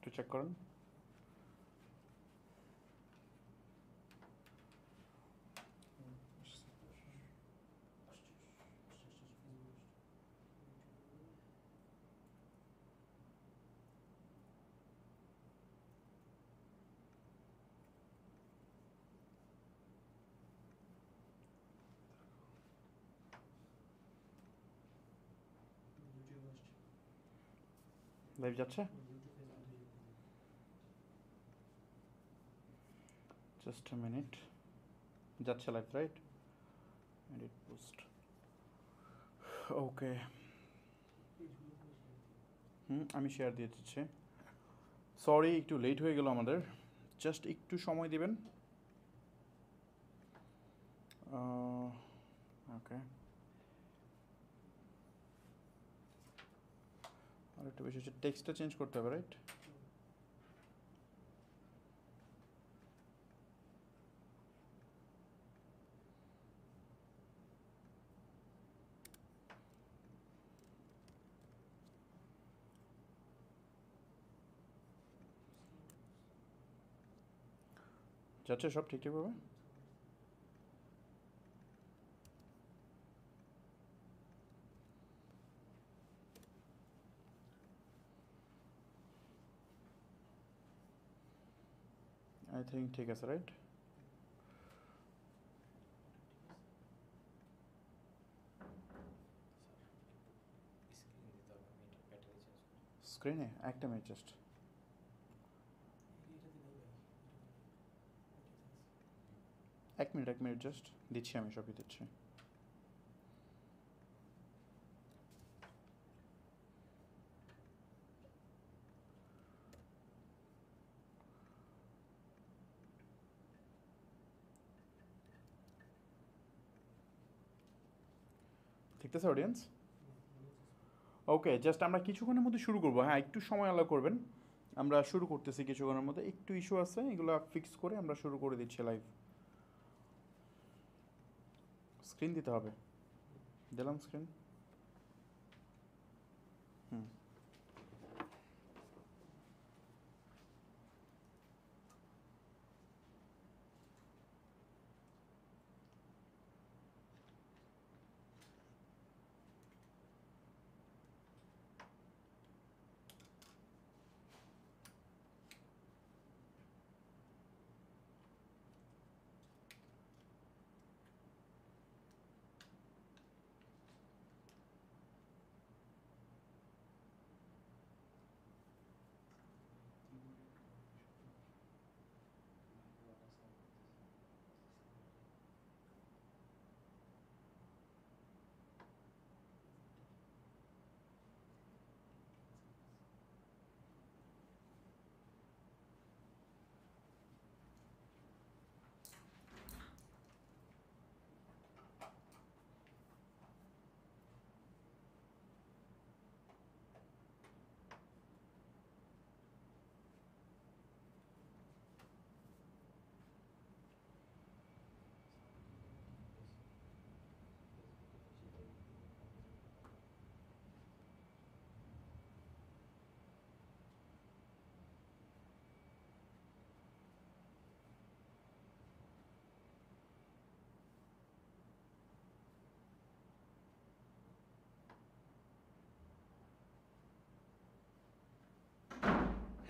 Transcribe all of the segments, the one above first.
একটু চেক করেন। লাইভ যাচ্ছে? Just a minute. যাচ্ছে live, right? Edit post. Okay, আমি শেয়ার দিয়ে দিচ্ছি। সরি একটু লেট হয়ে গেল আমাদের, জাস্ট একটু সময় দিবেন। ওকে, আর একটু বেশি হচ্ছে, টেক্সটটা চেঞ্জ করতে হবে, রাইট? যাচ্ছে সব ঠিকঠাকভাবে? আই থিঙ্ক ঠিক আছে, রাইট? স্ক্রিনে একটা মিনিট জাস্ট। এক মিনিট জাস্ট দিচ্ছি, আমি সবই দিচ্ছি। ঠিক আছে অডিয়েন্স? ওকে, জাস্ট আমরা কিছুক্ষণের মধ্যে শুরু করবো। হ্যাঁ, একটু সময় আলাদা করবেন, আমরা শুরু করতেছি কিছুক্ষণের মধ্যে। একটু ইস্যু আছে, এগুলো ফিক্স করে আমরা শুরু করে দিচ্ছি লাইভ। স্ক্রিন দিতে হবে, দিলাম স্ক্রিন। হুম,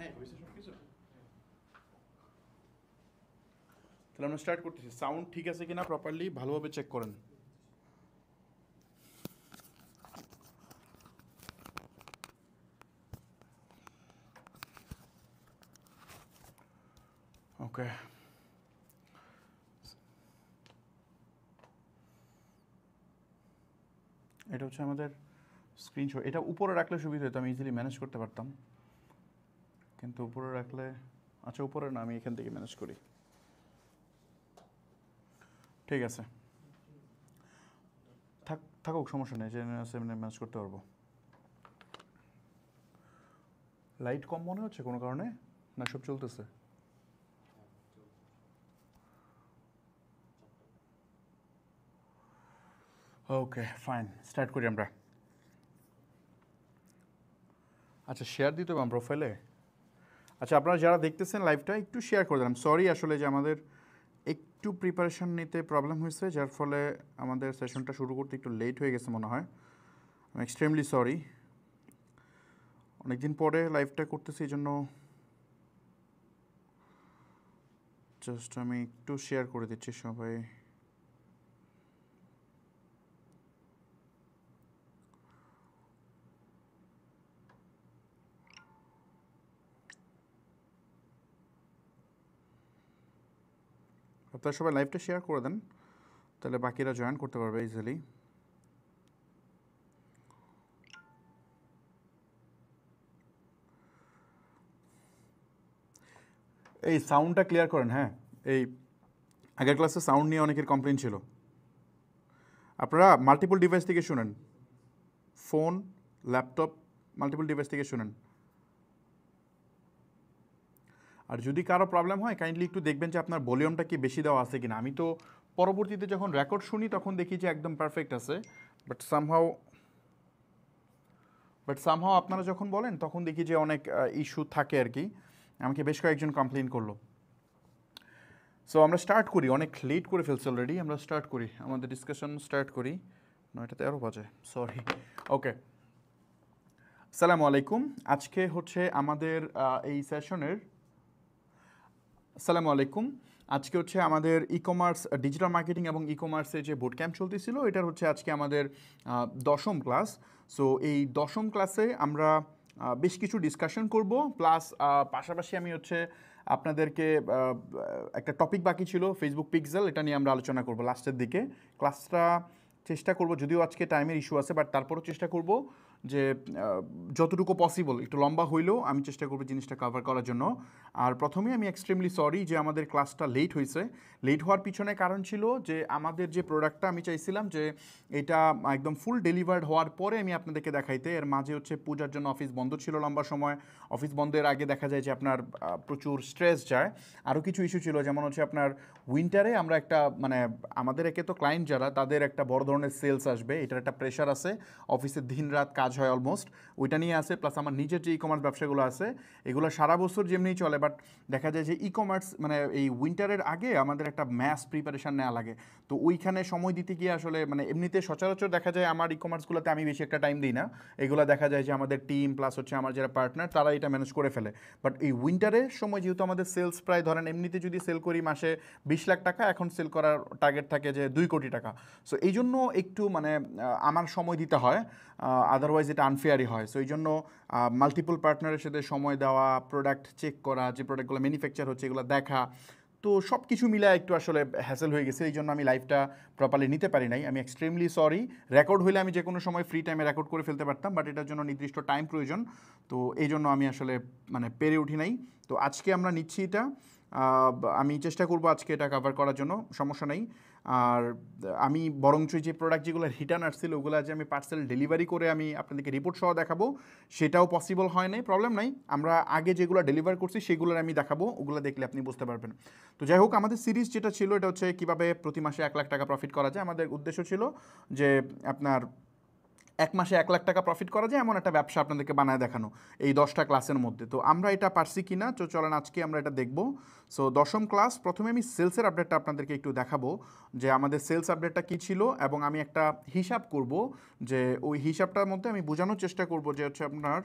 হ্যাঁ হয়েছে সব কিছু। তাহলে আমরা স্টার্ট করতেছি। সাউন্ড ঠিক আছে কিনা প্রপারলি ভালোভাবে চেক করেন। ওকে, এটা হচ্ছে আমাদের স্ক্রিনশট। এটা উপরে রাখলে সুবিধা হতো, আমি ইজিলি ম্যানেজ করতে পারতাম, কিন্তু উপরে রাখলে, আচ্ছা উপরে না, আমি এখান থেকে ম্যানেজ করি। ঠিক আছে, থাকুক, সমস্যা নেই, যে ম্যানেজ করতে পারবো। লাইট কম মনে হচ্ছে কোনো কারণে, না সব চলতেছে? ওকে ফাইন, স্টার্ট করি আমরা। আচ্ছা শেয়ার দিতে হবে প্রোফাইলে। আচ্ছা, আপনারা যারা দেখতেছেন লাইভটা একটু শেয়ার করে দিলাম। সরি আসলে যে আমাদের একটু প্রিপারেশন নিতে প্রবলেম হয়েছে, যার ফলে আমাদের সেশনটা শুরু করতে একটু লেট হয়ে গেছে মনে হয়। আমি এক্সট্রিমলি সরি। অনেকদিন পরে লাইভটা করতেছি, এই জন্য জাস্ট আমি একটু শেয়ার করে দিচ্ছি সবাই। আপনারা সবাই লাইভটা শেয়ার করে দেন, তাহলে বাকিরা জয়েন করতে পারবে ইজিলি। এই সাউন্ডটা ক্লিয়ার করেন। হ্যাঁ, এই আগের ক্লাসে সাউন্ড নিয়ে অনেকের কমপ্লেন ছিল। আপনারা মাল্টিপল ডিভাইস থেকে শুনেন, ফোন, ল্যাপটপ, মাল্টিপল ডিভাইস থেকে শুনেন। আর যদি কারো প্রবলেম হয় কাইন্ডলি একটু দেখবেন যে আপনার ভলিউমটা কি বেশি দেওয়া আছে কিনা। আমি তো পরবর্তীতে যখন রেকর্ড শুনি তখন দেখি যে একদম পারফেক্ট আছে, বাট সামহাও আপনারা যখন বলেন তখন দেখি যে অনেক ইস্যু থাকে আর কি। আমাকে বেশ কয়েকজন কমপ্লেন করলো। সো আমরা স্টার্ট করি, অনেক লেট করে ফেলছি অলরেডি। আমরা স্টার্ট করি, আমাদের ডিসকাশন স্টার্ট করি। 9:13 বাজে, সরি। ওকে, আসসালামু আলাইকুম। আজকে হচ্ছে আমাদের এই সেশনের, আসসালামু আলাইকুম। আজকে হচ্ছে আমাদের ই কমার্স, ডিজিটাল মার্কেটিং এবং ই কমার্সের যে বোট ক্যাম্প চলতেছিল, এটার হচ্ছে আজকে আমাদের 10ম ক্লাস। সো এই 10ম ক্লাসে আমরা বেশ কিছু ডিসকাশন করব, প্লাস পাশাপাশি আমি হচ্ছে আপনাদেরকে একটা টপিক বাকি ছিল ফেসবুক পিক্সেল, এটা নিয়ে আমরা আলোচনা করব লাস্টের দিকে। ক্লাসটা চেষ্টা করব, যদিও আজকে টাইমের ইস্যু আছে, বাট তারপরও চেষ্টা করব যে যতটুকু পসিবল একটু লম্বা হইলেও আমি চেষ্টা করবো জিনিসটা কভার করার জন্য। আর প্রথমে আমি এক্সট্রিমলি সরি যে আমাদের ক্লাসটা লেট হয়েছে। লেট হওয়ার পিছনে কারণ ছিল যে আমাদের যে প্রোডাক্টটা আমি চাইছিলাম যে এটা একদম ফুল ডেলিভার্ড হওয়ার পরে আমি আপনাদেরকে দেখাইতে, এর মাঝে হচ্ছে পূজার জন্য অফিস বন্ধ ছিল লম্বা সময়। অফিস বন্ধের আগে দেখা যায় যে আপনার প্রচুর স্ট্রেস যায়। আরও কিছু ইস্যু ছিল, যেমন হচ্ছে আপনার উইন্টারে আমরা একটা মানে আমাদের একে তো ক্লায়েন্ট যারা, তাদের একটা বড় ধরনের সেলস আসবে, এটার একটা প্রেশার আছে। অফিসে দিন রাত কাজ হয় অলমোস্ট, ওইটা নিয়ে আছে। প্লাস আমার নিজের যে ই কমার্স ব্যবসাগুলো আছে এগুলো সারা বছর যেমনি চলে, বাট দেখা যায় যে ই কমার্স মানে এই উইন্টারের আগে আমাদের একটা ম্যাস প্রিপারেশান নেওয়া লাগে। তো ওইখানে সময় দিতে গিয়ে আসলে মানে এমনিতে সচরাচর দেখা যায় আমার ই কমার্সগুলোতে আমি বেশি একটা টাইম দিই না। এগুলো দেখা যায় যে আমাদের টিম প্লাস হচ্ছে আমার যারা পার্টনার তারা এটা ম্যানেজ করে ফেলে। বাট এই উইন্টারের সময় যেহেতু আমাদের সেলস প্রায় ধরেন এমনিতে যদি সেল করি মাসে 20 লাখ টাকা, এখন সেল করার টার্গেট থাকে যে 2 কোটি টাকা। সো এই জন্য একটু মানে আমার সময় দিতে হয়, আদারওয়াইজ এটা আনফেয়ারই হয়। সো এই জন্য মাল্টিপল পার্টনারের সাথে সময় দেওয়া, প্রোডাক্ট চেক করা, যে প্রোডাক্টগুলো ম্যানুফ্যাকচার হচ্ছে এগুলো দেখা, তো সব কিছু মিলে একটু আসলে হ্যাসেল হয়ে গেছে। এই জন্য আমি লাইভটা প্রপারলি নিতে পারি নাই। আমি এক্সট্রিমলি সরি। রেকর্ড হইলে আমি যে কোনো সময় ফ্রি টাইমে রেকর্ড করে ফেলতে পারতাম, বাট এটার জন্য নির্দিষ্ট টাইম প্রয়োজন। তো এই জন্য আমি আসলে মানে পেরে উঠি নাই। তো আজকে আমরা নিচ্ছি এটা, আমি চেষ্টা করবো আজকে এটা কভার করার জন্য, সমস্যা নেই। আর আমি বরঞ্চ যে প্রোডাক্ট যেগুলো রিটার্ন আসছিল ওগুলো যে আমি পার্সেল ডেলিভারি করে আমি আপনাদেরকে রিপোর্ট সহ দেখাবো, সেটাও পসিবল হয় নাই। প্রবলেম নাই, আমরা আগে যেগুলো ডেলিভার করছি সেগুলোর আমি দেখাবো, ওগুলো দেখলে আপনি বুঝতে পারবেন। তো যাই হোক, আমাদের সিরিজ যেটা ছিল এটা হচ্ছে কীভাবে প্রতি মাসে 1 লাখ টাকা প্রফিট করা যায়। আমাদের উদ্দেশ্য ছিল যে আপনার 1 মাসে 1 লাখ টাকা প্রফিট করা যায় এমন একটা ব্যবসা আপনাদেরকে বানায় দেখানো এই 10টা ক্লাসের মধ্যে। তো আমরা এটা পারছি কি না, তো চলেন আজকে আমরা এটা দেখব। সো 10ম ক্লাস, প্রথমে আমি সেলসের আপডেটটা আপনাদেরকে একটু দেখাবো যে আমাদের সেলস আপডেটটা কী ছিল, এবং আমি একটা হিসাব করব যে ওই হিসাবটার মধ্যে আমি বোঝানোর চেষ্টা করব যে হচ্ছে আপনার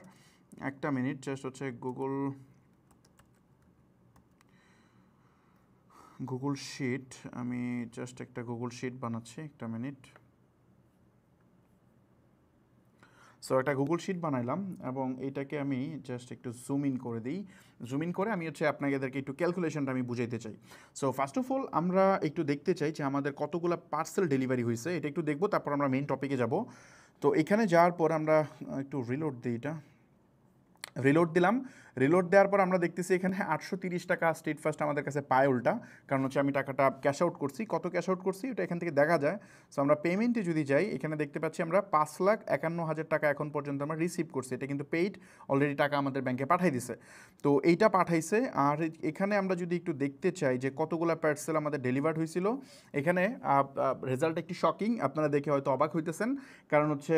একটা মিনিট, জাস্ট হচ্ছে গুগল শিট, আমি জাস্ট একটা গুগল শিট বানাচ্ছি, একটা মিনিট। সো একটা গুগল শিট বানাইলাম এবং এইটাকে আমি জাস্ট একটু জুম ইন করে দিই। জুম ইন করে আমি হচ্ছে আপনাদেরকে একটু ক্যালকুলেশনটা আমি বুঝাইতে চাই। সো ফার্স্ট অফ অল আমরা একটু দেখতে চাই যে আমাদের কতগুলো পার্সেল ডেলিভারি হয়েছে, এটা একটু দেখবো, তারপর আমরা মেইন টপিকে যাব। তো এখানে যাওয়ার পর আমরা একটু রিলোড দিই, এটা রিলোড দিলাম। রিলোড দেওয়ার পর আমরা দেখতেছি এখানে 830 টাকা স্টেট ফার্স্ট আমাদের কাছে পায় উল্টা, কারণ হচ্ছে আমি টাকাটা ক্যাশ আউট করছি। কত ক্যাশ আউট করছি এটা এখান থেকে দেখা যায়। সো আমরা পেমেন্টে যদি যাই, এখানে দেখতে পাচ্ছি আমরা 5,51,000 টাকা এখন পর্যন্ত আমরা রিসিভ করছি। এটা কিন্তু পেইড, অলরেডি টাকা আমাদের ব্যাংকে পাঠাই দিছে। তো এইটা পাঠাইছে। আর এখানে আমরা যদি একটু দেখতে চাই যে কতগুলো পার্সেল আমাদের ডেলিভার্ড হয়েছিল, এখানে রেজাল্ট একটি শকিং, আপনারা দেখে হয়তো অবাক হইতেছেন। কারণ হচ্ছে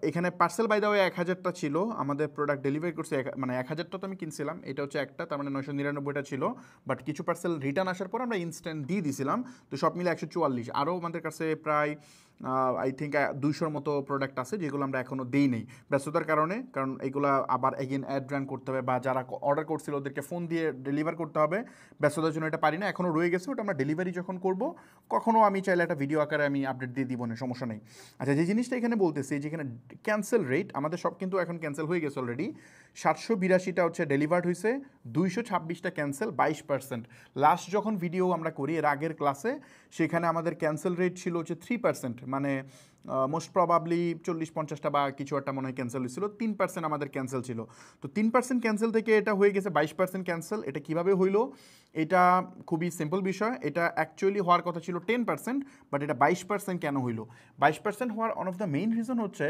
এখানে পার্সেল বাই দেওয়া 1000টা ছিল, আমাদের প্রোডাক্ট ডেলিভারি করছে মানে 1000টা তো আমি কিনছিলাম, এটা হচ্ছে একটা, তার মানে 999টা ছিল, বাট কিছু পার্সেল রিটার্ন আসার পর আমরা ইনস্ট্যান্ট দিয়ে দিছিলাম, তো সব মিলে 144। আরও আমাদের কাছে প্রায় আই থিঙ্ক 200-র মতো প্রোডাক্ট আছে যেগুলো আমরা এখনও দিই নেই ব্যস্ততার কারণে, কারণ এগুলো আবার এগেন অ্যাড রান করতে হবে, বা যারা অর্ডার করছিল ওদেরকে ফোন দিয়ে ডেলিভার করতে হবে, ব্যস্ততার জন্য এটা পারি না, এখনও রয়ে গেছে, ওটা আমরা ডেলিভারি যখন করব কখনও আমি চাইলে একটা ভিডিও আকারে আমি আপডেট দিয়ে দিব না, সমস্যা নেই। আচ্ছা, যে জিনিসটা এখানে বলতেছি, যেখানে ক্যান্সেল রেট আমাদের সব কিন্তু এখন ক্যান্সেল হয়ে গেছে অলরেডি, 782টা হচ্ছে ডেলিভার্ড হয়েছে, 226টা ক্যান্সেল, 22%। লাস্ট যখন ভিডিও আমরা করি এর আগের ক্লাসে, সেখানে আমাদের ক্যান্সেল রেট ছিল হচ্ছে 3%, মানে মোস্ট প্রবাবলি 40-50টা বা কিছু একটা মনে হয় ক্যান্সেল হয়েছিল, 3% আমাদের ক্যান্সেল ছিল। তো 3% ক্যান্সেল থেকে এটা হয়ে গেছে 22% ক্যান্সেল। এটা কিভাবে হইলো? এটা খুবই সিম্পল বিষয়, এটা অ্যাকচুয়ালি হওয়ার কথা ছিল 10%, বাট এটা 22% কেন হইলো? 22% হওয়ার one of the main reason হচ্ছে,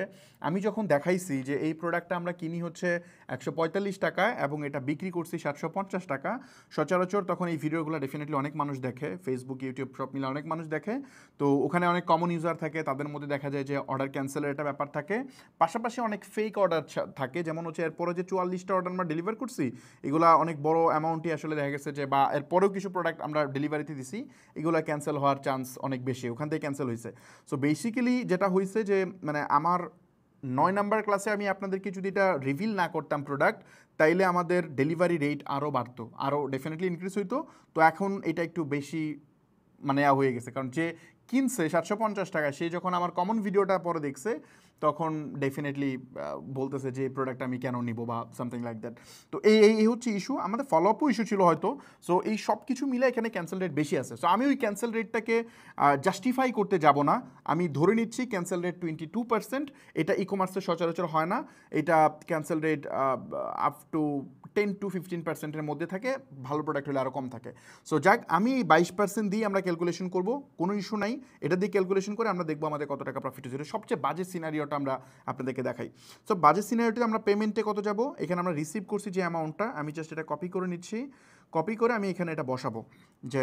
আমি যখন দেখাইছি যে এই প্রোডাক্টটা আমরা কিনি হচ্ছে 145 টাকায় এবং এটা বিক্রি করছি 750 টাকা, সচরাচর তখন এই ভিডিওগুলো ডেফিনেটলি অনেক মানুষ দেখে, ফেসবুক ইউটিউব সব মিলে অনেক মানুষ দেখে, তো ওখানে অনেক কমন ইউজার থাকে, তাদের মধ্যে দেখা যায় যে অর্ডার ক্যান্সেলের একটা ব্যাপার থাকে, পাশাপাশি অনেক ফেক অর্ডার থাকে, যেমন হচ্ছে এরপরে যে 44টা অর্ডার আমরা ডেলিভার করছি, এগুলা অনেক বড় অ্যামাউন্টই আসলে দেখা গেছে যে, বা এরপরেও কিছু প্রোডাক্ট আমরা ডেলিভারিতে দিছি, এগুলো ক্যান্সেল হওয়ার চান্স অনেক বেশি, ওখান থেকে ক্যান্সেল হয়েছে। সো বেসিক্যালি যেটা হয়েছে যে, মানে আমার 9 নাম্বার ক্লাসে আমি আপনাদেরকে যদি এটা রিভিল না করতাম প্রোডাক্ট, তাইলে আমাদের ডেলিভারি রেট আরও বাড়তো, আরও ডেফিনেটলি ইনক্রিজ হইতো। তো এখন এটা একটু বেশি মানে হয়ে গেছে, কারণ যে কিনছে 750 টাকা, সে যখন আমার কমন ভিডিওটা পরে দেখছে, তখন ডেফিনেটলি বলতেছে যে এই প্রোডাক্ট আমি কেন নিব বা সামথিং লাইক দ্যাট। তো এই হচ্ছে ইস্যু, আমাদের ফলো আপও ইস্যু ছিল হয়তো। সো এই সব কিছু মিলে এখানে ক্যান্সেল রেট বেশি আছে। সো আমি ওই ক্যান্সেল রেটটাকে জাস্টিফাই করতে যাব না, আমি ধরে নিচ্ছি ক্যান্সেল রেট 22%। এটা ই কমার্সে সচরাচর হয় না, এটা ক্যান্সেল রেট আপ টু 10-15%-এর মধ্যে থাকে, ভালো প্রোডাক্ট হলে আরও কম থাকে। সো যাক, আমি এই 22% দিয়ে আমরা ক্যালকুলেশন করব, কোনো ইস্যু নাই, এটা দিয়ে ক্যালকুলেশন করে আমরা দেখবো আমাদের কত টাকা প্রফিট হয়েছিল। সবচেয়ে বাজে সিনারিওটা আমরা আপনাদেরকে দেখাই। সো বাজে সিনারিওতে আমরা পেমেন্টে কত যাব, এখানে আমরা রিসিভ করছি যে অ্যামাউন্টটা, আমি জাস্ট এটা কপি করে নিচ্ছি, কপি করে আমি এখানে এটা বসাবো যে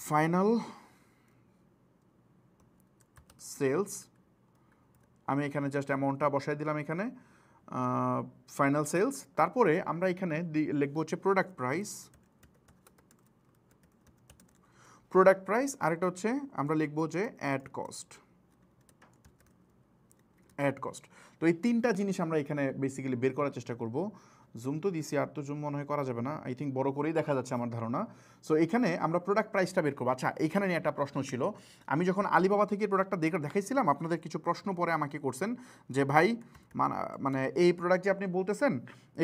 ফাইনাল সেলস, আমি এখানে জাস্ট অ্যামাউন্টটা বসাই দিলাম এখানে, ফাইনাল সেলস। তারপরে আমরা এখানে লিখবো হচ্ছে প্রোডাক্ট প্রাইস, আরেকটা হচ্ছে আমরা লিখবো যে অ্যাড কস্ট। তো এই তিনটা জিনিস আমরা এখানে বেসিক্যালি বের করার চেষ্টা করব। জুম তো দিছি, আর তো জুম মনে হয় করা যাবে না, আই থিঙ্ক বড় করেই দেখা যাচ্ছে আমার ধারণা। সো এখানে আমরা প্রোডাক্ট প্রাইসটা বের করবো। আচ্ছা, এখানে নিয়ে একটা প্রশ্ন ছিল, আমি যখন আলিবাবা থেকে প্রোডাক্টটা দেখাইছিলাম, আপনাদের কিছু প্রশ্ন পরে আমাকে করছেন যে ভাই মানে এই প্রোডাক্ট যে আপনি বলতেছেন,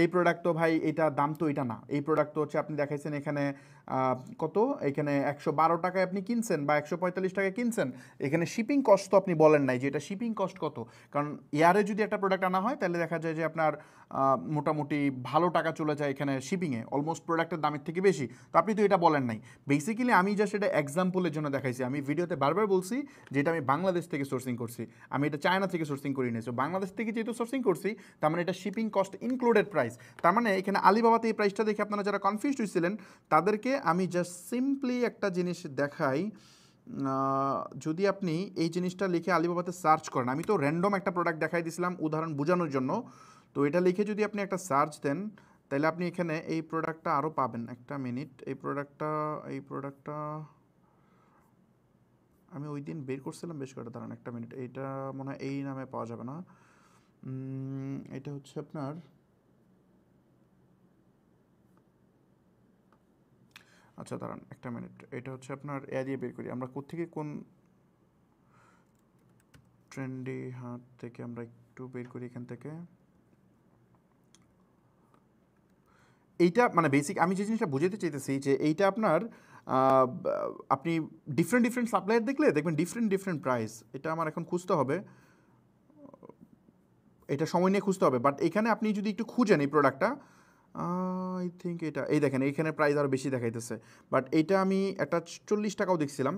এই প্রোডাক্ট তো ভাই এটা দাম তো এটা না, এই প্রোডাক্ট তো হচ্ছে আপনি দেখাইছেন এখানে কত, এখানে 112 টাকায় আপনি কিনছেন বা 145 টাকায় কিনছেন, এখানে শিপিং কস্ট তো আপনি বলেন নাই যে এটা শিপিং কস্ট কত। কারণ এয়ারে যদি একটা প্রোডাক্ট আনা হয়, তাহলে দেখা যায় যে আপনার মোটামুটি ভালো টাকা চলে যায় এখানে শিপিংয়ে, অলমোস্ট প্রোডাক্টের দামের থেকে বেশি, তো আপনি তো এটা বলেন নাই। বেসিক্যালি আমি জাস্ট এটা এক্সাম্পলের জন্য দেখাইছি, আমি ভিডিওতে বারবার বলছি যে এটা আমি বাংলাদেশ থেকে সোর্সিং করছি, আমি এটা চায়না থেকে সোর্সিং করি নিয়েছি, বাংলাদেশ থেকে যেহেতু সোর্সিং করছি, তার মানে এটা শিপিং কস্ট ইনক্লুডেড প্রাইস। তার মানে এখানে আলিবাবাতে এই প্রাইসটা দেখে আপনারা যারা কনফিউজড হয়েছিলেন, তাদেরকে আমি জাস্ট সিম্পলি একটা জিনিস দেখাই। যদি আপনি এই জিনিসটা লিখে আলিবাবাতে সার্চ করেন, আমি তো র্যান্ডম একটা প্রোডাক্ট দেখাই দিয়েছিলাম উদাহরণ বোঝানোর জন্য, তো এটা লিখে যদি আপনি একটা সার্চ দেন, তাহলে আপনি এখানে এই প্রোডাক্টটা আরও পাবেন। একটা মিনিট, এই প্রোডাক্টটা আমি ওই দিন বের করছিলাম বেশ কয়েকটা, দাঁড়ান একটা মিনিট, এইটা মনে হয় এই নামে পাওয়া যাবে না, এটা হচ্ছে আপনার, আচ্ছা দাঁড়ান একটা মিনিট, এটা হচ্ছে আপনার দিয়ে বের করি আমরা কোত্থেকে, কোন ট্রেন্ডি হাট থেকে আমরা একটু বের করি এখান থেকে। এইটা মানে বেসিক আমি যে জিনিসটা বুঝাতে চাইতেছি যে এইটা আপনার আপনি ডিফারেন্ট সাপ্লায়ার দেখলে দেখবেন ডিফারেন্ট প্রাইস, এটা আমার এখন খুঁজতে হবে, এটা সময় নিয়ে খুঁজতে হবে, বাট এখানে আপনি যদি একটু খুঁজেন এই প্রোডাক্টটা, আই থিঙ্ক এটা এই দেখেন এইখানে প্রাইস আরও বেশি দেখাইতেছে, বাট এটা আমি একটা 40 টাকাও দেখছিলাম,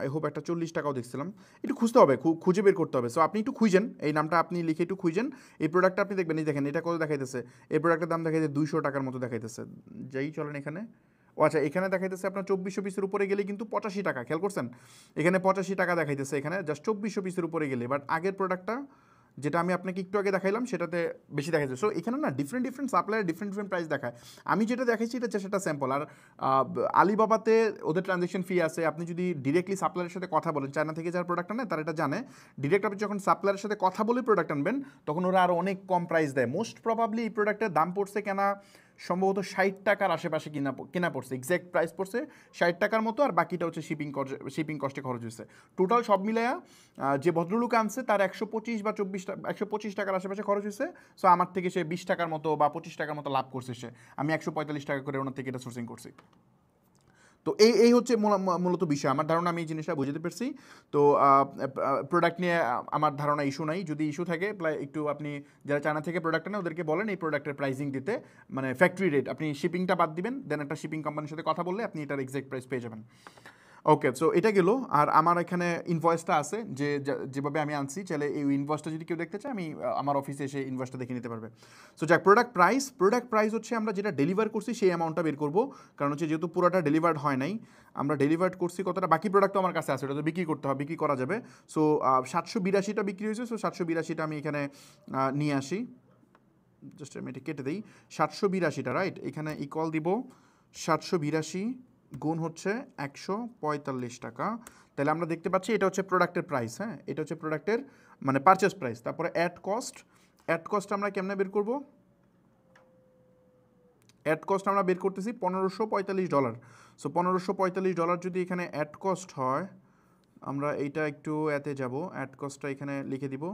আই হোপ একটা 40 টাকাও দেখছিলাম, একটু খুঁজতে হবে, খুঁজে বের করতে হবে। সো আপনি একটু খুঁজেন, এই নামটা আপনি লিখে একটু খুঁজেন, এই প্রোডাক্টটা আপনি দেখবেন, এই দেখেন এটা কত দেখাইতেছে, এই প্রোডাক্টের দাম দেখাইছে 200 টাকার মতো দেখাইতেছে, যেই চলেন এখানে ও আচ্ছা, এখানে দেখাইতেছে আপনার 2400 পিসের উপরে গেলে কিন্তু 85 টাকা, খেয়াল করছেন? এখানে 85 টাকা দেখাইতেছে, এখানে জাস্ট 2400 পিসের উপরে গেলে। বাট আগের প্রোডাক্টটা যেটা আমি আপনাকে একটু আগে দেখাইলাম সেটাতে বেশি দেখাইছে। সো এখানে না ডিফারেন্ট সাপ্লায়ার ডিফারেন্ট প্রাইস দেখায়। আমি যেটা দেখাইছি এটা হচ্ছে সেটা স্যাম্পল। আর আলিবাবাতে ওদের ট্রানজ্যাকশন ফি আছে। আপনি যদি ডিরেক্টলি সাপ্লায়ারের সাথে কথা বলেন, চায়না থেকে যারা প্রোডাক্ট আনে তারা এটা জানে, ডিরেক্ট আপনি যখন সাপ্লায়ারের সাথে কথা বলে প্রোডাক্ট আনবেন তখন ওরা আরও অনেক কম প্রাইস দেয়। মোস্ট প্রবাবলি এই প্রোডাক্টের দাম পড়ছে কেনা সম্ভবত 60 টাকার আশেপাশে কেনা পড়ছে, এক্স্যাক্ট প্রাইস পড়ছে 60 টাকার মতো, আর বাকিটা হচ্ছে শিপিং কস্টে খরচ হয়েছে। টোটাল সব মিলায়া যে ভদ্রলোক আনছে তার 125 বা 125 টাকার আশেপাশে খরচ হয়েছে। সো আমার থেকে সে 20 টাকার মতো বা 25 টাকার মতো লাভ করছে সে। আমি 145 টাকা করে ওনার থেকে এটা সোর্সিং করছি। তো এই হচ্ছে মূলত বিষয়। আমার ধারণা আমি এই জিনিসটা বুঝতে পারছি। তো প্রোডাক্ট নিয়ে আমার ধারণা ইস্যু নাই। যদি ইস্যু থাকে একটু আপনি যারা চায়না থেকে প্রোডাক্ট নেন ওদেরকে বলেন এই প্রোডাক্টের প্রাইসিং দিতে, মানে ফ্যাক্টরি রেট, আপনি শিপিংটা বাদ দিবেন, দেন একটা শিপিং কোম্পানির সাথে কথা বললে আপনি এটার এক্সাক্ট প্রাইস পেয়ে যাবেন। ওকে, সো এটা গেল। আর আমার এখানে ইনভয়েসটা আছে যেভাবে আমি আনছি, চাইলে এই ইনভয়েসটা যদি কেউ দেখতে চায় আমি আমার অফিসে এসে ইনভয়েসটা দেখে নিতে পারবে। সো যাক, প্রোডাক্ট প্রাইস হচ্ছে আমরা যেটা ডেলিভার করছি সেই অ্যামাউন্টটা বের করবো, কারণ হচ্ছে যেহেতু পুরোটা ডেলিভার্ড হয় নাই, আমরা ডেলিভার্ড করছি কতটা, বাকি প্রোডাক্টও আমার কাছে আছে, ওটা তো বিক্রি করতে হবে, বিক্রি করা যাবে। সো 782টা বিক্রি হয়েছে। সো 782টা আমি এখানে নিয়ে আসি, জাস্ট আমি এটা কেটে দিই। 782টা রাইট, এখানে ইকুয়াল দিব 782 গুণ হচ্ছে 145 টাকা। তাহলে আমরা দেখতে পাচ্ছি এটা হচ্ছে প্রোডাক্টের প্রাইস। হ্যাঁ, এটা হচ্ছে প্রোডাক্টের মানে পারচেস প্রাইস। তারপরে অ্যাড কস্ট আমরা কেমনে বের করব? অ্যাড কস্ট আমরা বের করতেছি $1545। সো $1545 যদি এখানে অ্যাড কস্ট হয়, আমরা এইটা একটু এতে যাব, অ্যাড কস্টটা এখানে লিখে দিব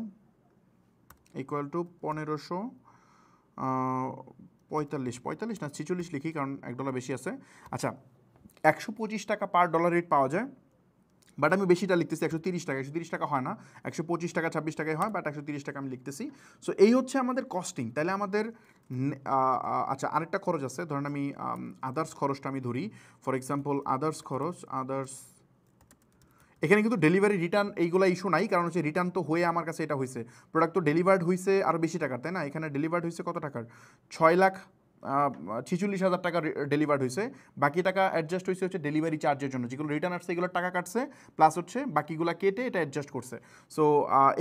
ইকুয়াল টু 1545 না 46 লিখি, কারণ $1 বেশি আছে। আচ্ছা, 125 টাকা পার ডলার রেট পাওয়া যায়, বাট আমি বেশিটা লিখতেছি 130 টাকা হয় না, 125 টাকা 26 টাকায় হয়, বাট 130 টাকা আমি লিখতেছি। সো এই হচ্ছে আমাদের কস্টিং। তাহলে আমাদের আচ্ছা, আরেকটা খরচ আছে, ধরেন আমি আদার্স খরচটা আমি ধরি। ফর এক্সাম্পল আদার্স এখানে কিন্তু ডেলিভারি রিটার্ন এইগুলো ইস্যু নাই, কারণ হচ্ছে রিটার্ন তো হয়ে আমার কাছে এটা হয়েছে, প্রোডাক্ট তো ডেলিভার্ড হয়েছে আরও বেশি টাকার, তাই না? এখানে ডেলিভার্ড হয়েছে কত টাকার? 6,46,000 টাকা ডেলিভার্ড হয়েছে। বাকি টাকা অ্যাডজাস্ট হচ্ছে ডেলিভারি চার্জের জন্য, যেগুলো রিটার্ন আসছে এগুলো টাকা কাটছে, প্লাস হচ্ছে বাকিগুলো কেটে এটা অ্যাডজাস্ট করছে। সো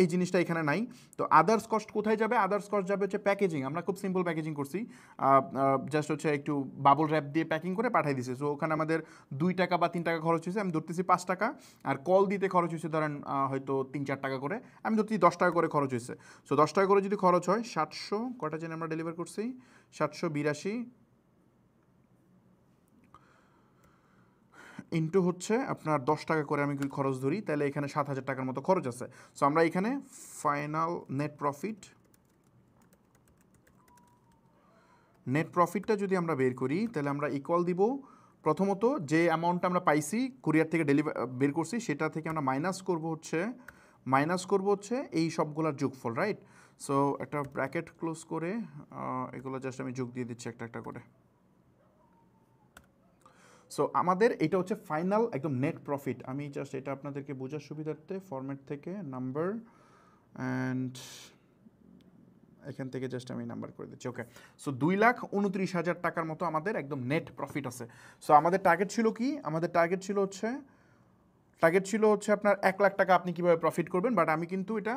এই জিনিসটা এখানে নাই। তো আদার্স কস্ট কোথায় যাবে? আদার্স কস্ট যাবে হচ্ছে প্যাকেজিং। আমরা খুব সিম্পল প্যাকেজিং করছি, জাস্ট হচ্ছে একটু বাবল র্যাপ দিয়ে প্যাকিং করে পাঠিয়ে দিয়েছে। সো ওখানে আমাদের 2 টাকা বা 3 টাকা খরচ হয়েছে, আমি ধরতেছি 5 টাকা। আর কল দিতে খরচ হয়েছে ধরেন হয়তো 3-4 টাকা করে, আমি ধরতেছি 10 টাকা করে খরচ হয়েছে। সো 10 টাকা করে যদি খরচ হয়, 700 কটা জেনে আমরা ডেলিভার করছি, 782 ইন্টু হচ্ছে আপনার 10 টাকা করে আমি খরচ ধরি, তাহলে এখানে 7,000 টাকার মতো খরচ আছে। সো আমরা এখানে ফাইনাল নেট প্রফিটটা যদি আমরা বের করি, তাহলে আমরা ইকুয়াল দিব, প্রথমত যে অ্যামাউন্টটা আমরা পাইছি কুরিয়ার থেকে বের করছি সেটা থেকে আমরা মাইনাস করব হচ্ছে এই সবগুলোর যোগফল, রাইট? সো একটা ব্র্যাকেট ক্লোজ করে এগুলো জাস্ট আমি যোগ দিয়ে দিচ্ছি একটা একটা করে। সো আমাদের এটা হচ্ছে ফাইনাল একদম নেট প্রফিট। আমি জাস্ট এটা আপনাদেরকে বোঝার সুবিধার্থে ফরম্যাট থেকে নাম্বার অ্যান্ড এখান থেকে জাস্ট আমি নাম্বার করে দিচ্ছি। ওকে, সো 2,29,000 টাকার মতো আমাদের একদম নেট প্রফিট আছে। সো আমাদের টার্গেট ছিল কি? আমাদের টার্গেট ছিল হচ্ছে আপনার 1 লাখ টাকা আপনি কীভাবে প্রফিট করবেন। বাট আমি কিন্তু এটা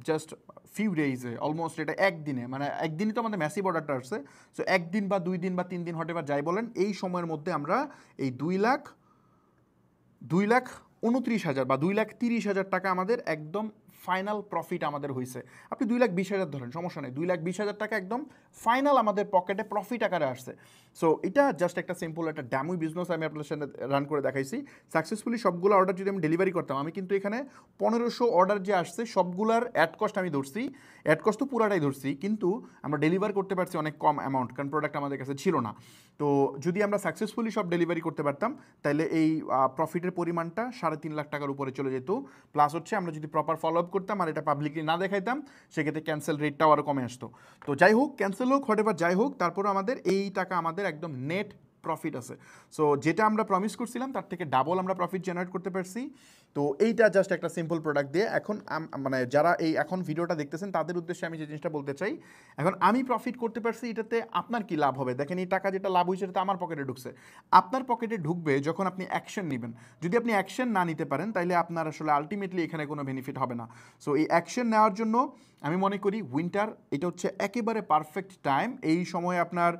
জাস্ট ফিউ ডেইজে, অলমোস্ট এটা একদিনে, মানে একদিনই তো আমাদের ম্যাসিভ অর্ডারটা আসছে। সো একদিন বা 2 দিন বা 3 দিন হতে পারে, যাই বলেন, এই সময়ের মধ্যে আমরা এই 2,29,000 বা 2,30,000 টাকা আমাদের একদম ফাইনাল প্রফিট আমাদের হয়েছে। আপনি 2,20,000 ধরেন, সমস্যা নেই, 2,20,000 টাকা একদম ফাইনাল আমাদের পকেটে প্রফিট আকারে আসছে। সো এটা জাস্ট একটা সিম্পল একটা ড্যামুই বিজনেস আমি আপনার সাথে রান করে দেখাইছি। সাকসেসফুলি সবগুলো অর্ডার যদি আমি ডেলিভারি করতাম, আমি কিন্তু এখানে 1,500 অর্ডার যে আসছে সবগুলার অ্যাড কস্ট আমি ধরছি, অ্যাড কস্ট তো পুরাটাই ধরছি, কিন্তু আমরা ডেলিভার করতে পারছি অনেক কম অ্যামাউন্ট, কারণ প্রোডাক্ট আমাদের কাছে ছিল না। তো যদি আমরা সাকসেসফুলি সব ডেলিভারি করতে পারতাম তাহলে এই প্রফিটের পরিমাণটা 3.5 লাখ টাকার উপরে চলে যেত। প্লাস হচ্ছে আমরা যদি প্রপার ফলো আপ করতাম আর এটা পাবলিকলি না দেখাইতাম, সেক্ষেত্রে ক্যান্সেল রেটটাও আরও কমে আসতো। তো যাই হোক, ক্যান্সেল হোক হোয়াটএভার যাই হোক, তারপরে আমাদের এই টাকা আমাদের একদম নেট প্রফিট আছে। সো যেটা আমরা প্রমিস করছিলাম তার থেকে ডাবল আমরা প্রফিট জেনারেট করতে পারছি। তো এইটা জাস্ট একটা সিম্পল প্রোডাক্ট দিয়ে এখন মানে যারা এই এখন ভিডিওটা দেখতেছেন তাদের উদ্দেশ্যে আমি যে জিনিসটা বলতে চাই, এখন আমি প্রফিট করতে পারছি, এটাতে আপনার কি লাভ হবে? দেখেন এই টাকা যেটা লাভ হয়েছে সেটা আমার পকেটে ঢুকছে। আপনার পকেটে ঢুকবে যখন আপনি অ্যাকশন নেবেন। যদি আপনি অ্যাকশন না নিতে পারেন তাহলে আপনার আসলে আলটিমেটলি এখানে কোনো বেনিফিট হবে না। সো এই অ্যাকশন নেওয়ার জন্য আমি মনে করি উইন্টার এটা হচ্ছে একেবারে পারফেক্ট টাইম। এই সময় আপনার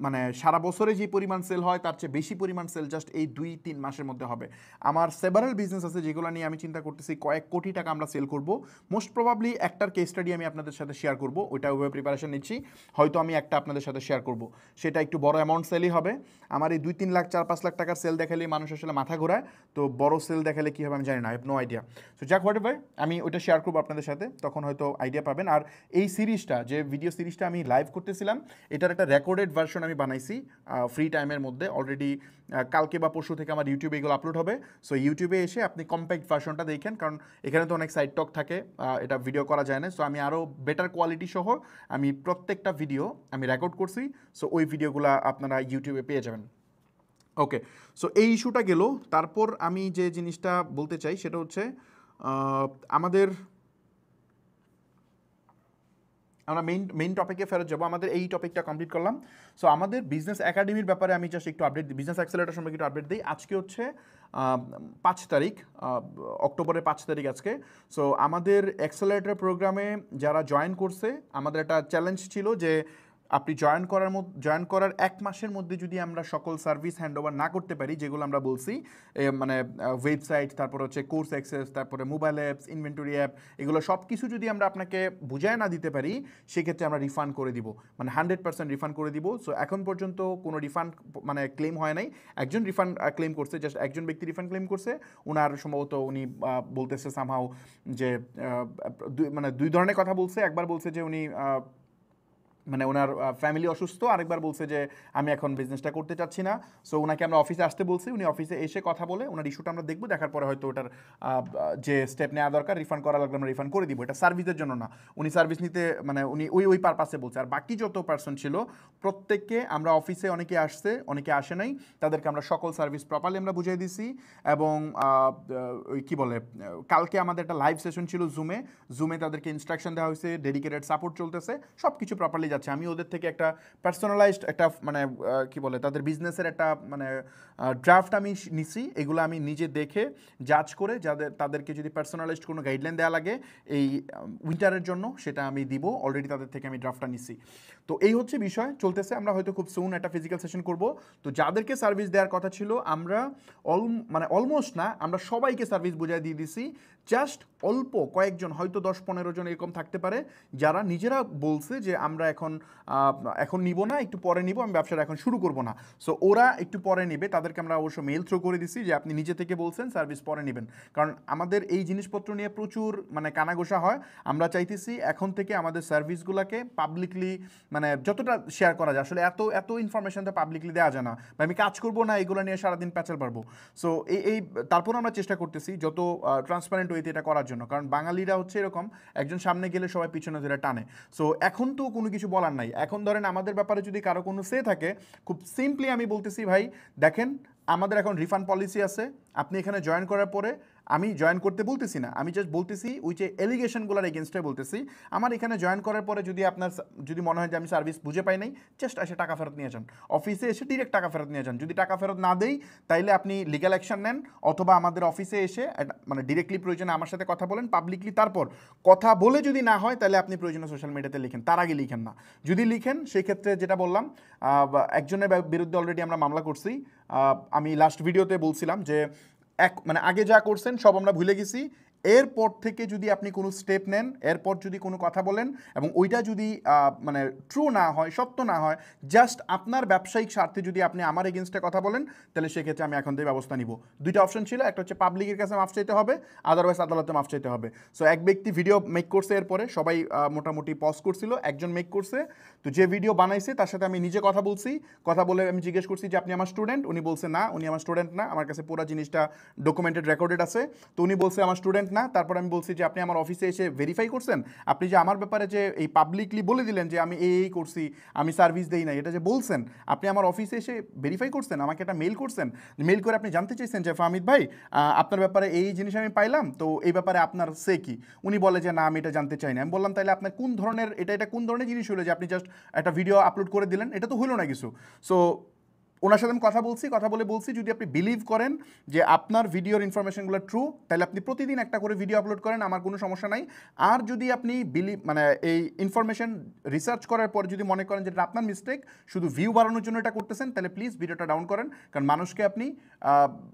মানে সারা বছরে যে পরিমাণ সেল হয় তার চেয়ে বেশি পরিমাণ সেল জাস্ট এই 2-3 মাসের মধ্যে হবে। আমার সেভারাল বিজনেস আছে যেগুলো নিয়ে আমি চিন্তা করতেছি কয়েক কোটি টাকা আমরা সেল করব। মোস্ট প্রবাবলি একটার কেস স্টাডি আমি আপনাদের সাথে শেয়ার করব, ওইটা ওইভাবে প্রিপারেশন নিচ্ছি। হয়তো আমি একটা আপনাদের সাথে শেয়ার করব, সেটা একটু বড় অ্যামাউন্ট সেলই হবে। আমার এই 2-3 লাখ 4-5 লাখ টাকার সেল দেখালে মানুষ আসলে মাথা ঘোরায়, তো বড় সেল দেখালে কী হবে আমি জানি না, I have no idea. So যাক হোয়াট এভার, আমি ওইটা শেয়ার করবো আপনাদের সাথে, তখন হয়তো আইডিয়া পাবেন। আর এই সিরিজটা, যে ভিডিও সিরিজটা আমি লাইভ করতেছিলাম, এটার একটা রেকর্ডেড ভার্সন আমি বানাইছি ফ্রি টাইমের মধ্যে। অলরেডি কালকে বা পরশু থেকে আমার ইউটিউবে এগুলো আপলোড হবে। সো ইউটিউবে এসে আপনি কম্প্যাক্ট ভার্সনটা দেখেন, কারণ এখানে তো অনেক সাইড টক থাকে, এটা ভিডিও করা যায় না। সো আমি আরও বেটার কোয়ালিটি সহ আমি প্রত্যেকটা ভিডিও আমি রেকর্ড করছি। সো ওই ভিডিওগুলো আপনারা ইউটিউবে পেয়ে যাবেন। ওকে, সো এই ইস্যুটা গেল। তারপর আমি যে জিনিসটা বলতে চাই সেটা হচ্ছে আমাদের, আমরা মেইন টপিকে ফেরত যাবো। আমাদের এই টপিকটা কমপ্লিট করলাম। সো আমাদের বিজনেস একাডেমির ব্যাপারে আমি জাস্ট একটু আপডেট দিই, বিজনেস অ্যাক্সেলারেটর সম্পর্কে একটু আপডেট দিই। আজকে হচ্ছে 5 তারিখ, অক্টোবরের 5 তারিখ আজকে। সো আমাদের অ্যাক্সেলারেটর প্রোগ্রামে যারা জয়েন করছে, আমাদের একটা চ্যালেঞ্জ ছিল যে আপনি জয়েন করার 1 মাসের মধ্যে যদি আমরা সকল সার্ভিস হ্যান্ডওভার না করতে পারি, যেগুলো আমরা বলছি, মানে ওয়েবসাইট, তারপর হচ্ছে কোর্স অ্যাক্সেস, তারপরে মোবাইল অ্যাপস, ইনভেন্টরি অ্যাপ, এগুলো সব কিছু যদি আমরা আপনাকে বুঝায় না দিতে পারি, সেক্ষেত্রে আমরা রিফান্ড করে দিব, মানে 100% রিফান্ড করে দিব। সো এখন পর্যন্ত কোনো রিফান্ড মানে ক্লেম হয় নাই। একজন রিফান্ড ক্লেম করছে, জাস্ট একজন ব্যক্তি রিফান্ড ক্লেম করছে। ওনার সম্ভবত উনি বলতেছে সামহাও যে মানে 2 ধরনের কথা বলছে। একবার বলছে যে উনি মানে ওনার ফ্যামিলি অসুস্থ, আরেকবার বলছে যে আমি এখন বিজনেসটা করতে চাচ্ছি না। সো ওনাকে আমরা অফিসে আসতে বলছি, উনি অফিসে এসে কথা বলে ওনার ইস্যুটা আমরা দেখবো, দেখার পরে হয়তো ওটার যে স্টেপ নেওয়া দরকার, রিফান্ড করা লাগলে আমরা রিফান্ড করে দিব। এটা সার্ভিসের জন্য না, উনি সার্ভিস নিতে মানে উনি ওই পারপাসে বলছে। আর বাকি যত পার্সন ছিল প্রত্যেককে আমরা অফিসে, অনেকে আসছে অনেকে আসে নাই, তাদেরকে আমরা সকল সার্ভিস প্রপারলি আমরা বুঝিয়ে দিছি। এবং ওই কী বলে, কালকে আমাদের একটা লাইভ সেশন ছিল জুমে তাদেরকে ইনস্ট্রাকশন দেওয়া হয়েছে, ডেডিকেটেড সাপোর্ট চলতেছে, সব কিছু প্রপারলি যাচ্ছে। আমি ওদের থেকে একটা পার্সোনালাইজড একটা মানে কি বলে তাদের বিজনেসের একটা মানে ড্রাফট আমি নিছি। এগুলো আমি নিজে দেখে জাজ করে তাদেরকে যদি পার্সোনালাইজড কোনো গাইডলাইন দেওয়া লাগে এই উইন্টারের জন্য, সেটা আমি দিব। অলরেডি তাদের থেকে আমি ড্রাফটটা নিছি। তো এই হচ্ছে বিষয় চলতেছে। আমরা হয়তো খুব সুন একটা ফিজিক্যাল সেশন করব। তো যাদেরকে সার্ভিস দেওয়ার কথা ছিল আমরা অলমোস্ট না, আমরা সবাইকে সার্ভিস বুঝিয়ে দিয়ে দিছি। জাস্ট অল্প কয়েকজন, হয়তো 10-15 জন এরকম থাকতে পারে, যারা নিজেরা বলছে যে আমরা এখন নিব না, একটু পরে নিব, আমি ব্যবসাটা এখন শুরু করব না। সো ওরা একটু পরে নেবে, তাদেরকে আমরা অবশ্য মেইল থ্রু করে দিছি যে আপনি নিজে থেকে বলছেন সার্ভিস পরে নেবেন। কারণ আমাদের এই জিনিসপত্র নিয়ে প্রচুর মানে কানাঘোষা হয়। আমরা চাইতেছি এখন থেকে আমাদের সার্ভিসগুলোকে পাবলিকলি মানে যতটা শেয়ার করা যায়, আসলে এত ইনফরমেশন তো পাবলিকলি দেওয়া যায় না, বা আমি কাজ করবো না এগুলো নিয়ে সারাদিন প্যাচাল পারবো। সো তারপর আমরা চেষ্টা করতেছি যত ট্রান্সপারেন্ট ওয়েতে এটা করার জন্য, কারণ বাঙালিরা হচ্ছে এরকম, একজন সামনে গেলে সবাই পিছনে ধরে টানে। সো এখন তো কোনো কিছু বলার নাই। এখন ধরেন আমাদের ব্যাপারে যদি কারো কোনো সে থাকে, খুব সিম্পলি আমি বলতেছি ভাই দেখেন, আমাদের এখন রিফান্ড পলিসি আছে। আপনি এখানে জয়েন করার পরে, আমি জয়েন করতে বলতেছি না, আমি জাস্ট বলতেছি ওই যে এলিগেশনগুলোর এগেনস্টে বলতেছি, আমার এখানে জয়েন করার পরে যদি মনে হয় যে আমি সার্ভিস বুঝে পাই নাই, জাস্ট এসে টাকা ফেরত নিয়ে যান, অফিসে এসে ডিরেক্ট টাকা ফেরত নিয়ে যান। যদি টাকা ফেরত না দেই তাইলে আপনি লিগ্যাল অ্যাকশন নেন, অথবা আমাদের অফিসে এসে মানে ডিরেক্টলি প্রয়োজনে আমার সাথে কথা বলেন পাবলিকলি। তারপর কথা বলে যদি না হয় তাহলে আপনি প্রয়োজনে সোশ্যাল মিডিয়াতে লিখেন, তার আগে লিখেন না। যদি লিখেন সেক্ষেত্রে যেটা বললাম, একজনের বিরুদ্ধে অলরেডি আমরা মামলা করছি। আমি লাস্ট ভিডিওতে বলছিলাম যে মানে আগে যা করছেন সব আমরা ভুলে গেছি। এরপর থেকে যদি আপনি কোনো স্টেপ নেন, এরপর যদি কোনো কথা বলেন এবং ওইটা যদি মানে ট্রু না হয়, সত্য না হয়, জাস্ট আপনার ব্যবসায়িক স্বার্থে যদি আপনি আমার এগেনস্টে কথা বলেন, তাহলে সেক্ষেত্রে আমি এখন থেকে ব্যবস্থা নিব। দুইটা অপশন ছিল, একটা হচ্ছে পাবলিকের কাছে মাফ চাইতে হবে, আদারওয়াইজ আদালতে মাফ চাইতে হবে। সো এক ব্যক্তি ভিডিও মেক করছে, এরপরে সবাই মোটামুটি পজ করছিল, একজন মেক করছে। তো যে ভিডিও বানাইছে তার সাথে আমি নিজে কথা বলছি, কথা বলে আমি জিজ্ঞেস করছি যে আপনি আমার স্টুডেন্ট? উনি বলছে না, উনি আমার স্টুডেন্ট না। আমার কাছে পুরো জিনিসটা ডকুমেন্টেড রেকর্ডেড আছে। তো উনি বলছে আমার স্টুডেন্ট না, না। তারপর আমি বলছি যে আপনি আমার অফিসে এসে ভেরিফাই করছেন, আপনি যে আমার ব্যাপারে যে এই পাবলিকলি বলে দিলেন যে আমি এই করছি, আমি সার্ভিস দেই না, এটা যে বলছেন, আপনি আমার অফিসে এসে ভেরিফাই করছেন, আমাকে একটা মেল করছেন, মেল করে আপনি জানতে চাইছেন যে ফাহমিদ ভাই আপনার ব্যাপারে এই জিনিস আমি পাইলাম, তো এই ব্যাপারে আপনার সে কি? উনি বলে যে না আমি এটা জানতে চাই না। আমি বললাম তাহলে আপনার কোন ধরনের এটা কোন ধরনের জিনিস হলো যে আপনি জাস্ট একটা ভিডিও আপলোড করে দিলেন, এটা তো হলো না কিছু। সো ওনার সাথে আমি কথা বলছি যদি আপনি বিলিভ করেন যে আপনার ভিডিওর ইনফরমেশনগুলো ট্রু, তাহলে আপনি প্রতিদিন একটা করে ভিডিও আপলোড করেন, আমার কোনো সমস্যা নাই। আর যদি আপনি মানে এই ইনফরমেশন রিসার্চ করার পর যদি মনে করেন যে এটা আপনার মিস্টেক, শুধু ভিউ বাড়ানোর জন্য এটা করতেছেন, তাহলে প্লিজ ভিডিওটা ডাউন করেন। কারণ মানুষকে আপনি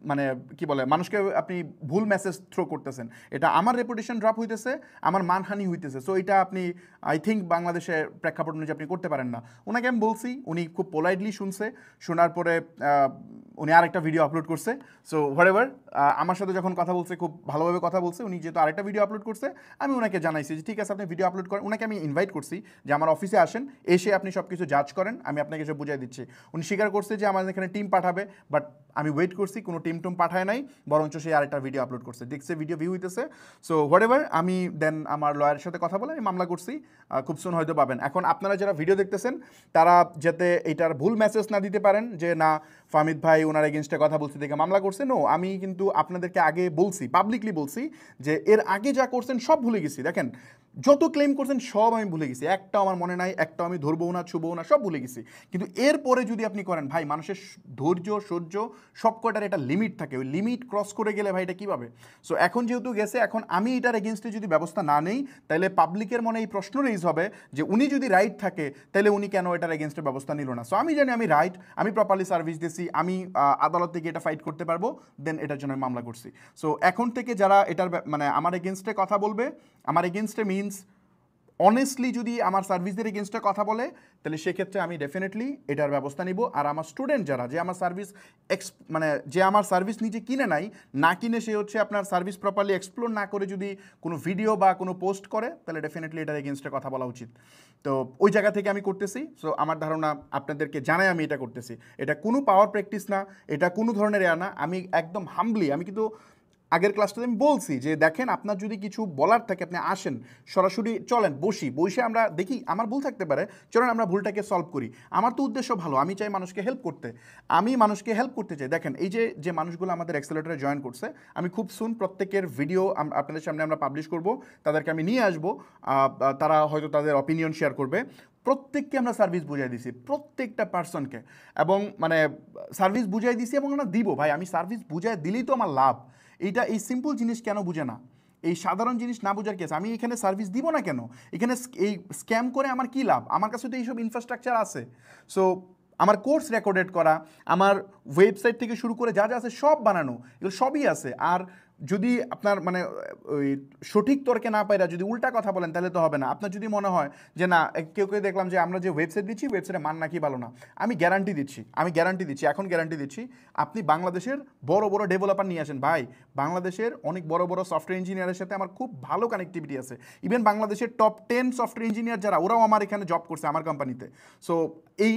মানে কি বলে, মানুষকে আপনি ভুল মেসেজ থ্রো করতেছেন, এটা আমার রেপুটেশন ড্রপ হইতেছে, আমার মানহানি হইতেছে। সো এটা আপনি আই থিঙ্ক বাংলাদেশের প্রেক্ষাপট অনুযায়ী আপনি করতে পারেন না। ওনাকে আমি বলছি, উনি খুব পোলাইটলি শুনছে, শোনার পরে উনি আরেকটা ভিডিও আপলোড করছে। সো হোয়াটএভার, আমার সাথে যখন কথা বলছে খুব ভালোভাবে কথা বলছে। উনি যেহেতু আরেকটা ভিডিও আপলোড করছে, আমি ওনাকে জানাইছি যে ঠিক আছে আপনি ভিডিও আপলোড করেন। ওনাকে আমি ইনভাইট করছি যে আমার অফিসে আসেন, এসে আপনি সব কিছু জাজ করেন, আমি আপনাকে এসে বুঝাই দিচ্ছি। উনি স্বীকার করছে যে আমাদের এখানে টিম পাঠাবে, বাট আমি ওয়েট করছি, কোনো টিম পাঠায় নাই, বরঞ্চ সে আরেকটা ভিডিও আপলোড করছে, দেখছে ভিডিও ভিউ হইতেছে। সো হোয়াটএভার, আমি দেন আমার লয়ারের সাথে কথা বলে আমি মামলা করছি, খুব সুন হয়তো পাবেন। এখন আপনারা যারা ভিডিও দেখতেছেন তারা যাতে এটার ভুল মেসেজ না দিতে পারেন যে না ফাহমিদ ভাই ওনার এগেনস্টে কথা বলছি দেখে মামলা করছে। নো, আমি কিন্তু আপনাদেরকে আগে বলছি, পাবলিকলি বলছি যে এর আগে যা করছেন সব ভুলে গেছি। দেখেন যত ক্লেম করছেন সব আমি ভুলে গেছি, একটাও আমার মনে নাই, একটাও আমি ধরবো না, ছুবও না, সব ভুলে গেছি। কিন্তু এরপরে যদি আপনি করেন, ভাই মানুষের ধৈর্য সহ্য সব কটার একটা লিমিট থাকে, ওই লিমিট ক্রস করে গেলে ভাই এটা কীভাবে? সো এখন যেহেতু গেছে, এখন আমি এটার এগেনস্টে যদি ব্যবস্থা না নেই, তাহলে পাবলিকের মনে এই প্রশ্ন রেইজ হবে যে উনি যদি রাইট থাকে তাহলে উনি কেন এটার এগেনস্টে ব্যবস্থা নিল না। সো আমি জানি আমি রাইট, আমি প্রপারলি সার্ভিস দিয়েছি, আমি আদালত থেকে এটা ফাইট করতে পারবো, দেন এটার জন্য আমি মামলা করছি। সো এখন থেকে যারা এটার মানে আমার এগেনস্টে কথা বলবে, আমার এগেনস্টে মিনস অনেস্টলি যদি আমার সার্ভিসদের এগেনস্টে কথা বলে, তাহলে সেক্ষেত্রে আমি ডেফিনেটলি এটার ব্যবস্থা নিব। আর আমার স্টুডেন্ট যারা, যে আমার সার্ভিস মানে যে আমার সার্ভিস নিজে কিনে নাই, না কিনে সে হচ্ছে আপনার সার্ভিস প্রপারলি এক্সপ্লোর না করে যদি কোনো ভিডিও বা কোনো পোস্ট করে, তাহলে ডেফিনেটলি এটার এগেনস্টে কথা বলা উচিত। তো ওই জায়গা থেকে আমি করতেছি। সো আমার ধারণা আপনাদেরকে জানাই আমি এটা করতেছি, এটা কোনো পাওয়ার প্র্যাকটিস না, এটা কোনো ধরনের না, আমি একদম হাম্বলি, আমি কিন্তু আগের ক্লাসটাতে আমি বলছি যে দেখেন আপনার যদি কিছু বলার থাকে আপনি আসেন, সরাসরি চলেন, বসে আমরা দেখি আমার ভুল থাকতে পারে, চলেন আমরা ভুলটাকে সলভ করি। আমার তো উদ্দেশ্য ভালো, আমি চাই মানুষকে হেল্প করতে, আমি মানুষকে হেল্প করতে চাই। দেখেন এই যে মানুষগুলো আমাদের অ্যাক্সেলারেটরে জয়েন করছে, আমি খুব সুন প্রত্যেকের ভিডিও আপনাদের সামনে আমরা পাবলিশ করব, তাদেরকে আমি নিয়ে আসবো, তারা হয়তো তাদের অপিনিয়ন শেয়ার করবে। প্রত্যেককে আমরা সার্ভিস বুঝাই দিছি, প্রত্যেকটা পার্সনকে, এবং মানে সার্ভিস বুঝাই দিছি এবং আমরা দিব। ভাই আমি সার্ভিস বুঝাই দিলেই তো আমার লাভ। এই সিম্পল জিনিস কেন বুঝে না, এই সাধারণ জিনিস না বোঝার কেস, আমি এখানে সার্ভিস দিব না কেন? এখানে এই স্ক্যাম করে আমার কী লাভ? আমার কাছে তো এইসব ইনফ্রাস্ট্রাকচার আছে। সো আমার কোর্স রেকর্ডেড করা, আমার ওয়েবসাইট থেকে শুরু করে যা যা আছে সব বানানো, এগুলো সবই আছে। আর যদি আপনার মানে ওই সঠিক তর্কে না পাইরা যদি উল্টা কথা বলেন তাহলে তো হবে না। আপনার যদি মনে হয় যে না, কেউ দেখলাম যে আমরা যে ওয়েবসাইট দিচ্ছি ওয়েবসাইটের মান নাকি ভালো না, আমি গ্যারান্টি দিচ্ছি, এখন গ্যারান্টি দিচ্ছি, আপনি বাংলাদেশের বড় বড় ডেভেলপার নিয়ে আসেন। ভাই বাংলাদেশের অনেক বড় বড় সফটওয়্যার ইঞ্জিনিয়ারের সাথে আমার খুব ভালো কানেক্টিভিটি আছে। ইভেন বাংলাদেশের টপ 10 সফটওয়্যার ইঞ্জিনিয়ার যারা, ওরাও আমার এখানে জব করছে আমার কোম্পানিতে। সো এই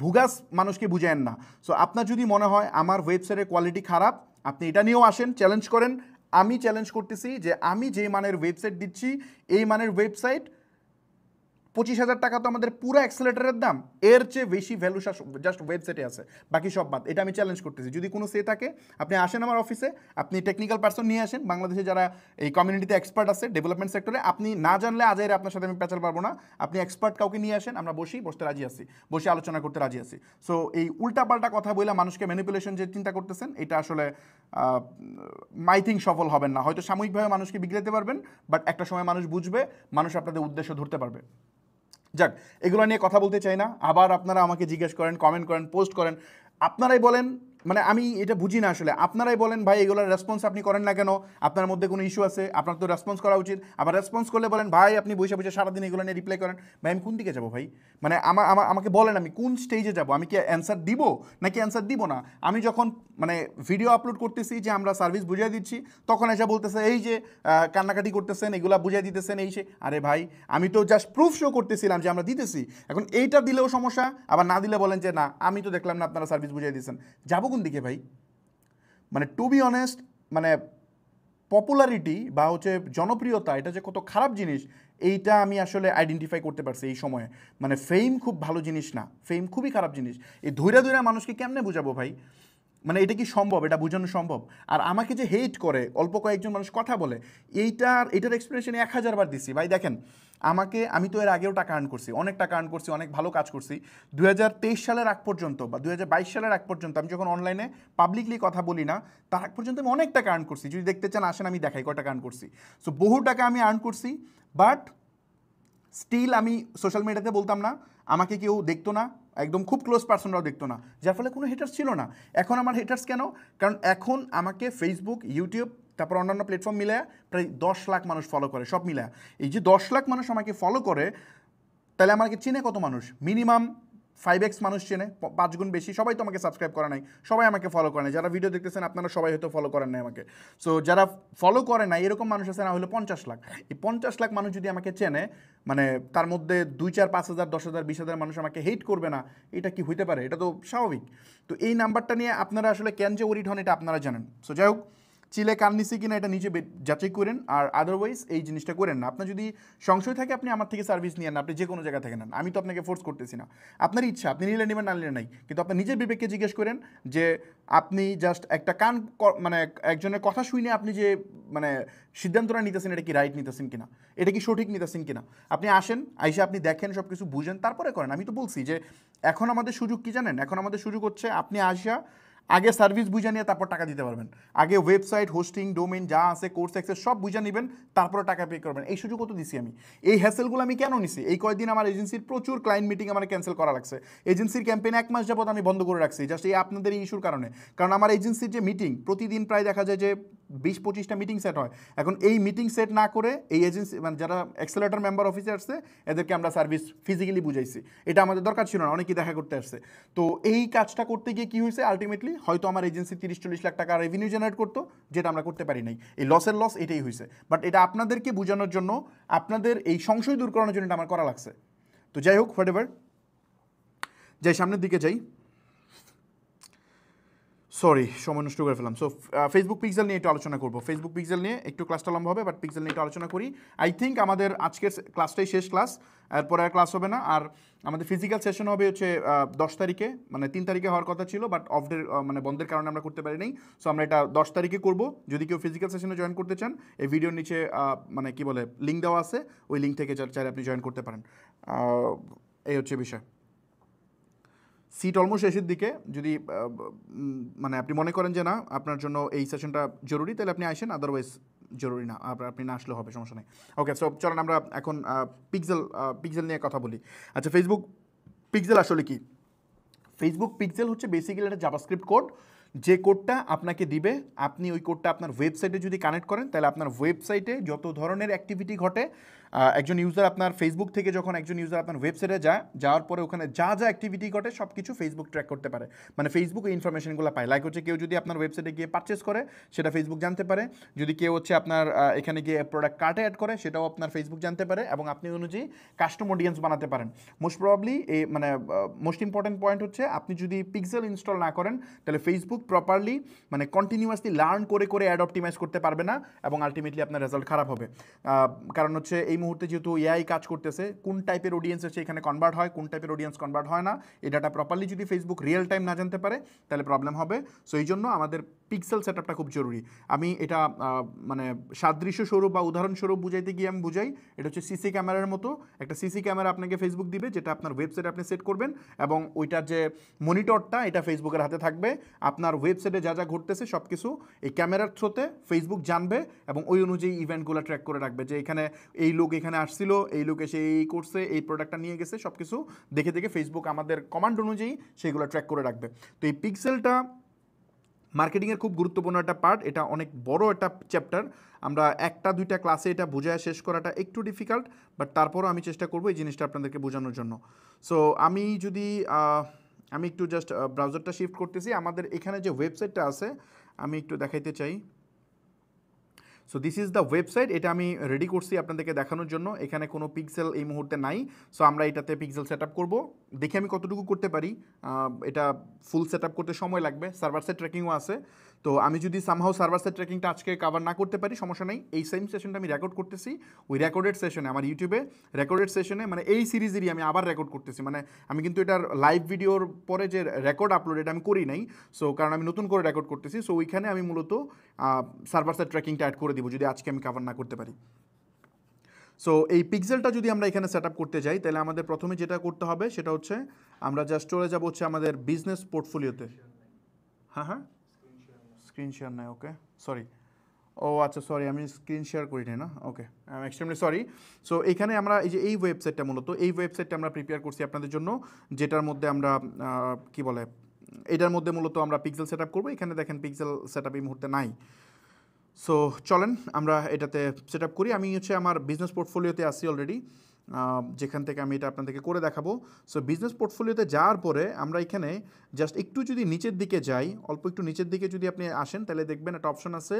ভুগাস মানুষকে বুঝায়েন না। সো আপনার যদি মনে হয় আমার ওয়েবসাইটের কোয়ালিটি খারাপ, আপনি এটা নিয়েও আসেন, চ্যালেঞ্জ করেন। আমি চ্যালেঞ্জ করতেছি যে আমি যে মানের ওয়েবসাইট দিচ্ছি, এই মানের ওয়েবসাইট 25,000 টাকা তো আমাদের পুরো অ্যাক্সেলেটারের দাম, এর চেয়ে বেশি ভ্যালু জাস্ট ওয়েবসাইটে আছে, বাকি সব বাদ। এটা আমি চ্যালেঞ্জ করতেছি। যদি কোনো সে থাকে আপনি আসেন আমার অফিসে, আপনি টেকনিক্যাল পার্সন নিয়ে আসেন, বাংলাদেশে যারা এই কমিউনিটিতে এক্সপার্ট আছে ডেভেলপমেন্ট সেক্টরে, আপনি না জানলে আজাইরে আপনার সাথে আমি পেঁচাল পারবো না, আপনি এক্সপার্ট কাউকে নিয়ে আসেন, আমরা বসতে রাজি আছি, বসে আলোচনা করতে রাজি আছি। সো এই উল্টাপাল্টা কথা বলে মানুষকে ম্যানিপুলেশন যে চিন্তা করতেছেন, এটা আসলে মাই থিঙ্ক সফল হবেন না। হয়তো সাময়িকভাবে মানুষকে বিগড়াতে পারবেন, বাট একটা সময় মানুষ বুঝবে, মানুষ আপনাদের উদ্দেশ্য ধরতে পারবে। যাক, এগুলো নিয়ে কথা বলতে চাই না। আবার আপনারা আমাকে জিজ্ঞেস করেন, কমেন্ট করেন, পোস্ট করেন, আপনারাই বলেন, মানে আমি এটা বুঝি না আসলে, আপনারাই বলেন ভাই এগুলোর রেসপন্স আপনি করেন না কেন? আপনার মধ্যে কোনো ইস্যু আছে, আপনার তো রেসপন্স করা উচিত। আবার রেসপন্স করলে বলেন ভাই আপনি বসে সারাদিন এগুলো নিয়ে রিপ্লাই করেন। ভাই আমি কোন দিকে যাবো ভাই? মানে আমাকে বলেন আমি কোন স্টেজে যাব? আমি কি অ্যান্সার দিব নাকি অ্যান্সার দিব না? আমি যখন মানে ভিডিও আপলোড করতেছি যে আমরা সার্ভিস বুঝিয়ে দিচ্ছি, তখন এসে বলতেছে এই যে কান্নাকাটি করতেছেন, এগুলা বুঝিয়ে দিতেছেন, এই সে। আরে ভাই আমি তো জাস্ট প্রুফ শো করতেছিলাম যে আমরা দিতেছি। এখন এইটা দিলেও সমস্যা, আবার না দিলে বলেন যে না আমি তো দেখলাম না আপনারা সার্ভিস বুঝিয়ে দিয়েছেন। যাবো কোন দিকে ভাই? মানে টু বি অনেস্ট, মানে পপুলারিটি বা হচ্ছে জনপ্রিয়তা এটা যে কত খারাপ জিনিস এইটা আমি আসলে আইডেন্টিফাই করতে পারছি এই সময়ে। মানে ফেম খুব ভালো জিনিস না, ফেম খুবই খারাপ জিনিস। এই ধৈরা ধৈরা মানুষকে কেমনে বুঝাবো ভাই? মানে এটা কি সম্ভব? এটা বোঝানো সম্ভব? আর আমাকে যে হেট করে অল্প কয়েকজন মানুষ কথা বলে, এটার এক্সপ্লেনেশন 1000 বার দিছি ভাই। দেখেন আমি তো এর আগেও টাকা আর্ন করছি, অনেক টাকা আর্ন করছি, অনেক ভালো কাজ করছি। 2023 সালের আগ পর্যন্ত বা 2022 সালের আগ পর্যন্ত আমি যখন অনলাইনে পাবলিকলি কথা বলি না, তার আগ পর্যন্ত আমি অনেক টাকা আর্ন করছি। যদি দেখতে চান আসেন, আমি দেখাই কয় টাকা আর্ন করছি। সো বহু টাকা আমি আর্ন করছি, বাট স্টিল আমি সোশ্যাল মিডিয়াতে বলতাম না, আমাকে কেউ দেখতো না, একদম খুব ক্লোজ পার্সনরাও দেখতো না, যার ফলে কোনো হেটার্স ছিল না। এখন আমার হেটার্স কেন? কারণ এখন আমাকে ফেসবুক, ইউটিউব, তারপর অন্যান্য প্ল্যাটফর্ম মিলে প্রায় 10 লাখ মানুষ ফলো করে, সব মিলে। এই যে 10 লাখ মানুষ আমাকে ফলো করে, তাহলে আমাকে চিনে কত মানুষ? মিনিমাম 5x মানুষ চেনে, 5 গুণ বেশি। সবাই তো আমাকে সাবস্ক্রাইব করে নাই, সবাই আমাকে ফলো করে নাই। যারা ভিডিও দেখতেছেন আপনারা সবাই হয়তো ফলো করেন নাই আমাকে। সো যারা ফলো করে নাই এরকম মানুষ আছে না হলে 50 লাখ। এই 50 লাখ মানুষ যদি আমাকে চেনে, মানে তার মধ্যে 2, 4, 5,000, 10,000, 20,000 মানুষ আমাকে হেট করবে না, এটা কি হইতে পারে? এটা তো স্বাভাবিক। তো এই নাম্বারটা নিয়ে আপনারা আসলে কেন যে ওরিড হন এটা আপনারা জানেন। সো যাই হোক, চিলে কান নিছি কিনা এটা নিজে যাচাই করেন, আর আদারওয়াইজ এই জিনিসটা করেন না। আপনার যদি সংশয় থাকে আপনি আমার থেকে সার্ভিস নিয়ে নেন, আপনি যে কোনো জায়গা থেকে নেন, আমি তো আপনাকে ফোর্স করতেছি না। আপনার ইচ্ছা, আপনি নিলে নেবেন, না নিলে নাই। কিন্তু আপনার নিজের বিবেককে জিজ্ঞেস করেন যে আপনি জাস্ট একটা মানে একজনের কথা শুনে আপনি যে মানে সিদ্ধান্তটা নিতেছেন, এটা কি রাইট নিতেছেন কিনা, এটা কি সঠিক নিতেছেন কিনা। আপনি আসেন, আইসা আপনি দেখেন, সব কিছু বুঝেন, তারপরে করেন। আমি তো বলছি যে এখন আমাদের সুযোগ কি জানেন? এখন আমাদের সুযোগ হচ্ছে আপনি আসা আগে সার্ভিস বুঝে নিয়ে তারপর টাকা দিতে পারবেন। আগে ওয়েবসাইট, হোস্টিং, ডোমেইন যা আছে, কোর্স অ্যাক্সেস সব বুঝে নেবেন, তারপরে টাকা পে করবেন। এই সুযোগও তো দিছি আমি। এই হ্যাসেলগুলো আমি কেন নিছি? এই কয়েকদিন আমার এজেন্সির প্রচুর ক্লায়েন্ট মিটিং আমার ক্যান্সেল করা লাগছে। এজেন্সির ক্যাম্পেইন 1 মাস যাবত আমি বন্ধ করে রাখছি, জাস্ট এই আপনাদের এই ইস্যুর কারণে। কারণ আমার এজেন্সির যে মিটিং, প্রতিদিন প্রায় দেখা যায় যে 20-25টা মিটিং সেট হয়। এখন এই মিটিং সেট না করে এই এজেন্সি মানে যারা অ্যাক্সেলেটর মেম্বার অফিসে আসছে এদেরকে আমরা সার্ভিস ফিজিক্যালি বুঝাইছি। এটা আমাদের দরকার ছিল না, অনেকেই দেখা করতে আসছে। তো এই কাজটা করতে গিয়ে কী হয়েছে, আলটিমেটলি হয়তো আমার এজেন্সি 30-40 লাখ টাকা রেভিনিউ জেনারেট করতো, যেটা আমরা করতে পারি নাই। এই লসের লস এটাই হয়েছে। বাট এটা আপনাদেরকে বোঝানোর জন্য, আপনাদের এই সংশয় দূর করানোর জন্য এটা আমার করা লাগছে। তো যাই হোক, হোয়াট এভার, যাই সামনের দিকে যাই। সরি, সময় নষ্ট করে ফেলাম। সো ফেসবুক পিক্সেল নিয়ে একটু আলোচনা করবো। ফেসবুক পিক্সেল নিয়ে একটু ক্লাসটা লম্বা হবে, বাট পিক্সেল নিয়ে একটু আলোচনা করি। আই থিঙ্ক আমাদের আজকের ক্লাসটাই শেষ ক্লাস, এরপরে আর ক্লাস হবে না। আর আমাদের ফিজিক্যাল সেশন হবে হচ্ছে 10 তারিখে, মানে 3 তারিখে হওয়ার কথা ছিল, বাট অফ ডে মানে বন্ধের কারণে আমরা করতে পারি নাই। সো আমরা এটা 10 তারিখে করব। যদি কেউ ফিজিক্যাল সেশনে জয়েন করতে চান, এই ভিডিওর নিচে মানে কি বলে লিঙ্ক দেওয়া আছে, ওই লিঙ্ক থেকে চাইলে আপনি জয়েন করতে পারেন। এই হচ্ছে বিষয়। সিট অলমোস্ট শেষের দিকে। যদি মানে আপনি মনে করেন যে না আপনার জন্য এই সেশনটা জরুরি, তাহলে আপনি আসেন, আদারওয়াইজ জরুরি না, আপনি না আসলেও হবে, সমস্যা নেই। ওকে, সো চলেন আমরা এখন পিক্সেল নিয়ে কথা বলি। আচ্ছা, ফেসবুক পিক্সেল আসলে কি? ফেসবুক পিক্সেল হচ্ছে বেসিক্যালি একটা জাভাস্ক্রিপ্ট কোড, যে কোডটা আপনাকে দিবে, আপনি ওই কোডটা আপনার ওয়েবসাইটে যদি কানেক্ট করেন, তাহলে আপনার ওয়েবসাইটে যত ধরনের অ্যাক্টিভিটি ঘটে, একজন ইউজার আপনার ফেসবুক থেকে যখন একজন ইউজার আপনার ওয়েবসাইটে যাওয়ার পরে ওখানে যা যা অ্যাক্টিভিটি ঘটে সব কিছু ফেসবুক ট্র্যাক করতে পারে। মানে ফেসবুক এই ইনফরমেশনগুলো পায়। লাইক হচ্ছে কেউ যদি আপনার ওয়েবসাইটে গিয়ে পারচেস করে, সেটা ফেসবুক জানতে পারে। যদি কেউ হচ্ছে আপনার এখানে গিয়ে প্রোডাক্ট কার্টে অ্যাড করে, সেটাও আপনার ফেসবুক জানতে পারে, এবং আপনি অনুযায়ী কাস্টম অডিয়েন্স বানাতে পারেন। মোস্ট প্রবাবলি এই মানে মোস্ট ইম্পর্টেন্ট পয়েন্ট হচ্ছে, আপনি যদি পিক্সেল ইনস্টল না করেন, তাহলে ফেসবুক প্রপারলি মানে কন্টিনিউয়াসলি লার্ন করে করে অ্যাড অপটিমাইজ করতে পারবে না, এবং আলটিমেটলি আপনার রেজাল্ট খারাপ হবে। কারণ হচ্ছে এই মুহূর্তে যেহেতু এআই কাজ করতেছে, কোন টাইপের অডিয়েন্স হচ্ছে এখানে কনভার্ট হয়, কোন টাইপের অডিয়েন্স কনভার্ট হয় না, এই ডাটা প্রপারলি যদি ফেসবুক রিয়েল টাইম না জানতে পারে, তাহলে প্রবলেম হবে। সো এই জন্য আমাদের পিক্সেল সেটআপটা খুব জরুরি। আমি এটা মানে সাদৃশ্য স্বরূপ বা উদাহরণস্বরূপ বুঝাইতে গিয়ে আমি বুঝাই, এটা হচ্ছে সিসি ক্যামেরার মতো। একটা সিসি ক্যামেরা আপনাকে ফেসবুক দিবে, যেটা আপনার ওয়েবসাইটে আপনি সেট করবেন, এবং ওইটার যে মনিটরটা এটা ফেসবুকের হাতে থাকবে। আপনার ওয়েবসাইটে যা যা ঘটতেছে সব কিছু এই ক্যামেরার থ্রুতে ফেসবুক জানবে, এবং ওই অনুযায়ী ইভেন্টগুলো ট্র্যাক করে রাখবে, যে এখানে এই লোক এখানে আসছিল, এই লোক এসে এই করছে, এই প্রোডাক্টটা নিয়ে গেছে, সব কিছু দেখে দেখে ফেসবুক আমাদের কমান্ড অনুযায়ী সেগুলো ট্র্যাক করে রাখবে। তো এই পিক্সেলটা মার্কেটিংয়ের খুব গুরুত্বপূর্ণ একটা পার্ট, এটা অনেক বড় একটা চ্যাপ্টার। আমরা 1-2টা ক্লাসে এটা বোঝায় শেষ করাটা একটু ডিফিকাল্ট, বাট তারপরও আমি চেষ্টা করবো এই জিনিসটা আপনাদেরকে বোঝানোর জন্য। সো আমি একটু জাস্ট ব্রাউজারটা শিফট করতেছি। আমাদের এখানে যে ওয়েবসাইটটা আছে আমি একটু দেখাইতে চাই। So this is the website, এটা আমি রেডি করছি আপনাদেরকে দেখানোর জন্য। এখানে কোনো পিক্সেল এই মুহূর্তে নাই। সো আমরা এটাতে পিক্সেল সেট আপ করবো, দেখি আমি কতটুকু করতে পারি। এটা ফুল সেট আপ করতে সময় লাগবে, সার্ভার সাইড ট্র্যাকিংও আছে। তো তো আমি যদি সামহাও সার্ভার সাইড ট্র্যাকিংটা আজকে কভার না করতে পারি সমস্যা নেই, এই সেম সেশনটা আমি রেকর্ড করতেছি, ওই রেকর্ডেড সেশনে আমার ইউটিউবে রেকর্ডেড সেশনে মানে এই সিরিজেরই আমি আবার রেকর্ড করতেছি, মানে আমি কিন্তু এটার লাইভ ভিডিওর পরে যে রেকর্ড আপলোড এটা আমি করি নাই, সো কারণ আমি নতুন করে রেকর্ড করতেছি, সো ওইখানে আমি মূলত সার্ভার সাইড ট্র্যাকিংটা অ্যাড করে দিব যদি আজকে আমি কভার না করতে পারি। সো এই পিক্সেলটা যদি আমরা এখানে সেট আপ করতে যাই তাহলে আমাদের প্রথমে যেটা করতে হবে সেটা হচ্ছে আমরা জাস্ট চলে যাব হচ্ছে আমাদের বিজনেস পোর্টফোলিওতে। হ্যাঁ হ্যাঁ, স্ক্রিন শেয়ার নাই, ওকে সরি, ও আচ্ছা সরি আমি স্ক্রিন শেয়ার করি নাই না, okay I am extremely sorry. So এখানে আমরা এই যে এই ওয়েবসাইটটা মূলত এই ওয়েবসাইটটা আমরা প্রিপেয়ার করছি আপনাদের জন্য, যেটার মধ্যে আমরা কি বলে এটার মধ্যে মূলত আমরা পিক্সেল সেট আপ করবো। এখানে দেখেন পিক্সেল সেট আপ এই মুহূর্তে নাই। সো চলেন আমরা এটাতে সেট আপ করি। আমি হচ্ছে আমার বিজনেস পোর্টফোলিওতে আসছি অলরেডি, যেখান থেকে আমি এটা আপনাদেরকে করে দেখাবো। সো বিজনেস পোর্টফোলিওতে যাওয়ার পরে আমরা এখানে জাস্ট একটু যদি নিচের দিকে যাই, অল্প একটু নিচের দিকে যদি আপনি আসেন তাহলে দেখবেন একটা অপশন আছে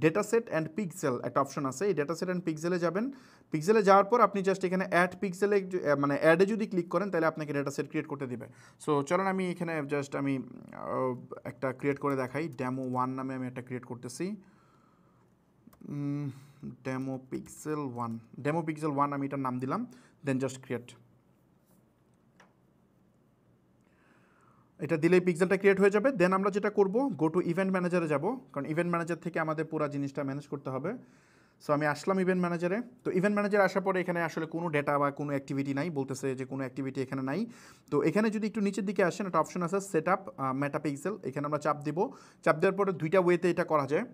ডেটা সেট অ্যান্ড পিক্সেল, একটা অপশন আছে, এই ডেটা সেট অ্যান্ড পিক্সেলে যাবেন। পিক্সেলে যাওয়ার পর আপনি জাস্ট এখানে অ্যাড পিক্সেলে মানে অ্যাডে যদি ক্লিক করেন তাহলে আপনাকে ডেটা সেট ক্রিয়েট করতে দিবে। সো চলেন আমি এখানে জাস্ট আমি একটা ক্রিয়েট করে দেখাই, ডেমো 1 নামে আমি একটা ক্রিয়েট করতেছি, ডেমো পিক্সেল 1 আমি এটার নাম দিলাম, দেন জাস্ট ক্রিয়েট। এটা দিলেই পিক্সেলটা ক্রিয়েট হয়ে যাবে। দেন আমরা যেটা করব গো টু ইভেন্ট ম্যানেজারে যাব, কারণ ইভেন্ট ম্যানেজার থেকে আমাদের পুরো জিনিসটা ম্যানেজ করতে হবে। সো আমি আসলাম ইভেন্ট ম্যানেজারে। তো ইভেন্ট ম্যানেজার আসার পরে এখানে আসলে কোনো ডেটা বা কোনো অ্যাক্টিভিটি নাই, বলতেছে যে কোনো অ্যাক্টিভিটি এখানে নাই। তো এখানে যদি একটু নিচের দিকে আসেন একটা অপশন আছে সেট আপ মেটা পিক্সেল, এখানে আমরা চাপ দিব। চাপ দেওয়ার পরে দুইটা ওয়েতে এটা করা যায়,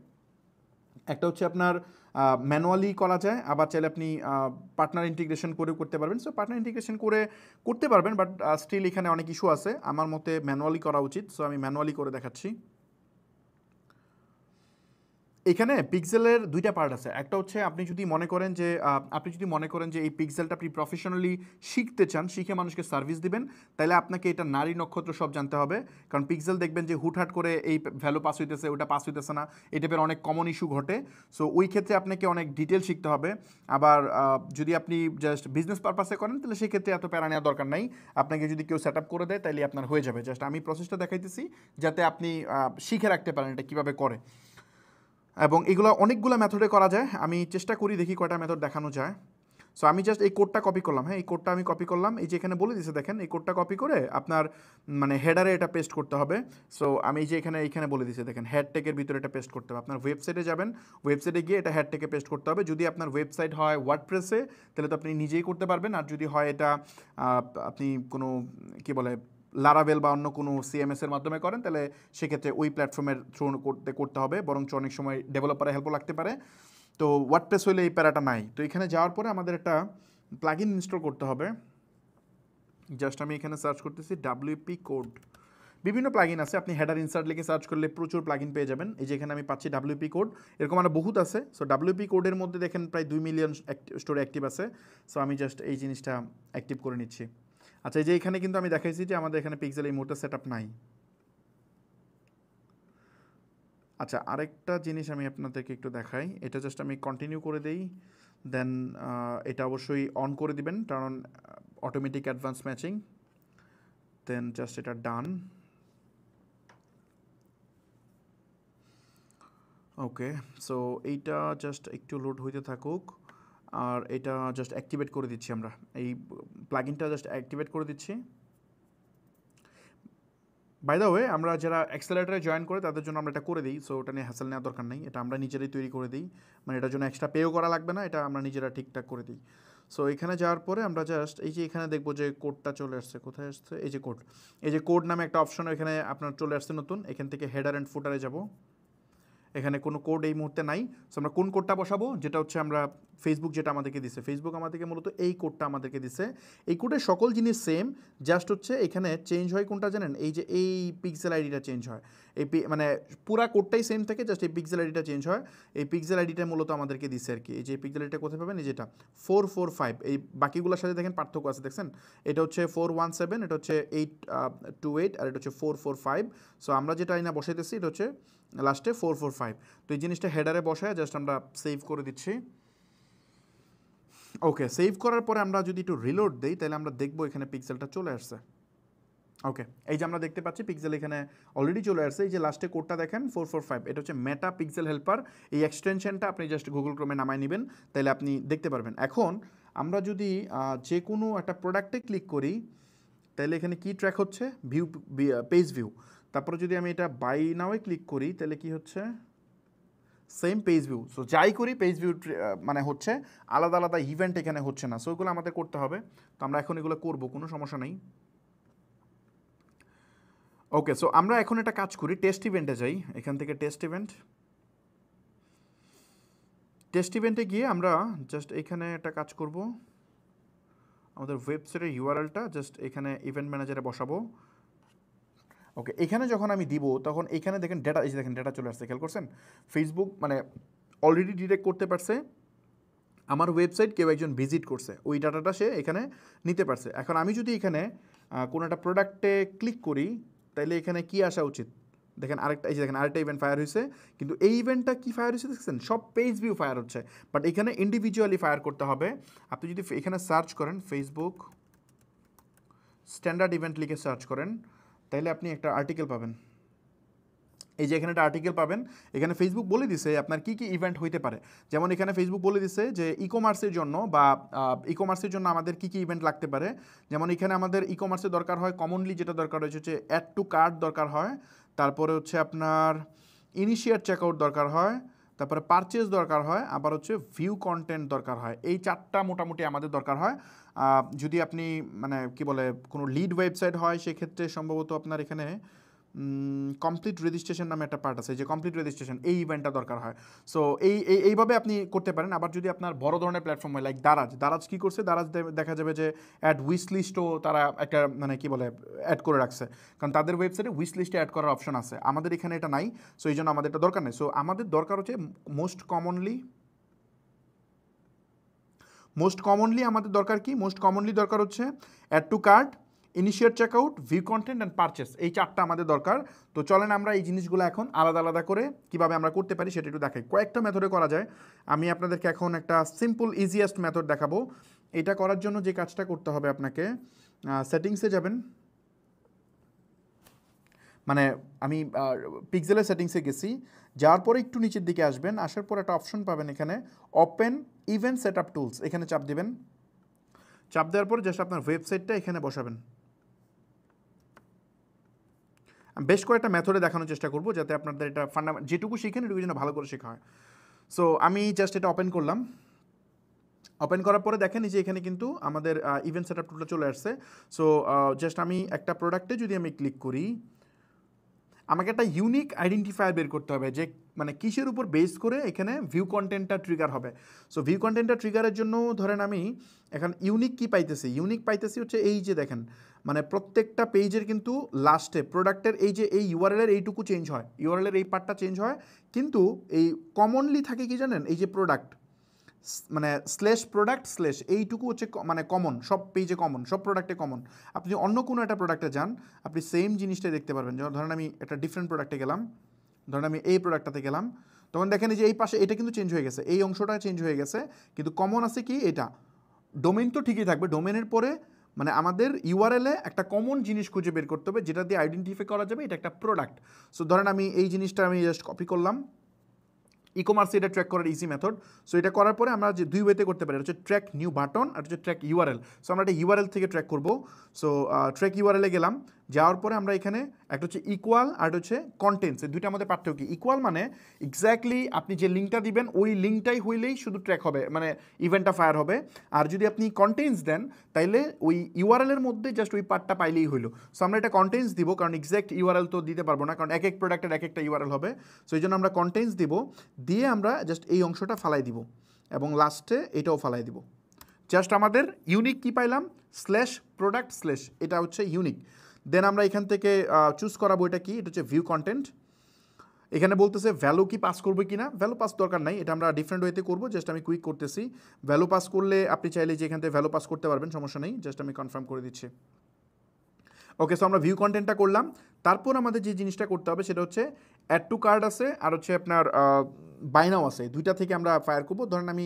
একটা হচ্ছে আপনার ম্যানুয়ালি করা যায়, আবার চাইলে আপনি পার্টনার ইন্টিগ্রেশন করেও করতে পারবেন। সো পার্টনার ইন্টিগ্রেশন করে করতে পারবেন, বাট স্টিল এখানে অনেক ইস্যু আছে, আমার মতে ম্যানুয়ালি করা উচিত। সো আমি ম্যানুয়ালি করে দেখাচ্ছি। এখানে পিক্সেলের দুইটা পার্ট আছে, একটা হচ্ছে আপনি যদি মনে করেন যে এই পিক্সেলটা আপনি প্রফেশনালি শিখতে চান, শিখে মানুষকে সার্ভিস দিবেন, তাহলে আপনাকে এটা নারী নক্ষত্র সব জানতে হবে। কারণ পিক্সেল দেখবেন যে হুটহাট করে এই ভ্যালু পাস হইতেছে, ওটা পাস হইতেছে না, এই টাইপের অনেক কমন ইস্যু ঘটে। সো ওই ক্ষেত্রে আপনাকে অনেক ডিটেল শিখতে হবে। আবার যদি আপনি জাস্ট বিজনেস পারপাসে করেন তাহলে সেক্ষেত্রে এত প্যারা নেওয়ার দরকার নাই, আপনাকে যদি কেউ সেট আপ করে দেয় তাহলে আপনার হয়ে যাবে। জাস্ট আমি প্রসেসটা দেখাইতেছি যাতে আপনি শিখে রাখতে পারেন এটা কীভাবে করে, এবং এগুলো অনেকগুলো মেথডে করা যায়। আমি চেষ্টা করি দেখি কয়টা মেথড দেখানো যায়। সো আমি জাস্ট এই কোডটা কপি করলাম, হ্যাঁ এই কোডটা আমি কপি করলাম, এই যে এখানে বলে দিয়েছে দেখেন, এই কোডটা কপি করে আপনার মানে হেডারে এটা পেস্ট করতে হবে। সো আমি যে এখানে বলে দিয়েছে দেখেন হেড টেকের ভিতরে এটা পেস্ট করতে হবে। আপনার ওয়েবসাইটে যাবেন, ওয়েবসাইটে গিয়ে এটা হেড টেকে পেস্ট করতে হবে। যদি আপনার ওয়েবসাইট হয় ওয়ার্ডপ্রেসে তাহলে তো আপনি নিজেই করতে পারবেন, আর যদি হয় এটা আপনি কোনো কী বলে লারাভেল বা অন্য কোনো সিএমএসের মাধ্যমে করেন তাহলে সেক্ষেত্রে ওই প্ল্যাটফর্মের থ্রু করতে হবে, বরঞ্চ অনেক সময় ডেভেলপারের হেল্পও লাগতে পারে। তো ওয়ার্ডপ্রেস হইলে এই প্যারাটা নাই। তো এখানে যাওয়ার পরে আমাদের একটা প্লাগইন ইনস্টল করতে হবে। জাস্ট আমি এখানে সার্চ করতেছি ডাব্লিউপি কোড, বিভিন্ন প্লাগইন আছে, আপনি হেডার ইনসার্ট লিখে সার্চ করলে প্রচুর প্লাগইন পেয়ে যাবেন। এই যে এখানে আমি পাচ্ছি ডাব্লিউপি কোড, এরকম আরও বহুত আছে। সো ডাব্লিউপি কোডের মধ্যে দেখেন প্রায় 2 মিলিয়ন স্টোরে অ্যাক্টিভ আছে। সো আমি জাস্ট এই জিনিসটা অ্যাক্টিভ করে নিচ্ছি। আচ্ছা এই যে এখানে কিন্তু আমি দেখাইছি যে আমাদের এখানে পিক্সেল এই মুহূর্তে সেট আপ নাই। আচ্ছা আরেকটা জিনিস আমি আপনাদেরকে একটু দেখাই, এটা জাস্ট আমি কন্টিনিউ করে দেই, দেন এটা অবশ্যই অন করে দিবেন কারণ অটোমেটিক অ্যাডভান্স ম্যাচিং, দেন জাস্ট এটা ডান। ওকে সো এইটা জাস্ট একটু লোড হইতে থাকুক, আর এটা জাস্ট অ্যাক্টিভেট করে দিচ্ছি, আমরা এই প্লাগইনটা জাস্ট অ্যাক্টিভেট করে দিচ্ছি। বাই দ্য ওয়ে আমরা যারা অ্যাক্সেলারেটারে জয়েন করে তাদের জন্য আমরা এটা করে দিই, সো ওটা নিয়ে হ্যাসেল নেওয়ার দরকার নেই, এটা আমরা নিজেরাই তৈরি করে দিই, মানে এটার জন্য এক্সট্রা পেও করা লাগবে না, এটা আমরা নিজেরা ঠিকঠাক করে দিই। সো এখানে যাওয়ার পরে আমরা জাস্ট এই যে এখানে দেখবো যে কোডটা চলে আসছে, কোথায় আসছে, এই যে কোড নামে একটা অপশন এখানে আপনার চলে আসছে নতুন, এখান থেকে হেডার অ্যান্ড ফুটারে যাব। এখানে কোনো কোড এই মুহূর্তে নাই। সো আমরা কোন কোডটা বসাবো, যেটা হচ্ছে আমরা ফেসবুক যেটা আমাদেরকে দিছে, ফেসবুক আমাদেরকে মূলত এই কোডটা আমাদেরকে দিছে। এই কোডের সকল জিনিস সেম, জাস্ট হচ্ছে এখানে চেঞ্জ হয় কোনটা জানেন, এই যে এই পিক্সেল আইডিটা চেঞ্জ হয়, এই মানে পুরা কোডটাই সেম থাকে, জাস্ট এই পিক্সেল আইডিটা চেঞ্জ হয়। এই পিক্সেল আইডিটা মূলত আমাদেরকে দিছে আর কি। এই যে পিক্সেল আইডিটা কোথায় পাবেন, এই যেটা 445, এই বাকিগুলোর সাথে দেখেন পার্থক্য আছে, দেখছেন এটা হচ্ছে 417, এটা হচ্ছে 828, আর এটা হচ্ছে 445। সো আমরা যেটা আইনা বসাইতেছি এটা হচ্ছে লাস্টে 445। তো এই জিনিসটা হেডারে বসায় জাস্ট আমরা সেভ করে দিচ্ছি। ওকে সেভ করার পরে আমরা যদি একটু রিলোড দিই তাহলে আমরা দেখবো এখানে পিক্সেলটা চলে আসছে। ওকে, এই যে আমরা দেখতে পাচ্ছি পিক্সেল এখানে অলরেডি চলে আসছে। এই যে লাস্টে কোডটা দেখেন 445, এটা হচ্ছে মেটা পিক্সেল হেল্পার। এই এক্সটেনশনটা আপনি জাস্ট গুগল ক্রোমে নামায় নেবেন, তাহলে আপনি দেখতে পারবেন। এখন আমরা যদি যে কোনো একটা প্রোডাক্টে ক্লিক করি, তাহলে এখানে কি ট্র্যাক হচ্ছে, ভিউ, পেজ ভিউ। তারপরে যদি আমি এটা বাই নাওয়ে ক্লিক করি, তাহলে কি হচ্ছে, সেম পেজ ভিউ। সো যাই করি পেজ ভিউ মানে হচ্ছে, আলাদা আলাদা ইভেন্ট এখানে হচ্ছে না। সো ওগুলো আমাদের করতে হবে, তো আমরা এখন এগুলো করবো, কোনো সমস্যা নেই। ওকে, সো আমরা এখন একটা কাজ করি, টেস্ট ইভেন্টে যাই। এখান থেকে টেস্ট ইভেন্টে গিয়ে আমরা জাস্ট এখানে একটা কাজ করব, আমাদের ওয়েবসাইটের ইউআরএলটা জাস্ট এখানে ইভেন্ট ম্যানেজারে বসাবো। ওকে, এখানে যখন আমি দিব তখন এখানে দেখেন ডেটা, এই যে দেখেন ডেটা চলে আসছে, খেয়াল করছেন? ফেসবুক মানে অলরেডি ডিটেক্ট করতে পারছে আমার ওয়েবসাইট কেউ একজন ভিজিট করছে, ওই ডাটাটা সে এখানে নিতে পারছে। এখন আমি যদি এখানে কোনো একটা প্রোডাক্টে ক্লিক করি, তাইলে এখানে কি আসা উচিত? দেখেন আরেকটা, এই যে দেখেন আরেকটা ইভেন্ট ফায়ার হয়েছে, কিন্তু এই ইভেন্টটা কি ফায়ার হয়েছে দেখছেন? সব পেজ ভিউ ফায়ার হচ্ছে, বাট এখানে ইন্ডিভিজুয়ালি ফায়ার করতে হবে। আপনি যদি এখানে সার্চ করেন ফেসবুক স্ট্যান্ডার্ড ইভেন্ট লিখে সার্চ করেন, তাইলে আপনি একটা আর্টিকেল পাবেন। এই যে এখানে একটা আর্টিকেল পাবেন, এখানে ফেসবুক বলে দিছে আপনার কী কী ইভেন্ট হইতে পারে। যেমন এখানে ফেসবুক বলে দিছে যে ই কমার্সের জন্য বা আমাদের কী কী ইভেন্ট লাগতে পারে। যেমন এখানে আমাদের ই কমার্সে দরকার হয়, কমনলি যেটা দরকার হচ্ছে অ্যাড টু কার্ট দরকার হয়, তারপরে হচ্ছে আপনার ইনিশিয়েট চেকআউট দরকার হয়, তারপরে পারচেজ দরকার হয়, আবার হচ্ছে ভিউ কন্টেন্ট দরকার হয়। এই চারটা মোটামুটি আমাদের দরকার হয়। যদি আপনি মানে কি বলে কোনো লিড ওয়েবসাইট হয়, সেক্ষেত্রে সম্ভবত আপনার এখানে কমপ্লিট রেজিস্ট্রেশন নামে একটা পার্ট আছে, যে কমপ্লিট রেজিস্ট্রেশন, এই ইভেন্টটা দরকার হয়। সো এইভাবে আপনি করতে পারেন। আবার যদি আপনার বড় ধরনের প্ল্যাটফর্ম হয় লাইক দারাজ কী করছে, দারাজ দেখা যাবে যে অ্যাড উইশ লিস্টও তারা একটা মানে কি বলে অ্যাড করে রাখছে, কারণ তাদের ওয়েবসাইটে উইশ লিস্টে অ্যাড করার অপশন আছে। আমাদের এখানে এটা নাই, সো এই জন্য আমাদের এটা দরকার নেই। সো আমাদের দরকার হচ্ছে মোস্ট কমনলি আমাদের দরকার কি? মোস্ট কমনলি দরকার হচ্ছে add to cart, initiate checkout, view content and purchase. এই চারটা আমাদের দরকার। তো চলেন আমরা এই জিনিসগুলো এখন আলাদা আলাদা করে কীভাবে আমরা করতে পারি সেটা একটু দেখাই। কয়েকটা মেথডে করা যায়, আমি আপনাদেরকে এখন একটা সিম্পল ইজিয়েস্ট মেথড দেখাবো। এটা করার জন্য যে কাজটা করতে হবে আপনাকে, সেটিংসে যাবেন, মানে আমি পিক্সেলের সেটিংসে গেছি, যাওয়ার পরে একটু নিচের দিকে আসবেন, আসার পর একটা অপশন পাবেন এখানে ওপেন ইভেন্ট সেটআপ টুলস, এখানে চাপ দিবেন। চাপ দেওয়ার পরে জাস্ট আপনার ওয়েবসাইটটা এখানে বসাবেন। বেশ কয়েকটা মেথডে দেখানোর চেষ্টা করবো, যাতে আপনাদের এটা যেটুকু শিখেন এটুকু যেন ভালো করে শেখা হয়। সো আমি জাস্ট এটা ওপেন করলাম। ওপেন করার পরে দেখেন যে এখানে কিন্তু আমাদের ইভেন্ট সেটআপ টুলটা চলে আসছে। সো জাস্ট আমি একটা প্রোডাক্টে যদি আমি ক্লিক করি, আমাকে একটা ইউনিক আইডেন্টিফায়ার বের করতে হবে, যে মানে কিসের উপর বেস করে এখানে ভিউ কন্টেন্টটা ট্রিগার হবে। সো ভিউ কন্টেন্টটা ট্রিগারের জন্য ধরেন আমি এখন ইউনিক কি পাইতেছি হচ্ছে এই যে দেখেন, মানে প্রত্যেকটা পেজের কিন্তু লাস্টে প্রোডাক্টের এই যে এই ইউআরএলের এইটুকু চেঞ্জ হয়, ইউআরএলের এই পার্টটা চেঞ্জ হয়, কিন্তু এই কমনলি থাকে কি জানেন, এই যে প্রোডাক্ট মানে প্রোডাক্ট এইটুকু হচ্ছে মানে কমন, সব পেজে কমন, সব প্রোডাক্টে কমন। আপনি অন্য কোনো একটা প্রোডাক্টে যান, আপনি সেম জিনিসটাই দেখতে পারবেন। যেমন ধরেন আমি একটা ডিফারেন্ট প্রোডাক্টে গেলাম, ধরেন আমি এই প্রোডাক্টটাতে গেলাম, তখন দেখেন যে এই পাশে এটা কিন্তু চেঞ্জ হয়ে গেছে, এই অংশটা চেঞ্জ হয়ে গেছে, কিন্তু কমন আছে কি এটা, ডোমেন তো ঠিকই থাকবে। ডোমেনের পরে মানে আমাদের ইউআরএলে একটা কমন জিনিস খুঁজে বের করতে হবে, যেটা দিয়ে আইডেন্টিফাই করা যাবে এটা একটা প্রোডাক্ট। সো ধরেন আমি এই জিনিসটা আমি জাস্ট কপি করলাম, ই কমার্সে এটা ট্র্যাক করার ইজি মেথড। সো এটা করার পরে আমরা যে দুই ওয়েতে করতে পারি, হচ্ছে ট্র্যাক নিউ বাটন আর হচ্ছে ট্র্যাক ইউআরএল। সো আমরা এটা ইউআরএল থেকে ট্র্যাক করব। সো ট্র্যাক ইউআরএলে গেলাম, যাওয়ার পরে আমরা এখানে একটা হচ্ছে ইকুয়াল আর হচ্ছে কন্টেন্টস, এই দুইটার মধ্যে পার্থক্য কি? ইকুয়াল মানে এক্স্যাক্টলি আপনি যে লিঙ্কটা দিবেন ওই লিঙ্কটাই হইলেই শুধু ট্র্যাক হবে, মানে ইভেন্টটা ফায়ার হবে। আর যদি আপনি কন্টেন্টস দেন, তাইলে ওই ইউআরএলের মধ্যে জাস্ট ওই পার্টটা পাইলেই হইলো। সো আমরা এটা কন্টেন্টস দিব, কারণ এক্স্যাক্ট ইউআরএল তো দিতে পারবো না, কারণ এক এক প্রোডাক্টের এক একটা ইউআরএল হবে। সো এই জন্য আমরা কন্টেন্টস দিব, দিয়ে আমরা জাস্ট এই অংশটা ফালাই দিব এবং লাস্টে এটাও ফালাই দিব। জাস্ট আমাদের ইউনিক কি পাইলাম, /প্রোডাক্ট/, এটা হচ্ছে ইউনিক। দেন আমরা এখান থেকে চুজ করাবো এটা কি, এটা হচ্ছে ভিউ কন্টেন্ট। এখানে বলতেছে ভ্যালু কি পাস করবে কিনা, ভ্যালু পাস দরকার নাই, এটা আমরা ডিফারেন্ট ওয়েতে করবো। জাস্ট আমি কুইক করতেছি, ভ্যালু পাস করলে আপনি চাইলে যে এখান থেকে ভ্যালু পাস করতে পারবেন, সমস্যা নেই। জাস্ট আমি কনফার্ম করে দিচ্ছি। ওকে, সো আমরা ভিউ কন্টেন্টটা করলাম। তারপর আমাদের যে জিনিসটা করতে হবে সেটা হচ্ছে অ্যাড টু কার্ট আছে আর হচ্ছে আপনার বাই নাও আছে, দুইটা থেকে আমরা ফায়ার করবো। ধরেন আমি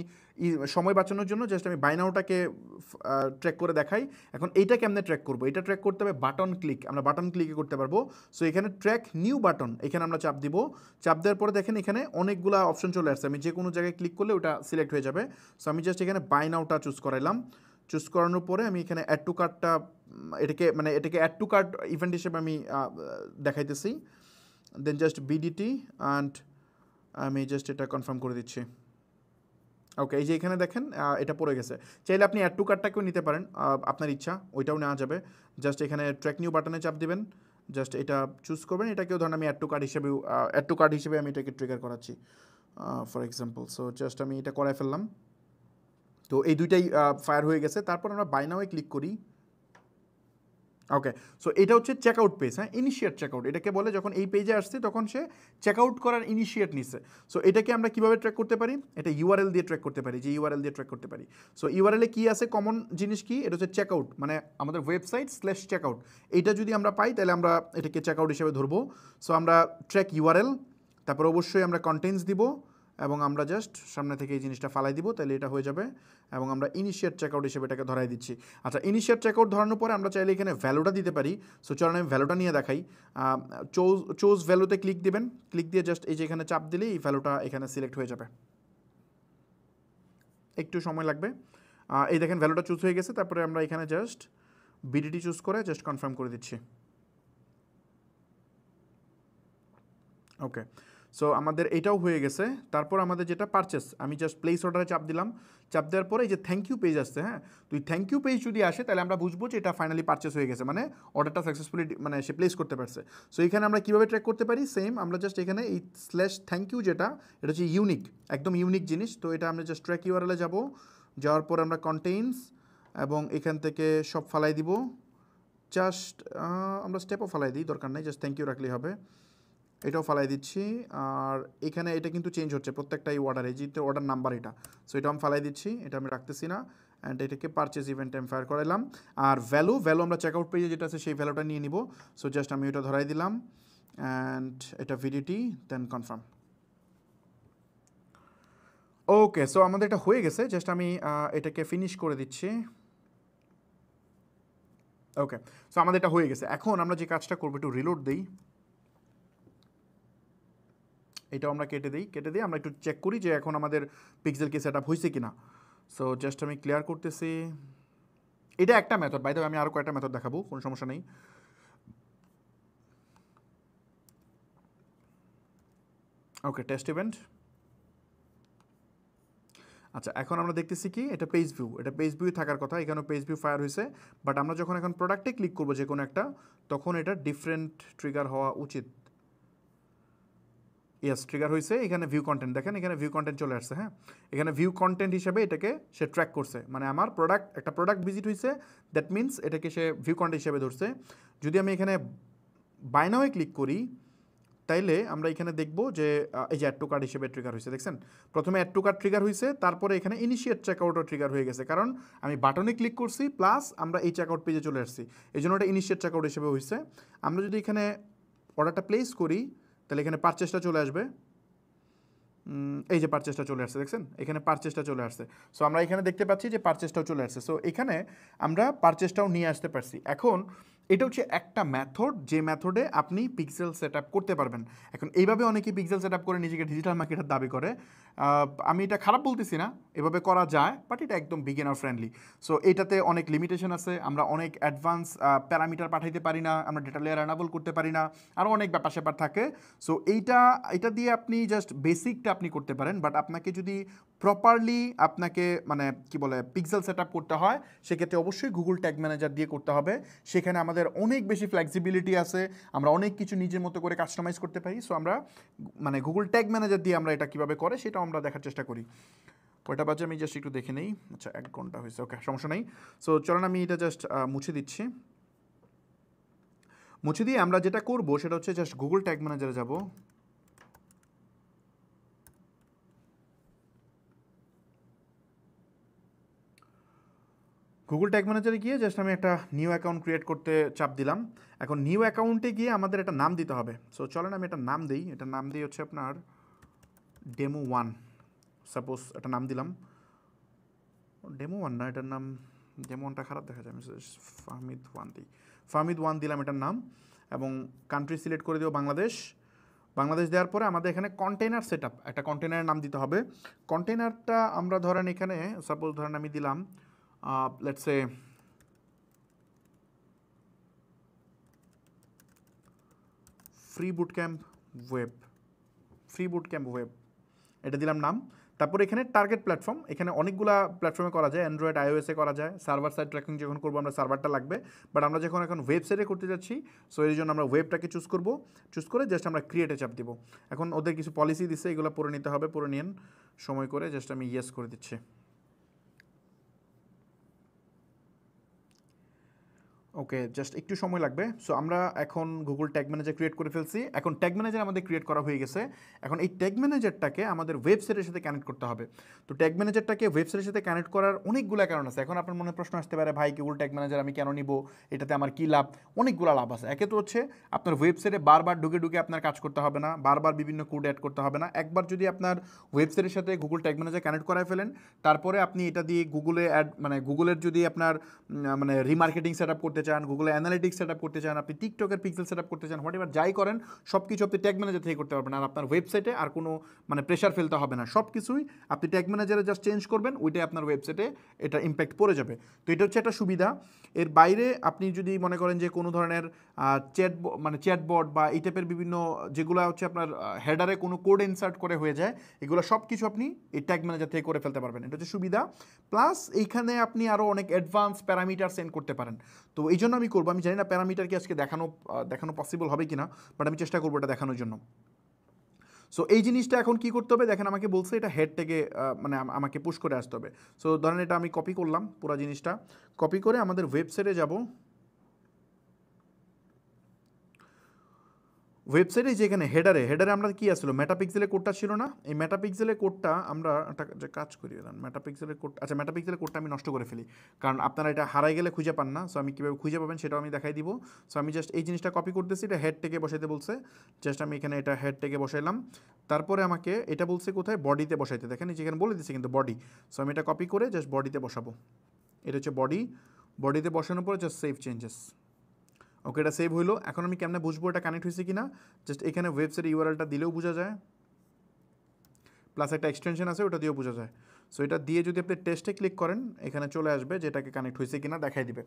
সময় বাঁচানোর জন্য জাস্ট আমি বাই নাওটাকে ট্র্যাক করে দেখাই। এখন এইটা কেমনে ট্র্যাক করবো, এটা ট্র্যাক করতে হবে বাটন ক্লিক, আমরা বাটন ক্লিকে করতে পারবো। সো এখানে ট্র্যাক নিউ বাটন, এখানে আমরা চাপ দিব। চাপ দেওয়ার পরে দেখেন এখানে অনেকগুলো অপশন চলে আসছে, আমি যে কোনো জায়গায় ক্লিক করলে ওটা সিলেক্ট হয়ে যাবে। সো আমি জাস্ট এখানে বাই নাওটা চুজ করাইলাম। চুজ করানোর পরে আমি এখানে অ্যাড টু কার্টটা এটাকে অ্যাড টু কার্ট ইভেন্ট হিসেবে আমি দেখাইতেছি। দেন জাস্ট বিডিটি অ্যান্ড আমি জাস্ট এটা কনফার্ম করে দিচ্ছি। ওকে, এই যে এখানে দেখেন এটা পড়ে গেছে। চাইলে আপনি অ্যাড টু কার্টটাকেও নিতে পারেন, আপনার ইচ্ছা, ওইটাও নেওয়া যাবে। জাস্ট এখানে ট্র্যাক নিউ বাটনে চাপ দিবেন, জাস্ট এটা চুজ করবেন। এটাকেও ধরেন আমি অ্যাড টু কার্ট হিসেবে আমি এটাকে ট্রিগার করাচ্ছি ফর এক্সাম্পল। সো জাস্ট আমি এটা করাই ফেললাম। তো এই দুইটাই ফায়ার হয়ে গেছে। তারপর আমরা বাই নাওয়ে ক্লিক করি। ওকে, সো এটা হচ্ছে চেকআউট পেজ, হ্যাঁ, ইনিশিয়েট চেকআউট এটাকে বলে। যখন এই পেজে আসছে তখন সে চেকআউট করার ইনিশিয়েট নিচ্ছে। সো এটাকে আমরা কীভাবে ট্র্যাক করতে পারি, এটা ইউআরএল দিয়ে ট্র্যাক করতে পারি, যে ইউআরএল দিয়ে ট্র্যাক করতে পারি। সো ইউআরএলে কী আছে, কমন জিনিস কি, এটা হচ্ছে চেকআউট, মানে আমাদের ওয়েবসাইট / চেকআউট। এইটা যদি আমরা পাই তাহলে আমরা এটাকে চেকআউট হিসেবে ধরবো। সো আমরা ট্র্যাক ইউআরএল, তারপর অবশ্যই আমরা কন্টেন্টস দিব, এবং আমরা জাস্ট সামনে থেকে এই জিনিসটা ফালাই দিব, তাহলে এটা হয়ে যাবে। এবং আমরা ইনিশিয়েট চেকআউট হিসেবে এটাকে ধরাই দিচ্ছি। আচ্ছা, ইনিশিয়েট চেকআউট ধরানোর পরে আমরা চাইলে এখানে ভ্যালুটা দিতে পারি। সো চলুন আমি ভ্যালুটা নিয়ে দেখাই। চোজ ভ্যালুতে ক্লিক দিবেন, ক্লিক দিয়ে জাস্ট এই যে এখানে চাপ দিলেই এই ভ্যালুটা এখানে সিলেক্ট হয়ে যাবে। একটু সময় লাগবে। এই দেখেন ভ্যালুটা চুজ হয়ে গেছে। তারপরে আমরা এখানে জাস্ট বিডিটি চুজ করে জাস্ট কনফার্ম করে দিচ্ছি। ওকে, সো আমাদের এটাও হয়ে গেছে। তারপর আমাদের যেটা পারচেস, আমি জাস্ট প্লেস অর্ডারে চাপ দিলাম। চাপ দেওয়ার পরে এই যে থ্যাংক ইউ পেজ আসছে, হ্যাঁ, তো এই থ্যাংক ইউ পেজ যদি আসে তাহলে আমরা বুঝবো যে এটা ফাইনালি পারচেস হয়ে গেছে, মানে অর্ডারটা সাকসেসফুলি মানে সে প্লেস করতে পারছে। সো এখানে আমরা কীভাবে ট্র্যাক করতে পারি, সেম আমরা জাস্ট এখানে এই /থ্যাংক ইউ যেটা, এটা হচ্ছে ইউনিক, একদম ইউনিক জিনিস। তো এটা আমরা জাস্ট ট্র্যাক ইউআরএলে যাব, যাওয়ার পর আমরা কন্টেইনস এবং এখান থেকে সব ফালাই দিব। জাস্ট আমরা স্টেপও ফালাই দিই, দরকার নেই, জাস্ট থ্যাংক ইউ রাখলেই হবে। এটাও ফালাই দিচ্ছি। আর এখানে এটা কিন্তু চেঞ্জ হচ্ছে প্রত্যেকটাই অর্ডারে, যেহেতু অর্ডার নাম্বার এটা। সো এটা আমি ফালাই দিচ্ছি, এটা আমি রাখতেছি না। অ্যান্ড এটাকে পারচেজ ইভেন্ট আমি ফায়ার করাইলাম। আর ভ্যালু আমরা চেকআউট পেজে যেটা আছে সেই ভ্যালুটা নিয়ে নিব। সো জাস্ট আমি ওটা ধরাই দিলাম, অ্যান্ড এটা ভিডিটি, দেন কনফার্ম। ওকে, সো আমাদের এটা হয়ে গেছে। জাস্ট আমি এটাকে ফিনিশ করে দিচ্ছি। ওকে, সো আমাদের এটা হয়ে গেছে। এখন আমরা যে কাজটা করবো, একটু রিলোড দিই, এটাও আমরা কেটে দিই আমরা একটু চেক করি যে এখন আমাদের পিক্সেল কি সেট আপ হয়েছে কিনা। সো জাস্ট আমি ক্লিয়ার করতেছি। এটা একটা মেথড, বাই দ্য ওয়ে আমি আরও কয়েকটা মেথড দেখাবো, কোনো সমস্যা নেই। ওকে, টেস্ট ইভেন্ট। আচ্ছা, এখন আমরা দেখতেছি কি, এটা পেজ ভিউ থাকার কথা, এখানেও পেজ ভিউ ফায়ার হয়েছে। বাট আমরা যখন এখন প্রোডাক্টে ক্লিক করবো যে কোনো একটা, তখন এটা ডিফারেন্ট ট্রিগার হওয়া উচিত। ইয়েস, ট্রিগার হয়েছে। এখানে ভিউ কন্টেন্ট দেখেন, এখানে ভিউ কন্টেন্ট চলে আসছে, হ্যাঁ, এখানে ভিউ কন্টেন্ট হিসেবে এটাকে সে ট্র্যাক করছে, মানে আমার একটা প্রোডাক্ট ভিজিট হয়েছে, দ্যাট মিনস এটাকে সে ভিউ কন্টেন্ট হিসেবে ধরছে। যদি আমি এখানে বাই নাওয়ে ক্লিক করি, তাইলে আমরা এখানে দেখব যে এই যে অ্যাড টু কার্ট হিসেবে ট্রিগার হয়েছে, দেখছেন, প্রথমে অ্যাড টু কার্ট ট্রিগার হয়েছে, তারপরে এখানে ইনিশিয়েট চেকআউটও ট্রিগার হয়ে গেছে, কারণ আমি বাটনে ক্লিক করছি প্লাস আমরা এই চেকআউট পেজে চলে আসছি, এই জন্য এটা ইনিশিয়েট চেকআউট হিসেবে হয়েছে। আমরা যদি এখানে অর্ডারটা প্লেস করি, তাহলে এখানে পারচেসটা চলে আসবে। এই যে পারচেসটা চলে আসছে, দেখছেন, এখানে পারচেসটা চলে আসছে। সো আমরা এখানে দেখতে পাচ্ছি যে পারচেসটাও চলে আসছে। সো এখানে আমরা পারচেসটাও নিয়ে আসতে পারছি। এখন এটা হচ্ছে একটা মেথড, যে মেথডে আপনি পিক্সেল সেট আপ করতে পারবেন। এখন এইভাবে অনেকেই পিক্সেল সেট আপ করে নিজেকে ডিজিটাল মার্কেটার দাবি করে। আমি এটা খারাপ বলতেছি না, এভাবে করা যায়, বাট এটা একদম বিগিনার ফ্রেন্ডলি। সো এটাতে অনেক লিমিটেশন আছে, আমরা অনেক অ্যাডভান্স প্যারামিটার পাঠাইতে পারি না, আমরা ডেটা লেয়ার অ্যানাবল করতে পারি না, আরও অনেক ব্যাপার স্যাপার থাকে। সো এটা দিয়ে আপনি জাস্ট বেসিকটা আপনি করতে পারেন, বাট আপনাকে যদি প্রপারলি আপনাকে মানে কি বলে পিক্সেল সেট আপ করতে হয়, সেক্ষেত্রে অবশ্যই গুগল ট্যাগ ম্যানেজার দিয়ে করতে হবে। সেখানে আমাদের অনেক বেশি ফ্লেক্সিবিলিটি আছে, আমরা অনেক কিছু নিজের মতো করে কাস্টমাইজ করতে পারি। সো আমরা মানে গুগল ট্যাগ ম্যানেজার দিয়ে আমরা এটা কীভাবে করে সেটাও আমরা দেখার চেষ্টা করি। কয়টা বাজে আমি জাস্ট একটু দেখে নেই। আচ্ছা, 1 ঘন্টা হয়েছে, ওকে, সমস্যা নেই। সো চলেন আমি এটা জাস্ট মুছে দিচ্ছি। মুছে দিয়ে আমরা যেটা করবো সেটা হচ্ছে জাস্ট গুগল ট্যাগ ম্যানেজারে যাব। গুগল ট্যাগ ম্যানেজারে গিয়ে জাস্ট আমি একটা নিউ অ্যাকাউন্ট ক্রিয়েট করতে চাপ দিলাম। এখন নিউ অ্যাকাউন্টে গিয়ে আমাদের একটা নাম দিতে হবে। সো চলেন আমি একটা নাম দিই, এটা নাম দিই হচ্ছে আপনার ডেমো 1, সাপোজ একটা নাম দিলাম। ডেমো ওয়ান না, এটার নাম ডেমো ওয়ানটা খারাপ দেখা যায়, আমি ফাহমিদ ওয়ান দিই, ফাহমিদ ওয়ান দিলাম এটার নাম, এবং কান্ট্রি সিলেক্ট করে দেবো বাংলাদেশ। বাংলাদেশ দেওয়ার পরে আমাদের এখানে কন্টেনার সেট আপ, একটা কন্টেনারের নাম দিতে হবে। কন্টেনারটা আমরা ধরেন এখানে সাপোজ ধরেন আমি দিলাম let's say free boot camp web, free boot camp web, এটা দিলাম নাম। তারপর এখানে টার্গেট প্ল্যাটফর্ম, এখানে অনেকগুলা প্ল্যাটফর্মে করা যায়, অ্যান্ড্রয়েড আইওএসে করা যায়। সার্ভার সাইড ট্র্যাকিং যখন করবো আমরা সার্ভারটা লাগবে, বাট আমরা যখন এখন ওয়েবসাইটে করতে যাচ্ছি, সো এই জন্য আমরা ওয়েবটাকে চুজ করব, চুজ করে জাস্ট আমরা ক্রিয়েটে চাপ দিব। এখন ওদের কিছু পলিসি দিচ্ছে, এগুলো পড়ে নিতে হবে, পড়ে নিন সময় করে, জাস্ট আমি ইয়েস করে দিচ্ছি। ওকে, জাস্ট একটু সময় লাগবে। সো আমরা এখন গুগল ট্যাগ ম্যানেজার ক্রিয়েট করে ফেলছি। এখন ট্যাগ ম্যানেজার আমাদের ক্রিয়েট করা হয়ে গেছে। এখন এই ট্যাগ ম্যানেজারটাকে আমাদের ওয়েবসাইটের সাথে কানেক্ট করতে হবে। তো ট্যাগ ম্যানেজারটাকে ওয়েবসাইটের সাথে কানেক্ট করার অনেকগুলো কারণ আছে। এখন আপনার মনে প্রশ্ন আসতে পারে, ভাই গুগল ট্যাগ ম্যানেজার আমি কেন নিব, এটাতে আমার কী লাভ? অনেকগুলো লাভ আছে। একে তো হচ্ছে আপনার ওয়েবসাইটে বারবার ঢুকে ঢুকে আপনার কাজ করতে হবে না, বারবার বিভিন্ন কোড অ্যাড করতে হবে না। একবার যদি আপনার ওয়েবসাইটের সাথে গুগল ট্যাগ ম্যানেজার কানেক্ট করায় ফেলেন, তারপরে আপনি এটা দিয়ে গুগলে অ্যাড, মানে গুগলের যদি আপনার মানে রিমার্কেটিং সেট আপ করতে চান, গুগলে অ্যানালিটিক্স সেট আপ করতে চান, আপনি টিকটকের পিক্সেল সেট আপ করতে চান, হোয়াট এভার যাই করেন সব কিছু আপনি ট্যাগ ম্যানেজার থেকে করতে পারবেন। আর আপনার ওয়েবসাইটে আর কোনো মানে প্রেশার ফেলতে হবে না, সব কিছুই আপনি ট্যাগ ম্যানেজারে জাস্ট চেঞ্জ করবেন, ওইটাই আপনার ওয়েবসাইটে এটা ইম্প্যাক্ট পড়ে যাবে। তো এটা হচ্ছে একটা সুবিধা। এর বাইরে আপনি যদি মনে করেন যে কোনো ধরনের চ্যাটবট বা এই টাইপের বিভিন্ন যেগুলো হচ্ছে আপনার হেডারে কোনো কোড ইনসার্ট করে হয়ে যায়, এগুলো সব কিছু আপনি এই ট্যাগ ম্যানেজার থেকে করে ফেলতে পারবেন। এটা হচ্ছে সুবিধা। প্লাস এইখানে আপনি আরও অনেক অ্যাডভান্স প্যারামিটার সেন্ড করতে পারেন। তো এই জন্য আমি করবো, আমি জানি না প্যারামিটার কি আজকে দেখানো পসিবল হবে কিনা, বাট আমি চেষ্টা করবো এটা দেখানোর জন্য। সো এই জিনিসটা এখন কি করতে হবে দেখেন, আমাকে বলছে এটা হেড থেকে মানে আমাকে পুশ করে আসতে হবে। সো ধরেন এটা আমি কপি করলাম, পুরো জিনিসটা কপি করে আমাদের ওয়েবসাইটে যাব। ওয়েবসাইটে যেখানে হেডারে আমরা কি আসলো, মেটাপিক্সেলের কোডটা ছিল না? এই মেটাপিক্সেলের কোডটা আমরা একটা যে কাজ করি, মেটাপিক্সেলের কোড, আচ্ছা মেটাপিক্সেলের কোডটা আমি নষ্ট করে ফেলি, কারণ আপনারা এটা হারাই গেলে খুঁজে পান না। সো আমি কীভাবে খুঁজে পাবেন সেটাও আমি দেখাই দিব। সো আমি জাস্ট এই জিনিসটা কপি করতেছি, এটা হেড থেকে বসাইতে বলছে, জাস্ট আমি এখানে এটা হেড থেকে বসাইলাম। তারপরে আমাকে এটা বলছে কোথায়, বডিতে বসাইতে, দেখেন যেখানে বলে দিচ্ছে কিন্তু বডি। সো আমি এটা কপি করে জাস্ট বডিতে বসাবো। এটা হচ্ছে বডি, বডিতে বসানোর পরে জাস্ট সেভ চেঞ্জেস। ওকে, এটা সেভ হইলো। এখন আমি কেমনে বুঝবো এটা কানেক্ট হয়েছে কিনা? জাস্ট এখানে ওয়েবসাইট ইউআরএলটা দিলেও বোঝা যায়, প্লাস একটা এক্সটেনশন আছে ওটা দিয়েও বোঝা যায়। সো এটা দিয়ে যদি আপনি টেস্টে ক্লিক করেন, এখানে চলে আসবে যে এটাকে কানেক্ট হয়েছে কিনা দেখাই দিবে।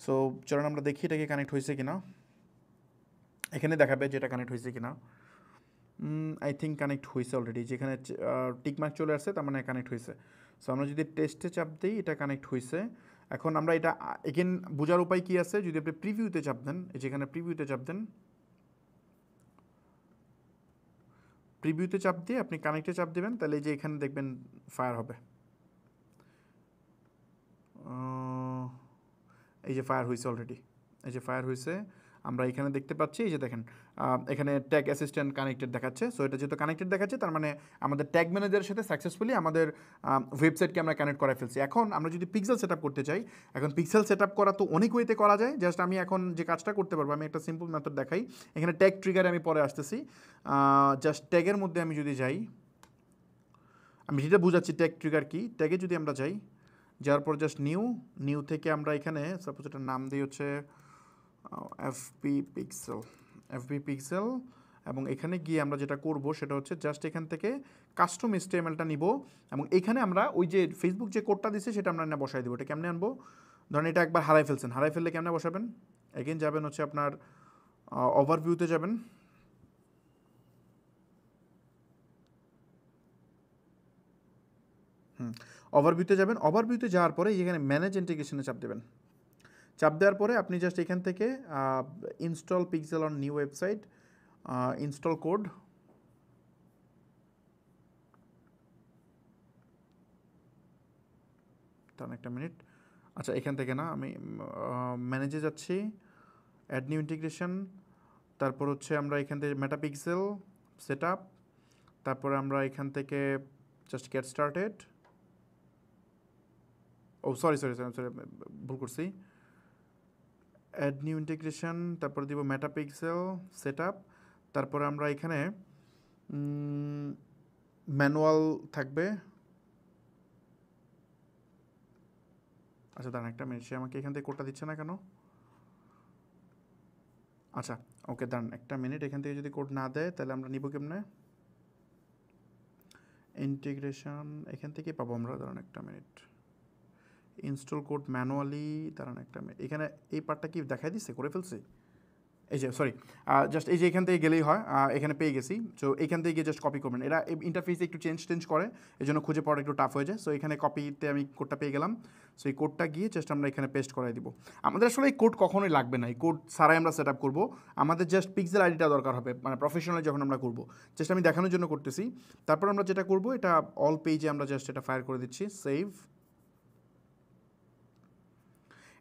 সো চলুন আমরা দেখি এটাকে কানেক্ট হয়েছে কিনা। এখানে দেখাবে যে এটা কানেক্ট হয়েছে কিনা। আই থিঙ্ক কানেক্ট হয়েছে অলরেডি, যেখানে টিকমার্ক চলে আসছে তার মানে কানেক্ট হয়েছে। সো আমরা যদি টেস্টে চাপ দিই, এটা কানেক্ট হয়েছে। এখন আমরা এটা এগেন বোঝার উপায় কী আছে, যদি আপনি প্রিভিউতে চাপ দেন, যেখানে প্রিভিউতে চাপ দেন, প্রিভিউতে চাপ দিয়ে আপনি কানেক্টে চাপ দেবেন, তাহলে এই যে এখানে দেখবেন ফায়ার হবে, এই যে ফায়ার হয়েছে অলরেডি, এই যে ফায়ার হয়েছে আমরা এখানে দেখতে পাচ্ছি। এই যে দেখেন এখানে ট্যাগ অ্যাসিস্ট্যান্ট কানেক্টেড দেখাচ্ছে। সো এটা যেহেতু কানেক্টেড দেখাচ্ছে, তার মানে আমাদের ট্যাগ ম্যানেজারের সাথে সাকসেসফুলি আমাদের ওয়েবসাইটকে আমরা কানেক্ট করে ফেলছি। এখন আমরা যদি পিক্সেল সেট আপ করতে চাই, এখন পিক্সেল সেট আপ করা তো অনেক ওয়েতে করা যায়। জাস্ট আমি এখন যে কাজটা করতে পারবো, আমি একটা সিম্পল মেথড দেখাই। এখানে ট্যাগ ট্রিগারে আমি পরে আসতেছি। জাস্ট ট্যাগের মধ্যে আমি যদি যাই, আমি যেটা বুঝাচ্ছি ট্যাগ ট্রিগার কি। ট্যাগে যদি আমরা যাই, যাওয়ার পর জাস্ট নিউ থেকে আমরা এখানে সাপোজ এটার নাম দিই হচ্ছে এফবি পিক্সেল, এবং এখানে গিয়ে আমরা যেটা করব সেটা হচ্ছে জাস্ট এখান থেকে কাস্টম HTML-টা নিব, এবং এখানে আমরা ওই যে ফেসবুক যে কোডটা দিচ্ছে সেটা আমরা না বসাই দেবো। এটা কেমনে আনবো, ধরেন এটা একবার হারাই ফেললে কেমনে বসাবেন? এগেন যাবেন হচ্ছে আপনার ওভারভিউতে যাবেন, ওভারভিউতে যাওয়ার পরে এখানে ম্যানেজ ইন্টিগ্রেশনে চাপ দেবেন। চাপ দেওয়ার পরে আপনি জাস্ট এখান থেকে install pixel on new website, install code, তার একটা মিনিট, আচ্ছা এখান থেকে না, আমি ম্যানেজে যাচ্ছি, অ্যাড নিউ ইন্টিগ্রেশন, তারপর হচ্ছে আমরা এখান থেকে মেটাপিক্সেল সেট আপ, তারপরে আমরা এখান থেকে জাস্ট গেট স্টার্টেড, ও সরি ভুল করছি, অ্যাড নিউ ইন্টিগ্রেশন, তারপরে দিব মেটাপিক্সেল সেট আপ, তারপরে আমরা এখানে ম্যানুয়াল থাকবে, আচ্ছা দাঁড়ান একটা মিনিট, সে আমাকে এখান থেকে কোডটা দিচ্ছে না কেন? আচ্ছা ওকে দাঁড়ান একটা মিনিট, এখান থেকে যদি কোড না দেয় তাহলে আমরা নিব কেমনে? ইন্টিগ্রেশন এখান থেকেই পাবো আমরা, দাঁড়ান একটা মিনিট। ইনস্টল কোড ম্যানুয়ালি, দাঁড়ান একটা মিনিট, এখানে এই পার্টটা কি দেখাই দিচ্ছে, করে ফেলছি? এই যে সরি, জাস্ট এই যে এখান থেকে গেলেই হয়, এখানে পেয়ে গেছি। সো এখান থেকে গিয়ে জাস্ট কপি করবেন, এরা ইন্টারফেসে একটু চেঞ্জ করে, এই জন্য খুঁজে পাওয়াটা একটু টাফ হয়ে যায়। সো এখানে কপিতে আমি কোডটা পেয়ে গেলাম। সো এই কোডটা গিয়ে জাস্ট আমরা এখানে পেস্ট করাই দিব। আমাদের আসলে এই কোড কখনোই লাগবে না, এই কোড ছাড়াই আমরা সেট আপ করবো। আমাদের জাস্ট পিক্সেল আইডিটা দরকার হবে, মানে প্রফেশনাল যখন আমরা করবো। জাস্ট আমি দেখানোর জন্য করতেছি। তারপর আমরা যেটা করবো, এটা অল পেজে আমরা জাস্ট এটা ফায়ার করে দিচ্ছি, সেভ।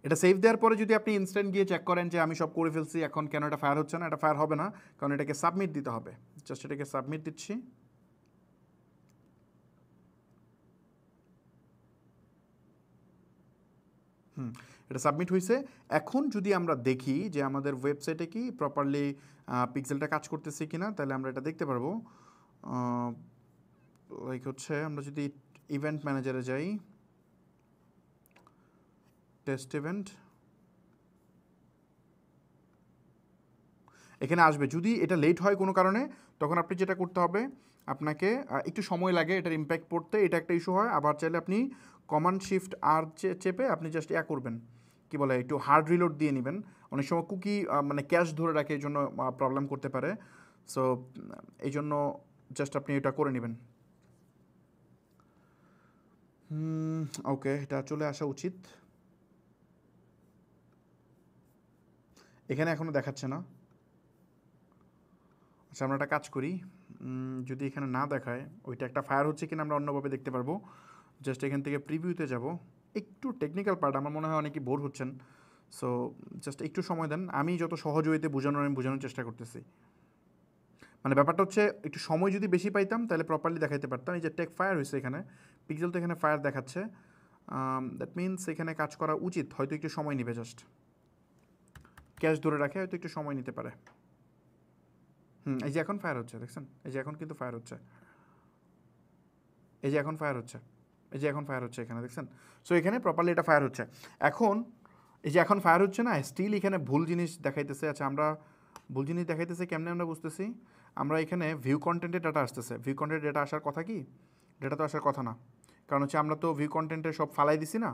এটা সেভ দেওয়ার পরে যদি আপনি ইনস্ট্যান্ট গিয়ে চেক করেন যে আমি সব করে ফেলছি, এখন কেন এটা ফায়ার হচ্ছে না, এটা ফায়ার হবে না, কারণ এটাকে সাবমিট দিতে হবে। জাস্ট এটাকে সাবমিট দিচ্ছি। এটা সাবমিট হয়েছে। এখন যদি আমরা দেখি যে আমাদের ওয়েবসাইটে কি প্রপারলি পিক্সেলটা কাজ করতেছে কি না, তাহলে আমরা এটা দেখতে পারবো। লাইক হচ্ছে আমরা যদি ইভেন্ট ম্যানেজারে যাই, টেস্ট ইভেন্ট, এখানে আসবে। যদি এটা লেট হয় কোনো কারণে, তখন আপনি যেটা করতে হবে, আপনাকে একটু সময় লাগে এটার ইম্প্যাক্ট পড়তে, এটা একটা ইস্যু হয়। আবার চাইলে আপনি কমান্ড শিফট আর চেপে আপনি জাস্ট করবেন, কি বলে, একটু হার্ড রিলোড দিয়ে নেবেন। অনেক সময় কুকি মানে ক্যাশ ধরে রাখে, এই জন্য প্রবলেম করতে পারে। সো এই জন্য জাস্ট আপনি এটা করে নেবেন। ওকে, এটা চলে আসা উচিত। এখানে এখনও দেখাচ্ছে না। আচ্ছা আমরা একটা কাজ করি, যদি এখানে না দেখায় ওইটা একটা ফায়ার হচ্ছে কিনা আমরা অন্যভাবে দেখতে পারবো। জাস্ট এখান থেকে প্রিভিউতে যাব। একটু টেকনিক্যাল পার্ট, আমার মনে হয় অনেকেই বোর হচ্ছেন। সো জাস্ট একটু সময় দেন, আমি যত সহজ ওয়েতে আমি বোঝানোর চেষ্টা করতেছি। মানে ব্যাপারটা হচ্ছে একটু সময় যদি বেশি পাইতাম তাহলে প্রপারলি দেখাইতে পারতাম। এই যে টেক ফায়ার হয়েছে এখানে, পিক্সেল তো এখানে ফায়ার দেখাচ্ছে, দ্যাট মিনস এখানে কাজ করা উচিত। হয়তো একটু সময় নেবে, জাস্ট ক্যাশ ধরে রাখে হয়তো একটু সময় নিতে পারে। এই যে এখন ফায়ার হচ্ছে, দেখছেন? এই যে এখন কিন্তু ফায়ার হচ্ছে, এই যে এখন ফায়ার হচ্ছে, এই যে এখন ফায়ার হচ্ছে এখানে, দেখছেন? সো এখানে প্রপারলি এটা ফায়ার হচ্ছে। এখন এই যে এখন ফায়ার হচ্ছে না, স্টিল এখানে ভুল জিনিস দেখাইতেছে। আচ্ছা আমরা ভুল জিনিস দেখাইতেছে কেমনে আমরা বুঝতেছি? আমরা এখানে ভিউ কন্টেন্টের ডাটা আসতেছে, ভিউ কন্টেন্টের ডাটা আসার কথা কি? ডেটা তো আসার কথা না, কারণ হচ্ছে আমরা তো ভিউ কন্টেন্টে সব ফালাই দিছি না।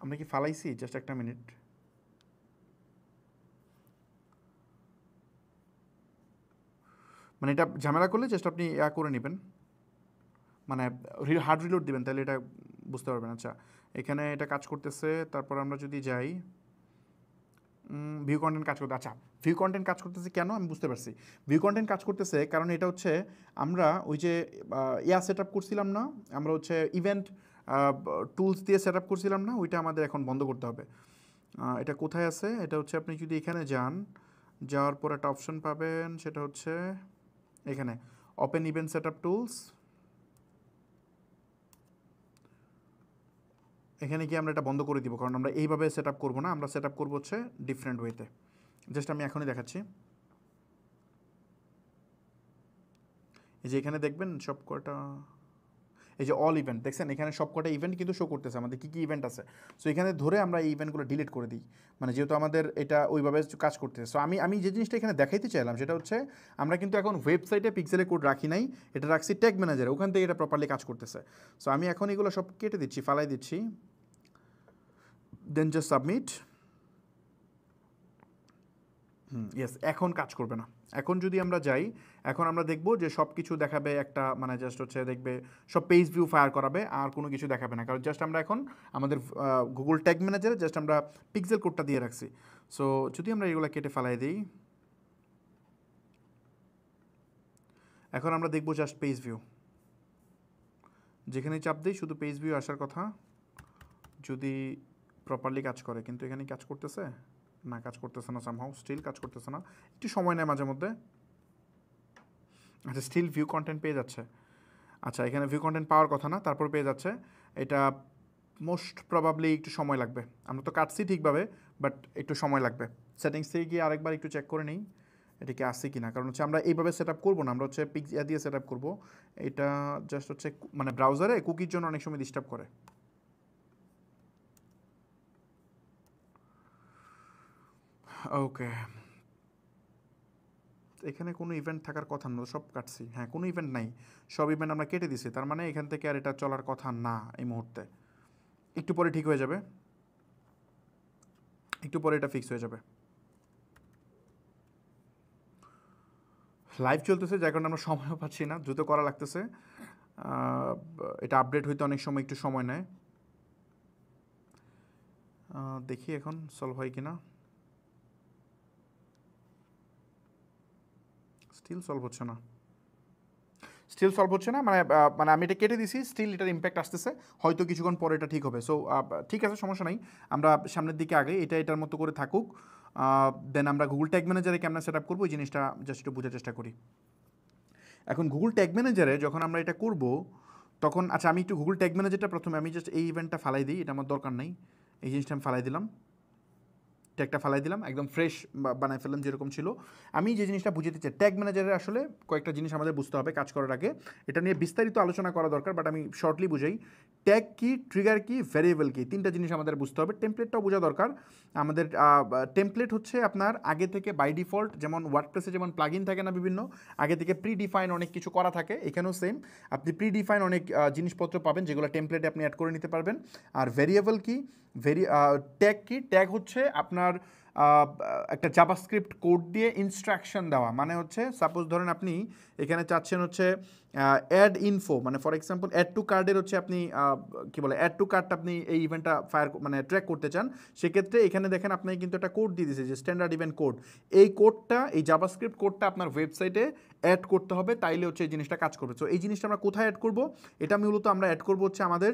আমরা কি ফালাইছি? জাস্ট একটা মিনিট। মানে এটা ঝামেলা করলে জাস্ট আপনি করে নেবেন, মানে হার্ড রিলোড দিবেন, তাহলে এটা বুঝতে পারবেন। আচ্ছা এখানে এটা কাজ করতেছে। তারপর আমরা যদি যাই ভিউ কন্টেন্ট কাজ করতে, আচ্ছা ভিউ কন্টেন্ট কাজ করতেছে কেন আমি বুঝতে পারছি। ভিউ কন্টেন্ট কাজ করতেছে কারণ এটা হচ্ছে আমরা ওই যে সেট আপ করছিলাম না, আমরা হচ্ছে ইভেন্ট টুলস দিয়ে সেট আপ করছিলাম না, ওইটা আমাদের এখন বন্ধ করতে হবে। এটা কোথায় আছে? এটা হচ্ছে আপনি যদি এখানে যান, যাওয়ার পর একটা অপশন পাবেন, সেটা হচ্ছে এখানে open event set up tools. এখানে গিয়ে আমরা এটা বন্ধ করে দিব, কারণ আমরা এইভাবে সেট আপ করবো না, আমরা সেট আপ করবো হচ্ছে ডিফারেন্ট ওয়েতে। জাস্ট আমি এখনই দেখাচ্ছি। এই যে এখানে দেখবেন সব কটা, এই যে অল ইভেন্ট দেখছেন, এখানে সব কটা ইভেন্ট কিন্তু শো করতেছে আমাদের কী কী ইভেন্ট আছে। সো এখানে ধরে আমরা এই ইভেন্টগুলো ডিলিট করে দিই, মানে যেহেতু আমাদের এটা ওইভাবে কাজ করতেছে। সো আমি যে জিনিসটা এখানে দেখাইতে চাইলাম সেটা হচ্ছে আমরা কিন্তু এখন ওয়েবসাইটে পিক্সেলে কোড রাখি নাই, এটা রাখছি ট্যাগ ম্যানেজারে, ওখান থেকে এটা প্রপারলি কাজ করতেছে। সো আমি এখন এগুলো সব কেটে দিচ্ছি, ফালাই দিচ্ছি, দেন জাস্ট সাবমিট। ইয়েস, এখন কাজ করবে না। এখন যদি আমরা যাই, এখন আমরা দেখব যে সব কিছু দেখাবে একটা, মানে জাস্ট হচ্ছে দেখবে সব পেজ ভিউ ফায়ার করাবে, আর কোনো কিছু দেখাবে না, কারণ জাস্ট আমরা এখন আমাদের গুগল ট্যাগ ম্যানেজারে জাস্ট আমরা পিক্সেল কোডটা দিয়ে রাখছি। সো যদি আমরা এগুলো কেটে ফেলাই দিই, এখন আমরা দেখব জাস্ট পেজ ভিউ, যেখানেই চাপ দিই শুধু পেজ ভিউ আসার কথা, যদি প্রপারলি কাজ করে। কিন্তু এখানে কাজ করতেছে না, কাজ করতেছে না, সামহাউ স্টিল কাজ করতেছে না, একটু সময় নেয় মাঝে মধ্যে। আচ্ছা স্টিল ভিউ কন্টেন্ট পেয়ে যাচ্ছে। আচ্ছা এখানে ভিউ কন্টেন্ট পাওয়ার কথা না, তারপর পেয়ে যাচ্ছে। এটা মোস্ট প্রবাবলি একটু সময় লাগবে, আমরা তো কাটছি ঠিকভাবে, বাট একটু সময় লাগবে। সেটিংস থেকে গিয়ে আরেকবার একটু চেক করে নিই এটাকে আসছে কি না, কারণ হচ্ছে আমরা এইভাবে সেট আপ করবো না, আমরা হচ্ছে পিক্স দিয়ে সেট আপ করবো। এটা জাস্ট হচ্ছে মানে ব্রাউজারে কুকির জন্য অনেক সময় ডিস্টার্ব করে। ওকে, এখানে কোনো ইভেন্ট থাকার কথা না, সব কাটছি। হ্যাঁ, কোনো ইভেন্ট নাই, সব ইভেন্ট আমরা কেটে দিছি, তার মানে এখান থেকে আর এটা চলার কথা না এই মুহূর্তে। একটু পরে ঠিক হয়ে যাবে, একটু পরে এটা ফিক্স হয়ে যাবে। লাইভ চলতেছে, যার কারণে আমরা সময়ও পাচ্ছি না, দ্রুত করা লাগতেছে। এটা আপডেট হইতে অনেক সময় একটু সময় নেয়। দেখি এখন সলভ হয় কিনা। স্টিল সলভ হচ্ছে না, স্টিল সলভ হচ্ছে না, মানে আমি এটা কেটে দিছি, স্টিল এটার ইম্প্যাক্ট আসতেছে, হয়তো কিছুক্ষণ পরে এটা ঠিক হবে। সো ঠিক আছে, সমস্যা নাই, আমরা সামনের দিকে আগে এটা এটার মতো করে থাকুক। দেন আমরা গুগল ট্যাগ ম্যানেজারে কেমন সেট আপ করবো এই জিনিসটা জাস্ট একটু বোঝার চেষ্টা করি। এখন গুগল ট্যাগ ম্যানেজারে যখন আমরা এটা করব তখন, আচ্ছা আমি একটু গুগল ট্যাগ ম্যানেজারটা প্রথমে আমি জাস্ট এই ইভেন্টটা ফালাই দিই, এটা আমার দরকার নেই, এই জিনিসটা আমি ফালাই দিলাম, ট্যাগটা ফালাই দিলাম, একদম ফ্রেশ বানাই ফেললাম যেরকম ছিল। আমি যে জিনিসটা বুঝতে চাই, ট্যাগ ম্যানেজারের আসলে কয়েকটা জিনিস আমাদের বুঝতে হবে কাজ করার আগে, এটা নিয়ে বিস্তারিত আলোচনা করা দরকার, বাট আমি শর্টলি বুঝাই। ট্যাগ কি, ট্রিগার কি, ভ্যারিয়েবল কি, তিনটা জিনিস আমাদের বুঝতে হবে। টেমপ্লেটটাও বোঝা দরকার আমাদের। টেমপ্লেট হচ্ছে আপনার আগে থেকে বাই ডিফল্ট, যেমন ওয়ার্ডপ্রেসে যেমন প্লাগইন থাকে না বিভিন্ন, আগে থেকে প্রি ডিফাইন অনেক কিছু করা থাকে, এখানেও সেম, আপনি প্রি ডিফাইন অনেক জিনিসপত্র পাবেন যেগুলো টেমপ্লেটে আপনি অ্যাড করে নিতে পারবেন। আর ভ্যারিয়েবল কি, ট্যাগ কি, ট্যাগ হচ্ছে আপনার একটা জাভাস্ক্রিপ্ট কোড দিয়ে ইনস্ট্রাকশন দেওয়া, মানে হচ্ছে সাপোজ ধরেন আপনি এখানে চাচ্ছেন হচ্ছে অ্যাড ইনফো, মানে ফর এক্সাম্পল অ্যাড টু কার্ডের হচ্ছে আপনি কী বলে অ্যাড টু কার্ডটা আপনি এই ইভেন্টটা মানে ট্র্যাক করতে চান, সেক্ষেত্রে এখানে দেখেন আপনি কিন্তু একটা কোড দিয়ে দিয়েছে যে স্ট্যান্ডার্ড ইভেন্ট কোড, এই কোডটা, এই জাভাস্ক্রিপ্ট কোডটা আপনার ওয়েবসাইটে অ্যাড করতে হবে, তাইলে হচ্ছে এই জিনিসটা কাজ করবে। সো এই জিনিসটা আমরা কোথায় অ্যাড করবো, এটা মূলত আমরা অ্যাড করবো হচ্ছে আমাদের,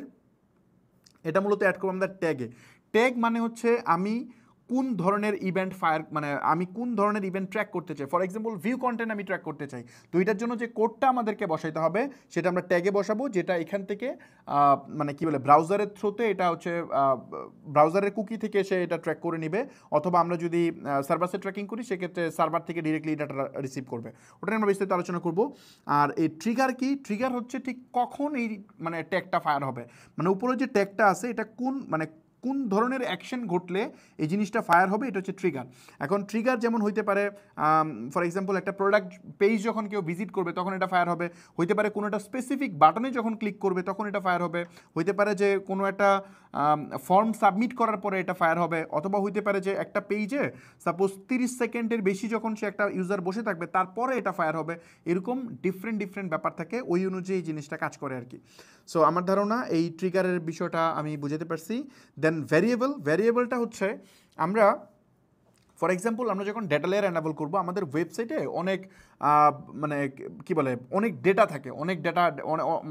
এটা মূলত অ্যাড করবো আমাদের ট্যাগে। ট্যাগ মানে হচ্ছে আমি কোন ধরনের ইভেন্ট মানে আমি কোন ধরনের ইভেন্ট ট্র্যাক করতে চাই। ফর এক্সাম্পল ভিউ কন্টেন্ট আমি ট্র্যাক করতে চাই, তো এটার জন্য যে কোডটা আমাদেরকে বসাইতে হবে সেটা আমরা ট্যাগে বসাবো, যেটা এখান থেকে মানে কি বলে ব্রাউজারের থ্রুতে, এটা হচ্ছে ব্রাউজারের কুকি থেকে সে এটা ট্র্যাক করে নিবে, অথবা আমরা যদি সার্ভারে ট্র্যাকিং করি সেক্ষেত্রে সার্ভার থেকে ডিরেক্টলি ডাটা রিসিভ করবে, ওটা আমরা বিস্তারিত আলোচনা করব। আর এই ট্রিগার কি, ট্রিগার হচ্ছে ঠিক কখন এই মানে ট্যাগটা ফায়ার হবে, মানে উপরে যে ট্যাগটা আছে এটা কোন ধরনের অ্যাকশন ঘটলে এই জিনিসটা ফায়ার হবে, এটা হচ্ছে ট্রিগার। এখন ট্রিগার যেমন হইতে পারে ফর এক্সাম্পল একটা প্রোডাক্ট পেজ যখন কেউ ভিজিট করবে তখন এটা ফায়ার হবে, হইতে পারে কোনো একটা স্পেসিফিক বাটনে যখন ক্লিক করবে তখন এটা ফায়ার হবে, হইতে পারে যে কোনো একটা ফর্ম সাবমিট করার পরে এটা ফায়ার হবে, অথবা হইতে পারে যে একটা পেজে সাপোজ 30 সেকেন্ডের বেশি যখন সে একটা ইউজার বসে থাকবে তারপরে এটা ফায়ার হবে, এরকম ডিফারেন্ট ব্যাপার থাকে, ওই অনুযায়ী জিনিসটা কাজ করে আর কি। সো আমার ধারণা এই ট্রিগারের বিষয়টা আমি বুঝাতে পারছি। দেন ভ্যারিয়েবলটা হচ্ছে আমরা ফর এক্সাম্পল আমরা যখন ডেটা লেয়ার এনাবল করবো আমাদের ওয়েবসাইটে অনেক মানে কি বলে অনেক ডেটা থাকে, অনেক ডেটা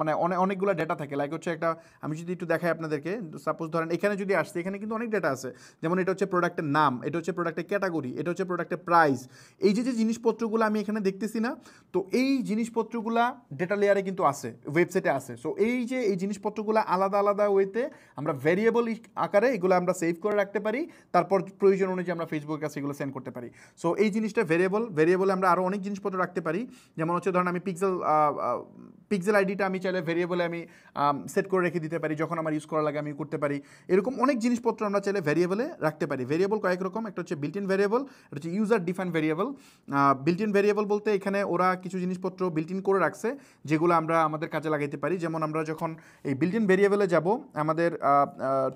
মানে অনেকগুলো ডেটা থাকে, লাইক হচ্ছে একটা, আমি যদি একটু দেখাই আপনাদেরকে, সাপোজ ধরেন এখানে যদি আসছে, এখানে কিন্তু অনেক ডেটা আছে, যেমন এটা হচ্ছে প্রোডাক্টের নাম, এটা হচ্ছে প্রোডাক্টের ক্যাটাগরি, এটা হচ্ছে প্রোডাক্টের প্রাইস, এই যে জিনিসপত্রগুলো আমি এখানে দেখতেছি না, তো এই জিনিসপত্রগুলো ডেটা লেয়ারে কিন্তু আছে, ওয়েবসাইটে আছে। সো এই যে এই জিনিসপত্রগুলো আলাদা আলাদা ওয়েতে আমরা ভ্যারিয়েবল আকারে এগুলো আমরা সেভ করে রাখতে পারি, তারপর প্রয়োজন অনুযায়ী আমরা ফেসবুকের কাছে এগুলো সেন্ড করতে পারি। সো এই জিনিসটা ভ্যারিয়েবলে আমরা আরও অনেক জিনিসপত্র রাখতে পারি, যেমন হচ্ছে ধরেন আমি পিক্সেল আইডিটা আমি চাইলে ভ্যারিয়েবলে আমি সেট করে রেখে দিতে পারি, যখন আমার ইউজ করা লাগে আমি করতে পারি, এরকম অনেক জিনিসপত্র আমরা চাইলে ভ্যারিয়েবলে রাখতে পারি। ভ্যারিয়েবল কয়েক রকম, একটা হচ্ছে বিল্ট ইন ভ্যারিয়েবল, এটা হচ্ছে user define variable. Built in variable বলতে এখানে ওরা কিছু জিনিসপত্র বিল্ট ইন করে রাখছে যেগুলো আমরা আমাদের কাজে লাগাইতে পারি, যেমন আমরা যখন এই বিল্ট ইন ভ্যারিয়েবলে যাব আমাদের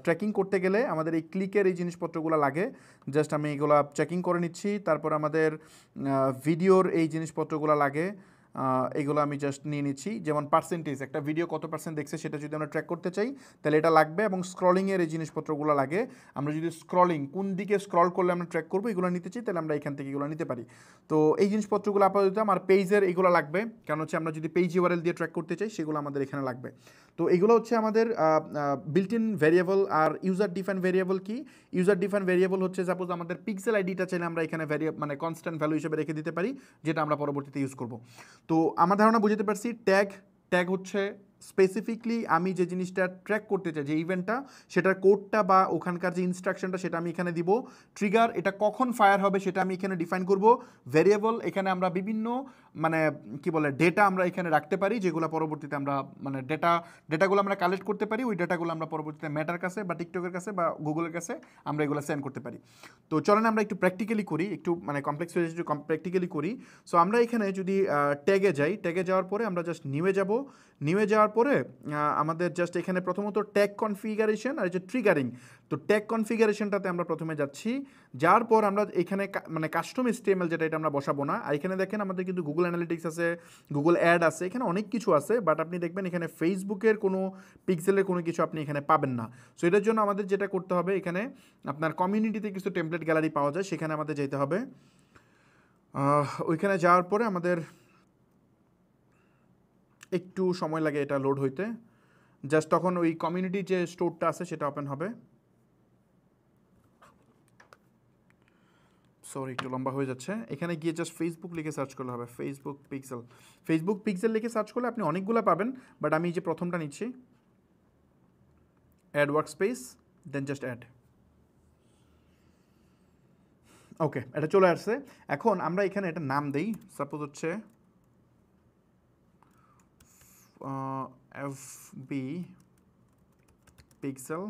ট্র্যাকিং করতে গেলে আমাদের এই ক্লিকের এই জিনিসপত্রগুলো লাগে, জাস্ট আমি এগুলো চেকিং করে নিচ্ছি, তারপর আমাদের ভিডিওর এই জিনিসপত্রগুলো লাগে, এগুলো আমি জাস্ট নিয়ে নিচ্ছি, যেমন পার্সেন্টেজ, একটা ভিডিও কত পার্সেন্ট দেখছে সেটা যদি আমরা ট্র্যাক করতে চাই তাহলে এটা লাগবে, এবং স্ক্রলিংয়ের এই জিনিসপত্রগুলো লাগে, আমরা যদি স্ক্রলিং কোন দিকে স্ক্রল করলে আমরা ট্র্যাক করবো এগুলো নিতে চাই তাহলে আমরা এখান থেকে এগুলো নিতে পারি। তো এই জিনিসপত্রগুলো আপাতত আমার পেজের এগুলো লাগবে, কারণ হচ্ছে আমরা যদি পেজ ইউআরএল দিয়ে ট্র্যাক করতে চাই সেগুলো আমাদের এখানে লাগবে। তো এগুলো হচ্ছে আমাদের বিল্ট ইন ভ্যারিয়েবল। আর ইউজার ডিফাইন ভ্যারিয়েবল কি, ইউজার ডিফাইন ভ্যারিয়েবল হচ্ছে সাপোজ আমাদের পিক্সেল আইডিটা চাইলে আমরা এখানে মানে কনস্ট্যান্ট ভ্যালু হিসেবে রেখে দিতে পারি, যেটা আমরা পরবর্তীতে ইউজ করব। তো আমার ধারণা বুঝতে পারছি, ট্যাগ হচ্ছে স্পেসিফিকলি আমি যে জিনিসটা ট্র্যাক করতে চাই, যে ইভেন্টটা, সেটার কোডটা বা ওখানকার যে ইনস্ট্রাকশনটা সেটা আমি এখানে দিব। ট্রিগার, এটা কখন ফায়ার হবে সেটা আমি এখানে ডিফাইন করব। ভ্যারিয়েবল, এখানে আমরা বিভিন্ন মানে কি বলে ডেটা আমরা এখানে রাখতে পারি, যেগুলো পরবর্তীতে আমরা মানে ডেটাগুলো আমরা কালেক্ট করতে পারি। ওই ডেটাগুলো আমরা পরবর্তীতে মেটার কাছে বা টিকটকের কাছে বা গুগলের কাছে আমরা এগুলো সেন্ড করতে পারি। তো চলেন আমরা একটু প্র্যাকটিক্যালি করি, একটু মানে কমপ্লেক্স হয়ে একটু প্র্যাকটিক্যালি করি। সো আমরা এখানে যদি ট্যাগে যাই, ট্যাগে যাওয়ার পরে আমরা জাস্ট নিউয়ে যাব। নিউয়ে যাওয়ার পরে আমাদের জাস্ট এখানে প্রথমত ট্যাগ কনফিগারেশন আর যে ট্রিগারিং। তো ট্যাগ কনফিগারেশনটাতে আমরা প্রথমে যাচ্ছি, যার পর আমরা এখানে মানে কাস্টম HTML যেটা, এটা আমরা বসাবো না। আর এখানে দেখেন আমাদের কিন্তু গুগল অ্যানালিটিক্স আছে, গুগল অ্যাড আছে, এখানে অনেক কিছু আছে, বাট আপনি দেখবেন এখানে ফেসবুকের কোনো পিক্সেলের কোনো কিছু আপনি এখানে পাবেন না। সো এটার জন্য আমাদের যেটা করতে হবে, এখানে আপনার কমিউনিটিতে কিছু টেমপ্লেট গ্যালারি পাওয়া যায়, সেখানে আমাদের যেতে হবে। ওইখানে যাওয়ার পরে আমাদের একটু সময় লাগে এটা লোড হইতে, জাস্ট তখন ওই কমিউনিটি যে স্টোরটা আছে সেটা ওপেন হবে। সরি একটু লম্বা হয়ে যাচ্ছে। এখানে গিয়ে জাস্ট ফেসবুক লিখে সার্চ করলে হবে, ফেসবুক পিক্সেল লিখে সার্চ করলে আপনি অনেকগুলো পাবেন, বাট আমি যে প্রথমটা নিচ্ছি, অ্যাড ওয়ার্কস্পেস, দেন জাস্ট অ্যাড। ওকে, এটা চলে আসছে। এখন আমরা এখানে এটা নাম দেই, সাপোজ হচ্ছে FB পিক্সেল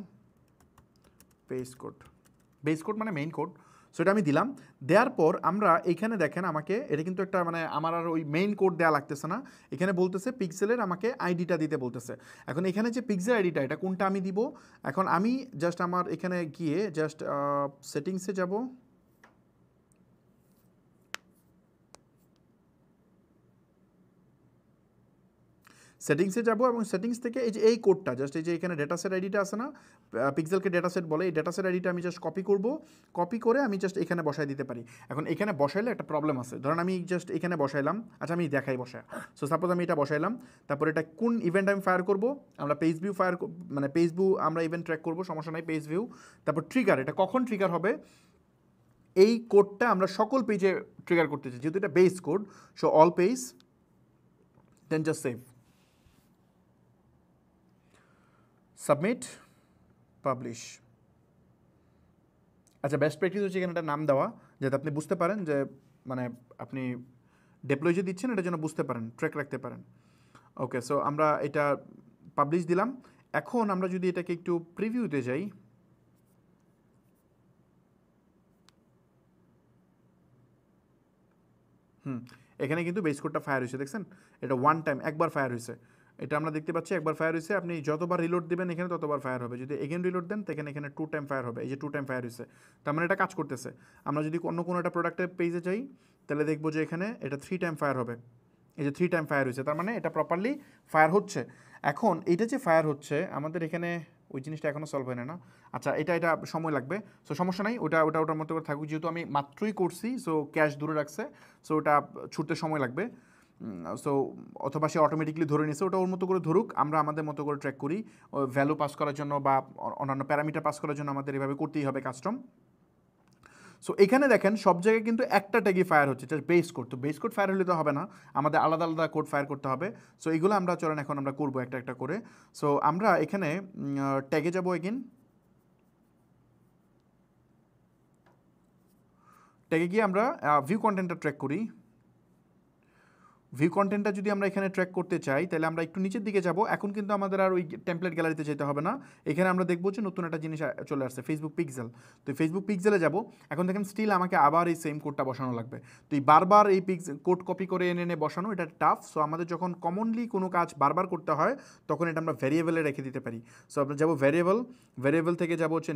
বেস কোড মানে মেইন কোড। সো এটা আমি দিলাম। দেওয়ার পর আমরা এখানে দেখেন আমাকে এটা কিন্তু একটা মানে আমার আর ওই মেইন কোড দেওয়া লাগতেছে না, এখানে বলতেছে পিক্সেলের আমাকে আইডিটা দিতে বলতেছে। এখন এখানে যে পিক্সেল আইডিটা, এটা কোনটা আমি দিব, এখন আমি জাস্ট আমার এখানে গিয়ে জাস্ট সেটিংসে যাব। সেটিংসে যাব এবং সেটিংস থেকে এই যে এই কোডটা জাস্ট এই যে এখানে ডেটাসেট আইডিটা আছে না, পিক্সেলকে ডেটাসেট বলে, এই ডেটাসেট আইডিটা আমি জাস্ট কপি করব। কপি করে আমি জাস্ট এখানে বসাই দিতে পারি। এখন এখানে বসাইলে একটা প্রবলেম আছে, ধরেন আমি জাস্ট এখানে বসাইলাম, আচ্ছা আমি দেখাই বসায়। সো সাপোজ আমি এটা বসাইলাম, তারপর এটা কোন ইভেন্ট আমি ফায়ার করব, আমরা পেজ ভিউ মানে পেজ ভিউ আমরা ইভেন্ট ট্র্যাক করব, সমস্যা নাই, পেজ ভিউ। তারপর ট্রিগার, এটা কখন ট্রিগার হবে, এই কোডটা আমরা সকল পেজে ট্রিগার করতে চাই, যেহেতু এটা base code. So all page, then just save, submit, publish. আচ্ছা, বেস্ট প্র্যাকটিস হচ্ছে এখানে একটা নাম দেওয়া, যাতে আপনি বুঝতে পারেন যে মানে আপনি ডেপ্লয় যে দিচ্ছেন এটার জন্য বুঝতে পারেন, ট্র্যাক রাখতে পারেন। ওকে, সো আমরা এটা পাবলিশ দিলাম। এখন আমরা যদি এটাকে একটু প্রিভিউতে যাই, এখানে কিন্তু বেস কোডটা ফায়ার হয়েছে, দেখছেন এটা ওয়ান টাইম, একবার ফায়ার হয়েছে। এটা আমরা দেখতে পাচ্ছি একবার ফায়ার হয়েছে। আপনি যতবার রিলোড দেবেন এখানে ততবার ফায়ার হবে। যদি এগেন রিলোড দেন তো এখানে 2 টাইম ফায়ার হবে। এই যে 2 টাইম ফায়ার হয়েছে, তার মানে এটা কাজ করতেছে। আমরা যদি অন্য কোনো একটা প্রোডাক্টের পেজে যাই, তাহলে দেখবো যে এখানে এটা 3 টাইম ফায়ার হবে। এই যে 3 টাইম ফায়ার হয়েছে, তার মানে এটা প্রপারলি ফায়ার হচ্ছে। এখন এইটা যে ফায়ার হচ্ছে, আমাদের এখানে ওই জিনিসটা এখনও সলভ হয় না। আচ্ছা, এটা সময় লাগবে। সো সমস্যা নাই, ওটার মতো করে থাকুক, যেহেতু আমি মাত্রই করছি। সো ক্যাশ দূরে রাখছে, সো ওটা ছুটতে সময় লাগবে। সো অথবা সে অটোমেটিকলি ধরে নিছে, ওটা ওর মতো করে ধরুক, আমরা আমাদের মতো করে ট্র্যাক করি। ভ্যালু পাস করার জন্য বা অন্যান্য প্যারামিটার পাস করার জন্য আমাদের এভাবে করতেই হবে কাস্টম। সো এখানে দেখেন সব জায়গায় কিন্তু একটা ট্যাগই ফায়ার হচ্ছে, জাস্ট বেস কোড। তো বেস কোড ফায়ার হলে তো হবে না, আমাদের আলাদা আলাদা কোড ফায়ার করতে হবে। সো এইগুলো আমরা চলেন এখন আমরা করবো একটা একটা করে। সো আমরা এখানে ট্যাগে যাবো, এগেন ট্যাগে গিয়ে আমরা ভিউ কন্টেন্টটা ট্র্যাক করি। ভিউ কন্টেন্টটা যদি আমরা এখানে ট্র্যাক করতে চাই, তাহলে আমরা একটু নিচের দিকে যাব। এখন কিন্তু আমাদের আর ওই টেমপ্লেট গ্যালারিতে যেতে হবে না। এখানে আমরা দেখবো যে নতুন একটা জিনিস চলে আসছে, ফেসবুক পিক্সেল। তো ফেসবুক পিক্সেলে যাব। এখন দেখেন স্টিল আমাকে আবার এই সেম কোডটা বসানো লাগবে। তো এই বারবার এই কোড কপি করে এনে বসানো, এটা টাফ। সো আমাদের যখন কমনলি কোনো কাজ বারবার করতে হয়, তখন এটা আমরা ভ্যারিয়েবলে রেখে দিতে পারি। সো আমরা যাবো ভ্যারিয়েবল থেকে যাবো হচ্ছে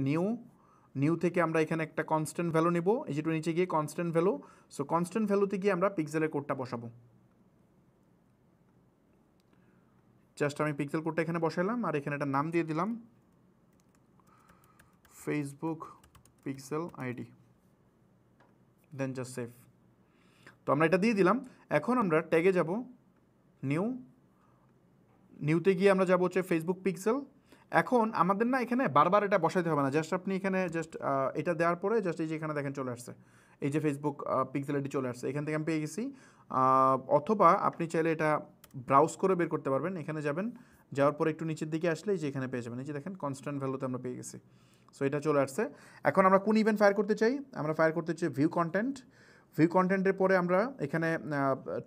নিউ থেকে আমরা এখানে একটা কনস্ট্যান্ট ভ্যালু নেব। এই যেটা নিচে গিয়ে কনস্ট্যান্ট ভ্যালু। সো কনস্ট্যান্ট ভ্যালুতে গিয়ে আমরা পিক্সেলের কোডটা বসাবো। জাস্ট আমি পিক্সেল কোডটা এখানে বসাইলাম, আর এখানে একটা নাম দিয়ে দিলাম ফেসবুক পিক্সেল আইডি, দেন জাস্ট সেভ। তো আমরা এটা দিয়ে দিলাম। এখন আমরা ট্যাগে যাব, নিউতে গিয়ে আমরা যাব হচ্ছে ফেসবুক পিক্সেল। এখন আমাদের না এখানে বারবার এটা বসাইতে হবে না, জাস্ট আপনি এখানে জাস্ট এটা দেওয়ার পরে জাস্ট এই যে এখানে দেখেন চলে আসছে, এই যে ফেসবুক পিক্সেল আইডি চলে আসছে, এখান থেকে আমি পেয়ে গেছি। অথবা আপনি চাইলে এটা ব্রাউজ করে বের করতে পারবেন। এখানে যাবেন, যাওয়ার পরে একটু নিচের দিকে আসলে এই যে এখানে পেয়ে যাবেন, এই যে দেখেন কনস্ট্যান্ট ভ্যালুতে আমরা পেয়ে গেছি। সো এটা চলে আসছে। এখন আমরা কোন ইভেন্ট ফায়ার করতে চাই, আমরা ফায়ার করতে চাই ভিউ ভিউ কন্টেন্টের পরে আমরা এখানে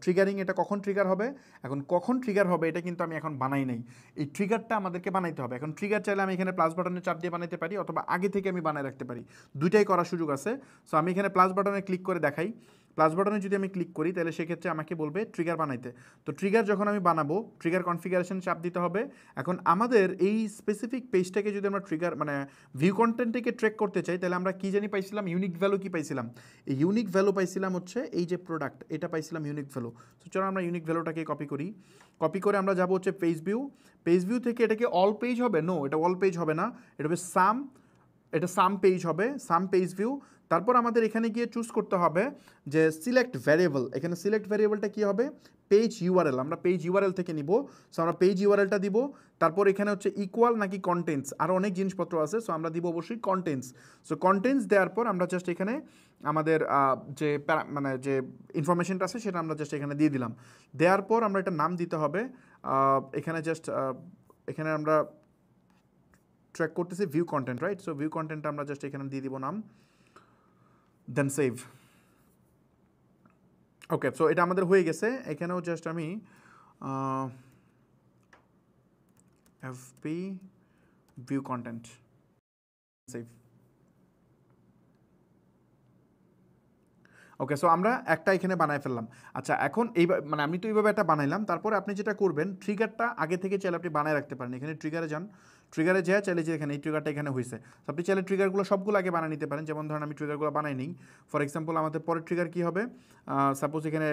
ট্রিগারিং, এটা কখন ট্রিগার হবে, এখন কখন ট্রিগার হবে এটা কিন্তু আমি এখন বানাই নাই, এই ট্রিগারটা আমাদেরকে বানাইতে হবে। এখন ট্রিগার চাইলে আমি এখানে প্লাস বাটনে চাপ দিয়ে বানাইতে পারি, অথবা আগে থেকে আমি বানায় রাখতে পারি, দুইটাই করার সুযোগ আছে। সো আমি এখানে প্লাস বাটনে ক্লিক করে দেখাই। প্লাস বাটনে যদি আমি ক্লিক করি তাহলে সেক্ষেত্রে আমাকে বলবে ট্রিগার বানাইতে। তো ট্রিগার যখন আমি বানাবো, ট্রিগার কনফিগারেশন চাপ দিতে হবে। এখন আমাদের এই স্পেসিফিক পেজটাকে যদি আমরা ট্রিগার মানে ভিউ কন্টেন্টটাকে ট্র্যাক করতে চাই, তাহলে আমরা কি জানি পাইছিলাম, ইউনিক ভ্যালু কি পাইছিলাম, এই ইউনিক ভ্যালু পাইছিলাম হচ্ছে এই যে প্রোডাক্ট, এটা পাইছিলাম ইউনিক ভ্যালু। তো চলো আমরা ইউনিক ভ্যালুটাকে কপি করি। কপি করে আমরা যাবো হচ্ছে পেজ ভিউ। পেজ ভিউ থেকে এটাকে অল পেজ হবে, নো এটা অল পেজ হবে না, এটা হবে সাম, এটা সাম পেজ হবে, সাম পেজ ভিউ। তারপর আমাদের এখানে গিয়ে চুজ করতে হবে যে সিলেক্ট ভ্যারিয়েবল, এখানে সিলেক্ট ভ্যারিয়েবলটা কী হবে, পেজ ইউআরএল, আমরা পেজ ইউআরএল থেকে নিব। সো আমরা পেজ ইউআরএলটা দিব। তারপর এখানে হচ্ছে ইকুয়াল নাকি কন্টেন্টস, আরও অনেক জিনিসপত্র আছে, সো আমরা দিব অবশ্যই কন্টেন্টস। সো কন্টেন্টস দেওয়ার পর আমরা জাস্ট এখানে আমাদের যে মানে যে ইনফরমেশনটা আছে সেটা আমরা জাস্ট এখানে দিয়ে দিলাম। দেওয়ার পর আমরা এটা নাম দিতে হবে, এখানে জাস্ট এখানে আমরা ট্র্যাক করতেছি view content, right? So view কন্টেন্টটা আমরা জাস্ট এখানে দিয়ে দিব নাম, দেন সেভ। ওকে, সো এটা আমাদের হয়ে গেছে। এখানেও জাস্ট আমি এফপি ভিউ কন্টেন্ট, সেভ। ওকে, সো আমরা একটা এখানে বানায় ফেললাম। আচ্ছা, এখন এই মানে আমি তো এইভাবে একটা বানাইলাম, তারপরে আপনি যেটা করবেন ট্রিগারটা আগে থেকে চাইলে আপনি বানায় রাখতে পারেন। এখানে ট্রিগারে যান, ট্রিগারে যায় চাইলে যে এখানে এই ট্রিগারটা এখানে হয়েছে, তো আপনি চাইলে ট্রিগারগুলো সবগুলো আগে বানিয়ে নিতে পারেন। যেমন ধরেন আমি ট্রিগারগুলো বানাই নিই। ফর এক্সাম্পল আমাদের পরের ট্রিগার কী হবে, সাপোজ এখানে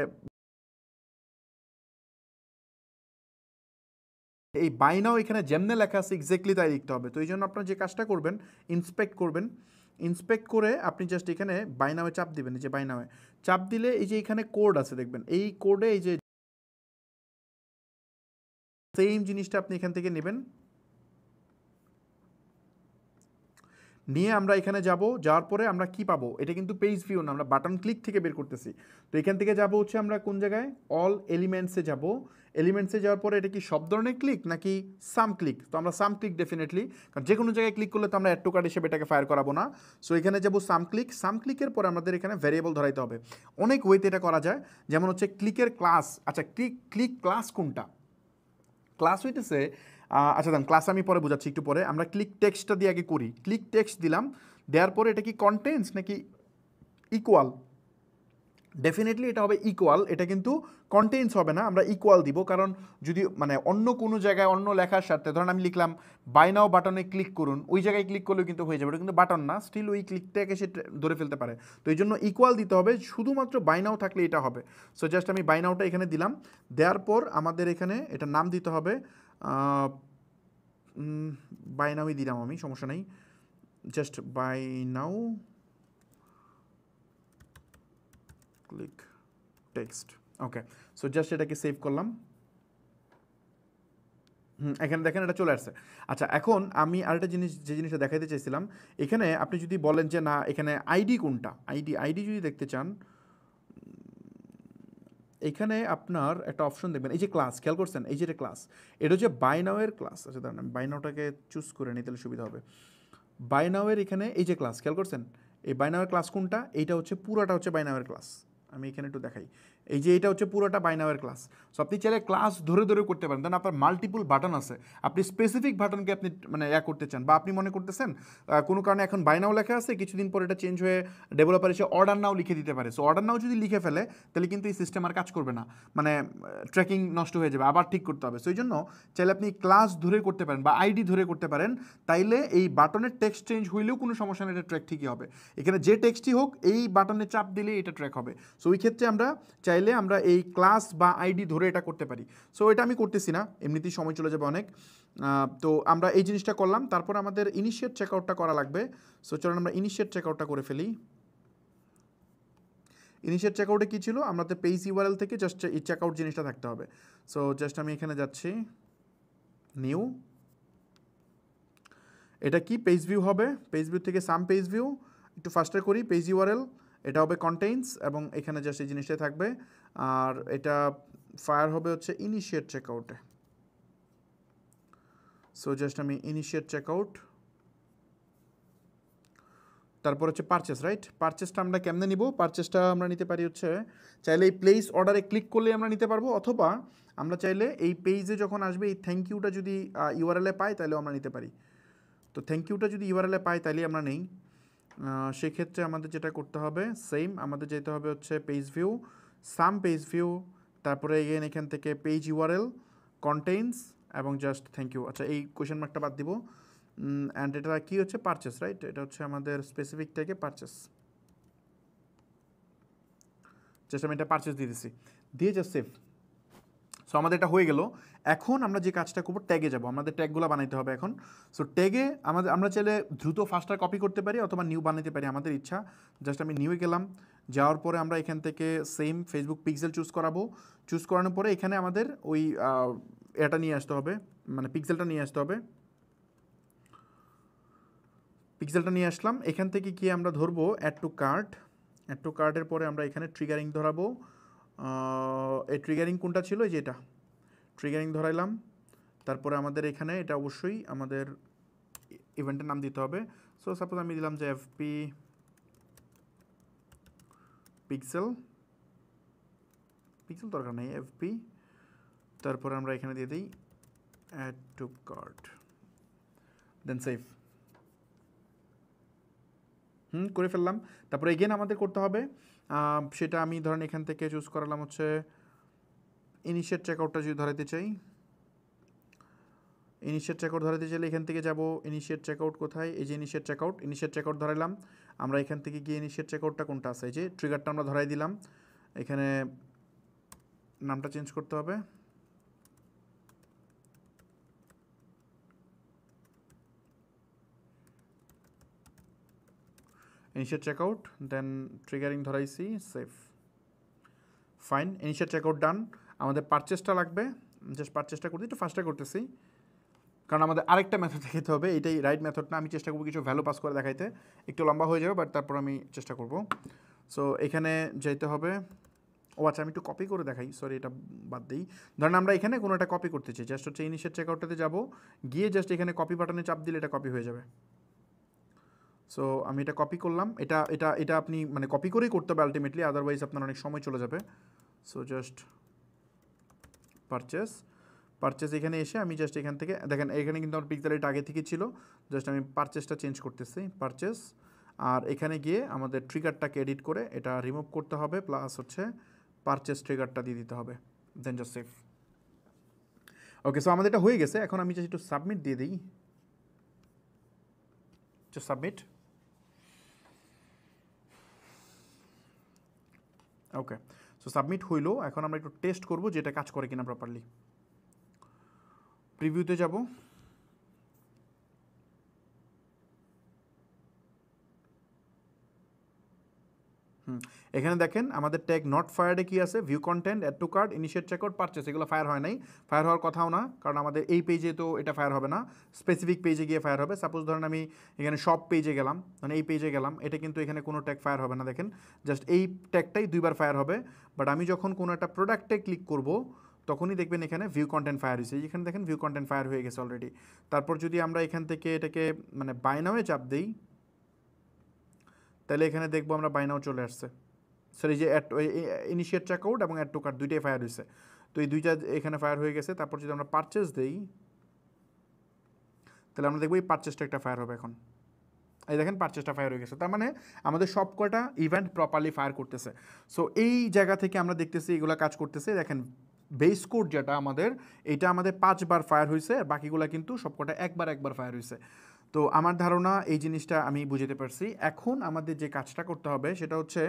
এই বাই নাও এখানে যেমনে লেখা আছে এক্স্যাক্টলি তাই লিখতে হবে। তো এই জন্য আপনার যে কাজটা করবেন, ইন্সপেক্ট করবেন, ইন্সপেক্ট করে আপনি জাস্ট এখানে বাই নাওয়ে চাপ দিবেন। যে বাই নাওয়ে চাপ দিলে এই যে এখানে কোড আছে দেখবেন, এই কোডে এই যে সেম জিনিসটা আপনি এখান থেকে নেবেন, নিয়ে আমরা এখানে যাব। যাওয়ার পরে আমরা কি পাবো, এটা কিন্তু পেজ ভিউ না, আমরা বাটন ক্লিক থেকে বের করতেছি। তো এখান থেকে যাব হচ্ছে আমরা কোন জায়গায়, অল এলিমেন্টসে যাব। এলিমেন্টসে যাওয়ার পরে এটা কি সব ধরনের ক্লিক নাকি সাম ক্লিক, তো আমরা সাম ক্লিক ডেফিনেটলি, কারণ যে কোনো জায়গায় ক্লিক করলে তো আমরা অ্যাড টু কার্ট হিসেবে এটাকে ফায়ার করাবো না। সো এখানে যাবো সাম ক্লিক। সাম ক্লিকের পরে আমাদের এখানে ভ্যারিয়েবল ধরাইতে হবে। অনেক ওয়েতে এটা করা যায়, যেমন হচ্ছে ক্লিকের ক্লাস। আচ্ছা, ক্লিক ক্লাস কোনটা, ক্লাস হইতেছে আচ্ছা দেন ক্লাস আমি পরে বোঝাচ্ছি একটু পরে। আমরা ক্লিক টেক্সটটা দিয়ে আগে করি। ক্লিক টেক্সট দিলাম, দেওয়ার পরে এটা কি কন্টেন্টস নাকি ইকুয়াল, ডেফিনেটলি এটা হবে ইকুয়াল, এটা কিন্তু কন্টেন্টস হবে না, আমরা ইকুয়াল দিব। কারণ যদি মানে অন্য কোনো জায়গায় অন্য লেখার সাথে, ধরুন আমি লিখলাম বাই নাও বাটনে ক্লিক করুন, ওই জায়গায় ক্লিক করলেও কিন্তু হয়ে যাবে, এটা কিন্তু বাটন না, স্টিল ওই ক্লিকটাকে সে ধরে ফেলতে পারে। তো এই জন্য ইকুয়াল দিতে হবে, শুধুমাত্র বাই নাও থাকলে এটা হবে। সো জাস্ট আমি বাই নাওটা এখানে দিলাম। দেওয়ার পর আমাদের এখানে এটা নাম দিতে হবে, বাই নাওই দিলাম আমি, সমস্যা নেই, just buy now click text. Okay, so just এটাকে সেভ করলাম। এখানে দেখেন এটা চলে আসছে। আচ্ছা, এখন আমি আরেকটা জিনিস, যে জিনিসটা দেখাইতে চাইছিলাম, এখানে আপনি যদি বলেন যে না এখানে আইডি কোনটা, আইডি যদি দেখতে চান, এখানে আপনার একটা অপশন দেখবেন, এই যে ক্লাস, খেয়াল করছেন এই যে এটা ক্লাস, এটা হচ্ছে বাই নাওয়ের ক্লাস। আচ্ছা দাঁড়ান আমি বাই নাওটাকে চুজ করে নিই, তাহলে সুবিধা হবে। বাই নাওয়ের এখানে এই যে ক্লাস, খেয়াল করছেন এই বাই নাওয়ের ক্লাস কোনটা, এইটা হচ্ছে পুরোটা হচ্ছে বাই নাওয়ের ক্লাস। আমি এখানে একটু দেখাই, এই যে এটা হচ্ছে পুরোটা বাই নাওয়ের ক্লাস। সো আপনি চাইলে ক্লাস ধরে ধরে করতে পারেন, কারণ আপনার মাল্টিপল বাটন আছে, আপনি স্পেসিফিক বাটনকে আপনি মানে করতে চান, বা আপনি মনে করতেছেন কোনো কারণে এখন বাই নাও লেখা আছে, কিছুদিন পর এটা চেঞ্জ হয়ে ডেভেলপার এসে অর্ডার নাও লিখে দিতে পারে। সো অর্ডার নাও যদি লিখে ফেলে তাহলে কিন্তু এই সিস্টেম আর কাজ করবে না, মানে ট্র্যাকিং নষ্ট হয়ে যাবে, আবার ঠিক করতে হবে। সো এই জন্য চাইলে আপনি ক্লাস ধরে করতে পারেন বা আইডি ধরে করতে পারেন, তাইলে এই বাটনের টেক্সট চেঞ্জ হইলেও কোনো সমস্যা নেই, এটা ট্র্যাক ঠিকই হবে। এখানে যে টেক্সটই হোক এই বাটনে চাপ দিলেই এটা ট্র্যাক হবে। সো ওই ক্ষেত্রে আমরা চাইলে আমরা এই ক্লাস বা আইডি ধরে এটা করতে পারি। সো এটা আমি করতেছি না, এমনিতেই সময় চলে যাবে অনেক। তো আমরা এই জিনিসটা করলাম, তারপর আমাদের ইনিশিয়েট চেকআউটটা করা লাগবে। সো চলুন আমরা ইনিশিয়েট চেকআউটটা করে ফেলি। ইনিশিয়েট চেকআউটে কী ছিল, আমাদের পেজ ইউআরএল থেকে জাস্ট এই চেকআউট জিনিসটা থাকতে হবে। সো জাস্ট আমি এখানে যাচ্ছি, নিউ, এটা কি পেজ ভিউ হবে, পেজ ভিউ থেকে সাম পেজ ভিউ, একটু ফাস্টার করি, পেজ ইউআরএল, এটা হবে কন্টেইনস, এবং এখানে জাস্ট এই জিনিসটাই থাকবে। আর এটা ফায়ার হবে হচ্ছে ইনিশিয়েট চেকআউটে। সো জাস্ট আমি ইনিশিয়েট চেকআউট, তারপর হচ্ছে পারচেস, রাইট? পারচেসটা আমরা কেমনে নিব? পারচেসটা আমরা নিতে পারি হচ্ছে চাইলে এই প্লেস অর্ডারে ক্লিক করলে আমরা নিতে পারবো, অথবা আমরা চাইলে এই পেজে যখন আসবে এই থ্যাংক ইউটা যদি ইউআরএলে পাই তাহলেও আমরা নিতে পারি। তো থ্যাংক ইউটা যদি ইউআরএলে পাই তাহলে আমরা নেই। সেক্ষেত্রে আমাদের যেটা করতে হবে সেম, আমাদের যেতে হবে হচ্ছে পেজ ভিউ, সাম পেজ ভিউ, তারপরে এখান থেকে পেজ ইউআরএল, কন্টেইনস এবং জাস্ট থ্যাংক ইউ। আচ্ছা, এই কোয়েশ্চেন মার্কটা বাদ দিব। অ্যান্ড এটা কী হচ্ছে? Purchase, right? এটা হচ্ছে আমাদের স্পেসিফিক থেকে পারচেস। জাস্ট আমি এটা পারচেস দিয়ে দিছি, দিয়ে জাস্ট সেভ। সো আমাদের এটা হয়ে গেল। এখন আমরা যে কাজটা করবো, ট্যাগে যাব, আমাদের ট্যাগগুলো বানাইতে হবে এখন। সো ট্যাগে আমরা চাইলে দ্রুত ফাস্টার কপি করতে পারি অথবা নিউ বানাতে পারি, আমাদের ইচ্ছা। জাস্ট আমি নিউয়ে গেলাম, যাওয়ার পরে আমরা এখান থেকে সেম ফেসবুক পিক্সেল চুজ করাবো। চুজ করানোর পরে এখানে আমাদের ওই এটা নিয়ে আসতে হবে, মানে পিক্সেলটা নিয়ে আসতে হবে। পিক্সেলটা নিয়ে আসলাম, এখান থেকে কি আমরা ধরবো add to cart. Add to কার্টের পরে আমরা এখানে ট্রিগারিং ধরাবো। এই ট্রিগারিং কোনটা ছিল? এই যে এটা ট্রিগারিং ধরাইলাম। তারপরে আমাদের এখানে এটা অবশ্যই আমাদের ইভেন্টের নাম দিতে হবে। সো সাপোজ আমি দিলাম যে এফপি পিক্সেল, পিক্সেল দরকার নেই, এফপি। তারপরে আমরা এখানে দিয়ে দিই add to cart, then save. করে ফেললাম। তারপরে এগেন আমাদের করতে হবে, সেটা আমি ধরেন এখান থেকে চুজ করালাম হচ্ছে ইনিশিয়েট চেকআউটটা যদি ধরাইতে চাই। ইনিশিয়েট চেকআউট ধরাইতে চাইলে এখান থেকে যাব, ইনিশিয়েট চেকআউট কোথায়? এই যে ইনিশিয়েট চেকআউট, ইনিশিয়েট চেকআউট ধরাইলাম। আমরা এখান থেকে গিয়ে ইনিশিয়েট চেকআউটটা কোনটা আছে, এই যে ট্রিগারটা আমরা ধরাই দিলাম। এখানে নামটা চেঞ্জ করতে হবে, ইনিশিয়েট চেকআউট, দেন ট্রিগারিং ধরাইছি, save, fine. Initiate checkout done. আমাদের পারচেসটা লাগবে, জাস্ট পারচেসটা করতে একটু ফাস্টটা করতেছি কারণ আমাদের আরেকটা মেথড দেখাতে হবে, এটাই রাইট মেথড না। আমি চেষ্টা করবো কিছু ভ্যালু পাস করে দেখাইতে, একটু লম্বা হয়ে যাবে বাট তারপর আমি চেষ্টা করব। সো এখানে যেতে হবে, ও আচ্ছা আমি একটু কপি করে দেখাই, সরি এটা বাদ দিই। ধরেন আমরা এখানে কোনো একটা কপি করতে চাই, জাস্ট হচ্ছে ইনিশিয়েট চেকআউটটাতে যাবো, গিয়ে জাস্ট এখানে কপি বাটনে চাপ দিলে এটা কপি হয়ে যাবে। সো আমি এটা কপি করলাম, এটা এটা এটা আপনি মানে কপি করেই করতে হবে আলটিমেটলি, আদারওয়াইজ আপনার অনেক সময় চলে যাবে। সো জাস্ট পারচেস, পারচেস এখানে এসে আমি জাস্ট এখান থেকে দেখেন, এখানে কিন্তু আমার পিক্সেল এটা আগে থেকে ছিল, জাস্ট আমি পারচেসটা চেঞ্জ করতেছি, পারচেস। আর এখানে গিয়ে আমাদের ট্রিগারটাকে এডিট করে এটা রিমুভ করতে হবে, প্লাস হচ্ছে পারচেস ট্রিগারটা দিয়ে দিতে হবে, দেন জাস্ট সেভ। ওকে, সো আমাদের এটা হয়ে গেছে। এখন আমি জাস্ট একটু সাবমিট দিয়ে দিই, জাস্ট সাবমিট। ওকে, সো সাবমিট হইলো। এখন আমরা একটু টেস্ট করবো যে এটা কাজ করে কিনা প্রপারলি। প্রিভিউতে যাব, এখানে দেখেন আমাদের ট্যাগ নট ফায়ার্ডে কি আছে, view content, add to cart, initiate checkout, purchase, এগুলো ফায়ার হয় নাই। ফায়ার হওয়ার কথাও না, কারণ আমাদের এই পেজে তো এটা ফায়ার হবে না, স্পেসিফিক পেজে গিয়ে ফায়ার হবে। সাপোজ ধরেন আমি এখানে সব পেজে গেলাম, মানে এই পেজে গেলাম, এটা কিন্তু এখানে কোনো ট্যাগ ফায়ার হবে না। দেখেন জাস্ট এই ট্যাগটাই দুইবার ফায়ার হবে, বাট আমি যখন কোনো একটা প্রোডাক্টে ক্লিক করব তখনই দেখবেন এখানে ভিউ কন্টেন্ট ফায়ার হয়েছে। এখানে দেখেন ভিউ কন্টেন্ট ফায়ার হয়ে গেছে অলরেডি। তারপর যদি আমরা এখান থেকে এটাকে মানে বাই নাওয়ে চাপ দিই, তাহলে এখানে দেখবো আমরা বাই নাও চলে আসছে। সরি, যে ইনিশিয়েট চেকআউট এবং অ্যাড টু কার্ট দুইটাই ফায়ার হয়েছে, তো এই দুইটা এখানে ফায়ার হয়ে গেছে। তারপর যদি আমরা পারচেস দিই তাহলে আমরা দেখবো এই পারচেসটা একটা ফায়ার হবে। এখন এই দেখেন পারচেসটা ফায়ার হয়ে গেছে, তার মানে আমাদের সব কয়টা ইভেন্ট প্রপারলি ফায়ার করতেছে। সো এই জায়গা থেকে আমরা দেখতেছি এগুলো কাজ করতেছে। দেখেন বেস কোড যেটা আমাদের, এটা আমাদের 5 বার ফায়ার হয়েছে, বাকিগুলো কিন্তু সবকটা একবার ফায়ার হয়েছে। তো আমার ধারণা এই জিনিসটা আমি বুঝতে পারছি। এখন আমাদের যে কাজটা করতে হবে সেটা হচ্ছে,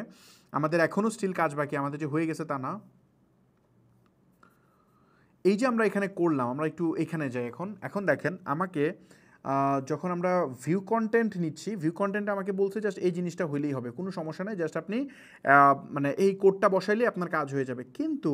আমাদের এখনও স্টিল কাজ বাকি, আমাদের যে হয়ে গেছে তা না। এই যে আমরা এখানে করলাম, আমরা একটু এখানে যাই। এখন দেখেন আমাকে যখন আমরা ভিউ কন্টেন্ট নিচ্ছি, ভিউ কন্টেন্ট আমাকে বলছে জাস্ট এই জিনিসটা হইলেই হবে, কোনো সমস্যা নেই, জাস্ট আপনি মানে এই কোডটা বসাইলে আপনার কাজ হয়ে যাবে। কিন্তু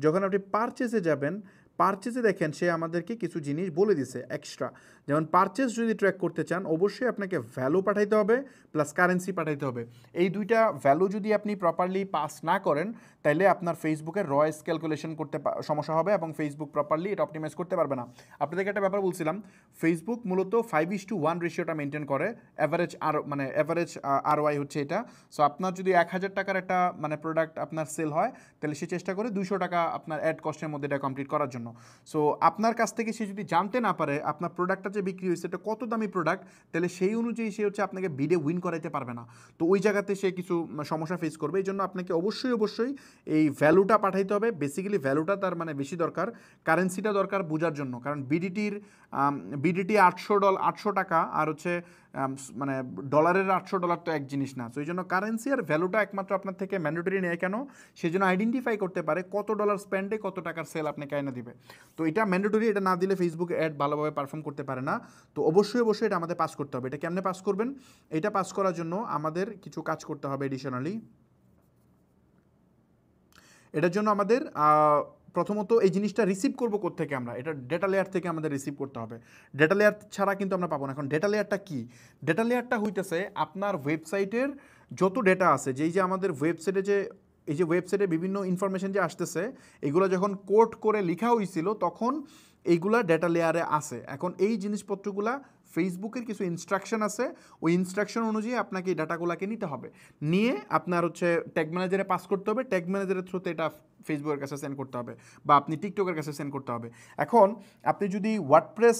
যখন আপনি পারচেসে যাবেন, পারচেজে দেখেন সে আমাদেরকে কিছু জিনিস বলে দিছে এক্সট্রা, যেমন পারচেজ যদি ট্র্যাক করতে চান অবশ্যই আপনাকে ভ্যালু পাঠাইতে হবে প্লাস কারেন্সি পাঠাইতে হবে। এই দুইটা ভ্যালু যদি আপনি প্রপারলি পাস না করেন তাইলে আপনার ফেসবুকের রয়েস ক্যালকুলেশন করতে সমস্যা হবে এবং ফেসবুক প্রপারলি এটা অপটিমাইজ করতে পারবে না। আপনাদেরকে একটা ব্যাপার বলছিলাম, ফেসবুক মূলত 5:1 রেশিওটা মেনটেন করে, অ্যাভারেজ মানে অ্যাভারেজ ROI হচ্ছে এটা। সো আপনার যদি 1,000 টাকার একটা মানে প্রোডাক্ট আপনার সেল হয় তাহলে সে চেষ্টা করে 200 টাকা আপনার অ্যাড কস্টের মধ্যে এটা কমপ্লিট করার জন্য। সো আপনার কাছ থেকে সে যদি জানতে না পারে আপনার প্রোডাক্টটা যে বিক্রি হয়েছে এটা কত দামি প্রোডাক্ট, তাহলে সেই অনুযায়ী সে হচ্ছে আপনাকে বিডে উইন করাইতে পারবে না। তো ওই জায়গাতে সে কিছু সমস্যা ফেস করবে। এই জন্য আপনাকে অবশ্যই এই ভ্যালুটা পাঠাইতে হবে। বেসিক্যালি ভ্যালুটা তার মানে বেশি দরকার, কারেন্সিটা দরকার বোঝার জন্য, কারণ বিডিটি $800 আর হচ্ছে মানে ডলারের $800 তো এক জিনিস না। তো এই জন্য কারেন্সি আর ভ্যালুটা একমাত্র আপনার থেকে ম্যান্ডেটরি নেয় কেন, সেই জন্য আইডেন্টিফাই করতে পারে কত ডলার স্পেন্ডে কত টাকার সেল আপনাকে এনে দিবে। তো এটা ম্যান্ডেটরি, এটা না দিলে ফেসবুক অ্যাড ভালোভাবে পারফর্ম করতে পারে না। তো অবশ্যই এটা আমাদের পাস করতে হবে। এটা কেমনে পাস করবেন, এটা পাস করার জন্য আমাদের কিছু কাজ করতে হবে এডিশনালি। এটার জন্য আমাদের প্রথমত এই জিনিসটা রিসিভ করবো কোত্থেকে, আমরা এটা ডেটা লেয়ার থেকে আমাদের রিসিভ করতে হবে। ডেটা লেয়ার ছাড়া কিন্তু আমরা পাবো না। এখন ডেটা লেয়ারটা কি, ডেটা লেয়ারটা হইতেছে আপনার ওয়েবসাইটের যত ডেটা আছে, যেই যে আমাদের ওয়েবসাইটে যে এই যে ওয়েবসাইটে বিভিন্ন ইনফরমেশন যে আসতেছে এগুলো যখন কোড করে লেখা হয়েছিল তখন এইগুলা ডেটা লেয়ারে আসে। এখন এই জিনিসপত্রগুলা ফেসবুকের কিছু ইনস্ট্রাকশন আছে, ওই ইনস্ট্রাকশন অনুযায়ী আপনাকে এই ডাটাগুলোকে নিতে হবে, নিয়ে আপনার হচ্ছে ট্যাগ ম্যানেজারে পাস করতে হবে, ট্যাগ ম্যানেজারের থ্রুতে এটা ফেসবুকের কাছে সেন্ড করতে হবে বা আপনি টিকটকের কাছে সেন্ড করতে হবে। এখন আপনি যদি ওয়ার্ডপ্রেস